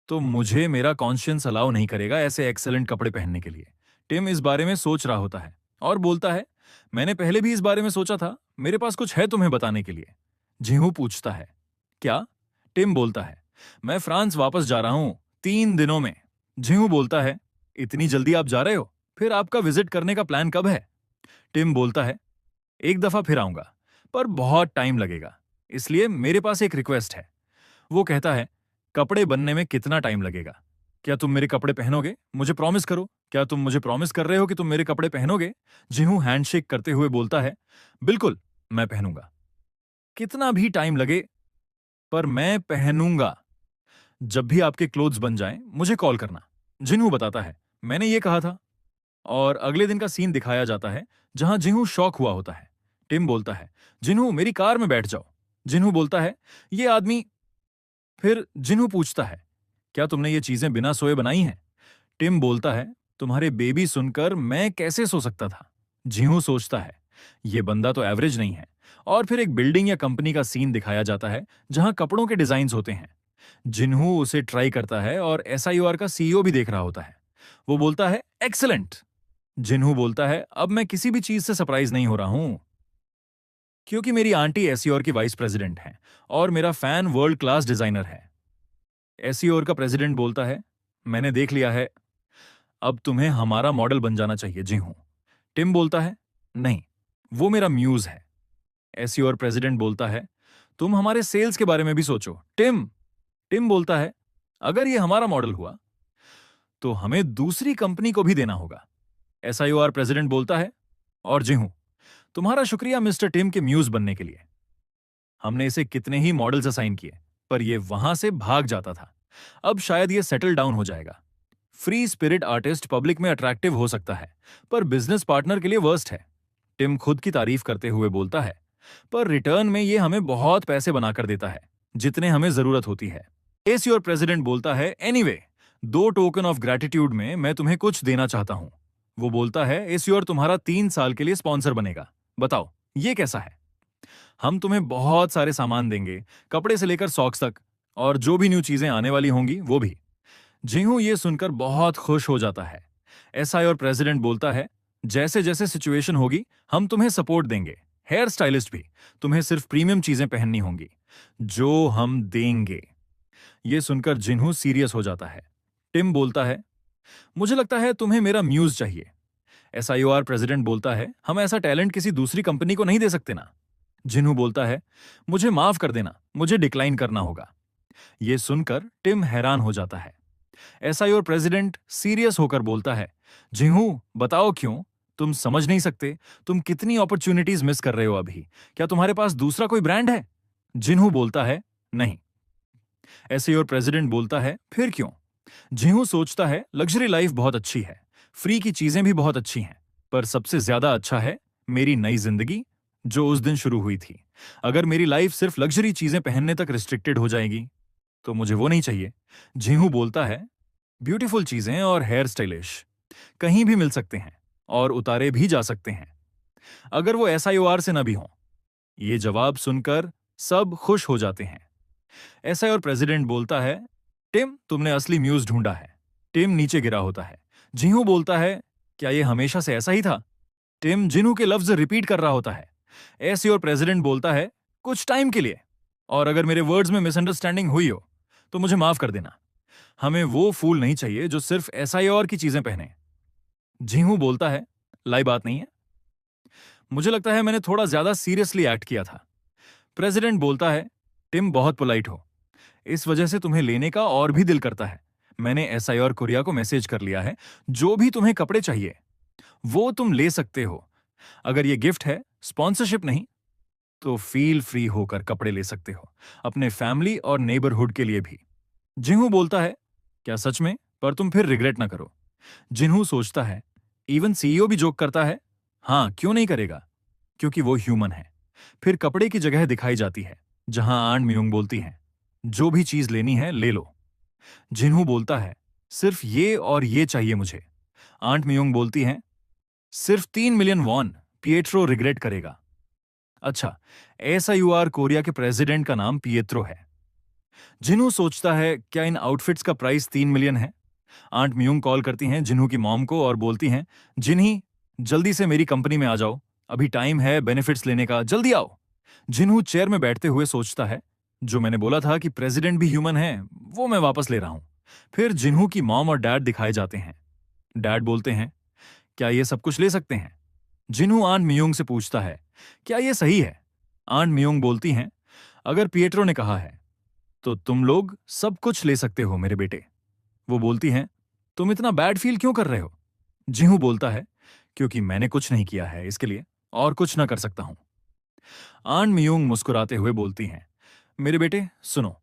तो मुझे मेरा कॉन्शियंस अलाउ नहीं करेगा ऐसे एक्सेलेंट कपड़े पहनने के लिए। टिम इस बारे में सोच रहा होता है और बोलता है, मैंने पहले भी इस बारे में सोचा था, मेरे पास कुछ है तुम्हें बताने के लिए। जिहू पूछता है, क्या? टिम बोलता है, मैं फ्रांस वापस जा रहा हूं 3 दिनों में। जिहू बोलता है, इतनी जल्दी आप जा रहे हो? फिर आपका विजिट करने का प्लान कब है? टिम बोलता है, एक दफा फिर आऊंगा, पर बहुत टाइम लगेगा, इसलिए मेरे पास एक रिक्वेस्ट है। वो कहता है, कपड़े बनने में कितना टाइम लगेगा? क्या तुम मेरे कपड़े पहनोगे? मुझे प्रॉमिस करो। क्या तुम मुझे प्रॉमिस कर रहे हो कि तुम मेरे कपड़े पहनोगे? जिहू हैंडशेक करते हुए बोलता है, बिल्कुल, मैं पहनूंगा। कितना भी टाइम लगे, पर मैं पहनूंगा। जब भी आपके क्लोथ्स बन जाएं, मुझे कॉल करना। जिन्हू बताता है, मैंने ये कहा था। और अगले दिन का सीन दिखाया जाता है, जहां जिन्हू शॉक हुआ होता है। टिम बोलता है, जिन्हू मेरी कार में बैठ जाओ। जिन्हू बोलता है, ये आदमी। फिर जिन्हू पूछता है, क्या तुमने ये चीजें बिना सोए बनाई हैं? टिम बोलता है, तुम्हारे बेबी सुनकर मैं कैसे सो सकता था। जीहू सोचता है, ये बंदा तो एवरेज नहीं है। और फिर एक बिल्डिंग या कंपनी का सीन दिखाया जाता है जहां कपड़ों के डिजाइन होते हैं। जिन्हू उसे ट्राई करता है और एसआईओआर का सीईओ भी देख रहा होता है। वो बोलता है, एक्सलेंट। जिन्हू बोलता है, अब मैं किसी भी चीज से सरप्राइज नहीं हो रहा हूं, क्योंकि मेरी आंटी एसईओआर की वाइस प्रेसिडेंट हैं और मेरा फैन वर्ल्ड क्लास डिजाइनर है। एसईओआर का प्रेसिडेंट बोलता है, मैंने देख लिया है, अब तुम्हें हमारा मॉडल बन जाना चाहिए जिन्हू। टिम बोलता है, नहीं, वो मेरा म्यूज है। एसईओआर प्रेसिडेंट बोलता है, तुम हमारे सेल्स के बारे में भी सोचो टिम। टिम बोलता है, अगर ये हमारा मॉडल हुआ तो हमें दूसरी कंपनी को भी देना होगा। एसआईओआर प्रेसिडेंट बोलता है, और जी हूं, तुम्हारा शुक्रिया मिस्टर टिम के म्यूज बनने के लिए। हमने इसे कितने ही मॉडल्स असाइन किए, पर यह वहां से भाग जाता था। अब शायद यह सेटल डाउन हो जाएगा। फ्री स्पिरिट आर्टिस्ट पब्लिक में अट्रैक्टिव हो सकता है, पर बिजनेस पार्टनर के लिए वर्स्ट है। टिम खुद की तारीफ करते हुए बोलता है, पर रिटर्न में यह हमें बहुत पैसे बनाकर देता है, जितने हमें जरूरत होती है। एसईओआर प्रेसिडेंट बोलता है, एनीवे, 2 टोकन ऑफ ग्रेटिट्यूड में मैं तुम्हें कुछ देना चाहता हूं। वो बोलता है, एसईओआर तुम्हारा 3 साल के लिए स्पॉन्सर बनेगा। बताओ, ये कैसा है? हम तुम्हें बहुत सारे सामान देंगे, कपड़े से लेकर सॉक्स तक, और जो भी न्यू चीजें आने वाली होंगी वो भी। जिहू ये सुनकर बहुत खुश हो जाता है। एसआई और प्रेसिडेंट बोलता है, जैसे जैसे सिचुएशन होगी हम तुम्हें सपोर्ट देंगे। हेयर स्टाइलिस्ट भी, तुम्हें सिर्फ प्रीमियम चीजें पहननी होंगी, जो हम देंगे। ये सुनकर जिन्हू सीरियस हो जाता है। टिम बोलता है, मुझे लगता है तुम्हें मेरा म्यूज चाहिए। एसआईओआर प्रेसिडेंट बोलता है, हम ऐसा टैलेंट किसी दूसरी कंपनी को नहीं दे सकते ना। जिन्हू बोलता है, मुझे माफ कर देना, मुझे डिक्लाइन करना होगा। यह सुनकर टिम हैरान हो जाता है। एसआईओआर प्रेसिडेंट सीरियस होकर बोलता है, जिन्हू, बताओ क्यों? तुम समझ नहीं सकते, तुम कितनी अपॉर्चुनिटीज मिस कर रहे हो अभी। क्या तुम्हारे पास दूसरा कोई ब्रांड है? जिन्हू बोलता है, नहीं। एसआईओआर प्रेसिडेंट बोलता है, फिर क्यों? जिन्हू सोचता है, लग्जरी लाइफ बहुत अच्छी है, फ्री की चीजें भी बहुत अच्छी हैं, पर सबसे ज्यादा अच्छा है मेरी नई जिंदगी, जो उस दिन शुरू हुई थी। अगर मेरी लाइफ सिर्फ लग्जरी चीजें पहनने तक रिस्ट्रिक्टेड हो जाएगी तो मुझे वो नहीं चाहिए। जिन्हू बोलता है, ब्यूटीफुल चीजें और हेयर स्टाइलिश कहीं भी मिल सकते हैं और उतारे भी जा सकते हैं, अगर वो एसआईओआर से न भी हो। ये जवाब सुनकर सब खुश हो जाते हैं। एसआईओआर प्रेसिडेंट बोलता है, टिम, तुमने असली म्यूज ढूंढा है। टिम नीचे गिरा होता है। जिन्हू बोलता है, क्या यह हमेशा से ऐसा ही था? टिम जिन्हू के लफ्ज रिपीट कर रहा होता है। एसईओआर प्रेसिडेंट बोलता है, कुछ टाइम के लिए, और अगर मेरे वर्ड्स में मिसअंडरस्टैंडिंग हुई हो तो मुझे माफ कर देना। हमें वो फूल नहीं चाहिए जो सिर्फ एसआईओआर की चीजें पहने। जिन्हू बोलता है, लाई बात नहीं है, मुझे लगता है मैंने थोड़ा ज्यादा सीरियसली एक्ट किया था। प्रेसिडेंट बोलता है, टिम बहुत पोलाइट हो, इस वजह से तुम्हें लेने का और भी दिल करता है। मैंने एसआईओआर कोरिया को मैसेज कर लिया है, जो भी तुम्हें कपड़े चाहिए वो तुम ले सकते हो। अगर ये गिफ्ट है, स्पॉन्सरशिप नहीं, तो फील फ्री होकर कपड़े ले सकते हो, अपने फैमिली और नेबरहुड के लिए भी। जिन्हू बोलता है, क्या सच में? पर तुम फिर रिग्रेट ना करो। जिन्हू सोचता है, इवन सीईओ भी जोक करता है। हाँ, क्यों नहीं करेगा, क्योंकि वो ह्यूमन है। फिर कपड़े की जगह दिखाई जाती है, जहां आन मियोंग बोलती है, जो भी चीज लेनी है ले लो। जिन्हू बोलता है, सिर्फ ये और ये चाहिए मुझे। आंट मियोंग बोलती हैं, सिर्फ 3 मिलियन वॉन, पिएट्रो रिग्रेट करेगा। अच्छा, एसआईओआर कोरिया के प्रेसिडेंट का नाम पिएत्रो है। जिन्हू सोचता है, क्या इन आउटफिट्स का प्राइस 3 मिलियन है? आंट मियोंग कॉल करती हैं जिन्हू की मॉम को और बोलती हैं, जिन्ही, जल्दी से मेरी कंपनी में आ जाओ, अभी टाइम है बेनिफिट्स लेने का, जल्दी आओ। जिन्हू चेयर में बैठते हुए सोचता है, जो मैंने बोला था कि प्रेसिडेंट भी ह्यूमन है, वो मैं वापस ले रहा हूं। फिर जिन्हू की मॉम और डैड दिखाए जाते हैं। डैड बोलते हैं, क्या ये सब कुछ ले सकते हैं? जिन्हू आंट मियोंग से पूछता है, क्या ये सही है? आंट मियोंग बोलती हैं, अगर पिएट्रो ने कहा है तो तुम लोग सब कुछ ले सकते हो मेरे बेटे। वो बोलती हैं, तुम इतना बैड फील क्यों कर रहे हो? जिन्हू बोलता है, क्योंकि मैंने कुछ नहीं किया है इसके लिए और कुछ ना कर सकता हूं। आंट मियोंग मुस्कुराते हुए बोलती हैं, मेरे बेटे सुनो,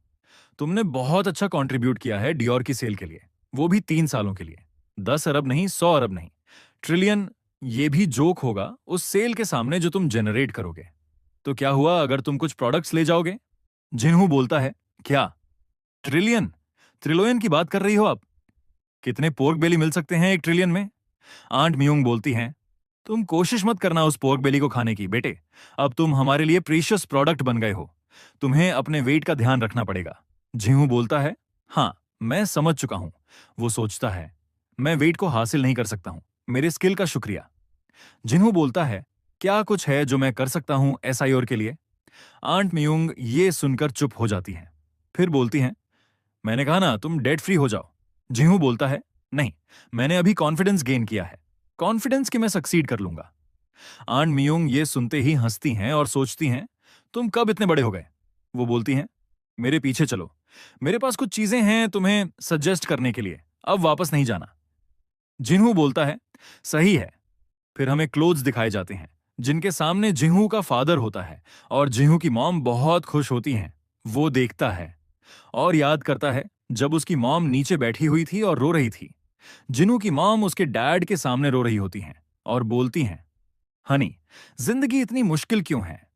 तुमने बहुत अच्छा कंट्रीब्यूट किया है डियोर की सेल के लिए, वो भी 3 सालों के लिए। 10 अरब नहीं, 100 अरब नहीं, ट्रिलियन, ये भी जोक होगा उस सेल के सामने जो तुम जनरेट करोगे। तो क्या हुआ अगर तुम कुछ प्रोडक्ट्स ले जाओगे? जिन्हू बोलता है, क्या ट्रिलियन, ट्रिलोयन की बात कर रही हो आप? कितने पोर्क बेली मिल सकते हैं 1 ट्रिलियन में? आंट मियोंग बोलती हैं, तुम कोशिश मत करना उस पोर्क बेली को खाने की बेटे। अब तुम हमारे लिए प्रीशियस प्रोडक्ट बन गए हो। तुम्हें अपने वेट का ध्यान रखना पड़ेगा। जिहू बोलता है, हाँ मैं समझ चुका हूं। वो सोचता है, मैं वेट को हासिल नहीं कर सकता हूं। मेरे स्किल का शुक्रिया। जिन्हू बोलता है, क्या कुछ है जो मैं कर सकता हूं एसआईओर के लिए? आंट मियोंग ये सुनकर चुप हो जाती हैं। फिर बोलती हैं, मैंने कहा ना तुम डेट फ्री हो जाओ। जिहू बोलता है, नहीं, मैंने अभी कॉन्फिडेंस गेन किया है। कॉन्फिडेंस कि मैं सक्सीड कर लूंगा। आंट मियोंग ये सुनते ही हंसती हैं और सोचती हैं, तुम कब इतने बड़े हो गए? वो बोलती हैं, मेरे पीछे चलो। मेरे पास कुछ चीजें हैं तुम्हें सजेस्ट करने के लिए। अब वापस नहीं जाना। जिन्हू बोलता है, सही है। फिर हमें क्लोथ्स दिखाए जाते हैं जिनके सामने जिहू का फादर होता है और जिहू की मॉम बहुत खुश होती हैं। वो देखता है और याद करता है जब उसकी मॉम नीचे बैठी हुई थी और रो रही थी। जिन्हू की मॉम उसके डैड के सामने रो रही होती हैं और बोलती हैं, हनी, जिंदगी इतनी मुश्किल क्यों है?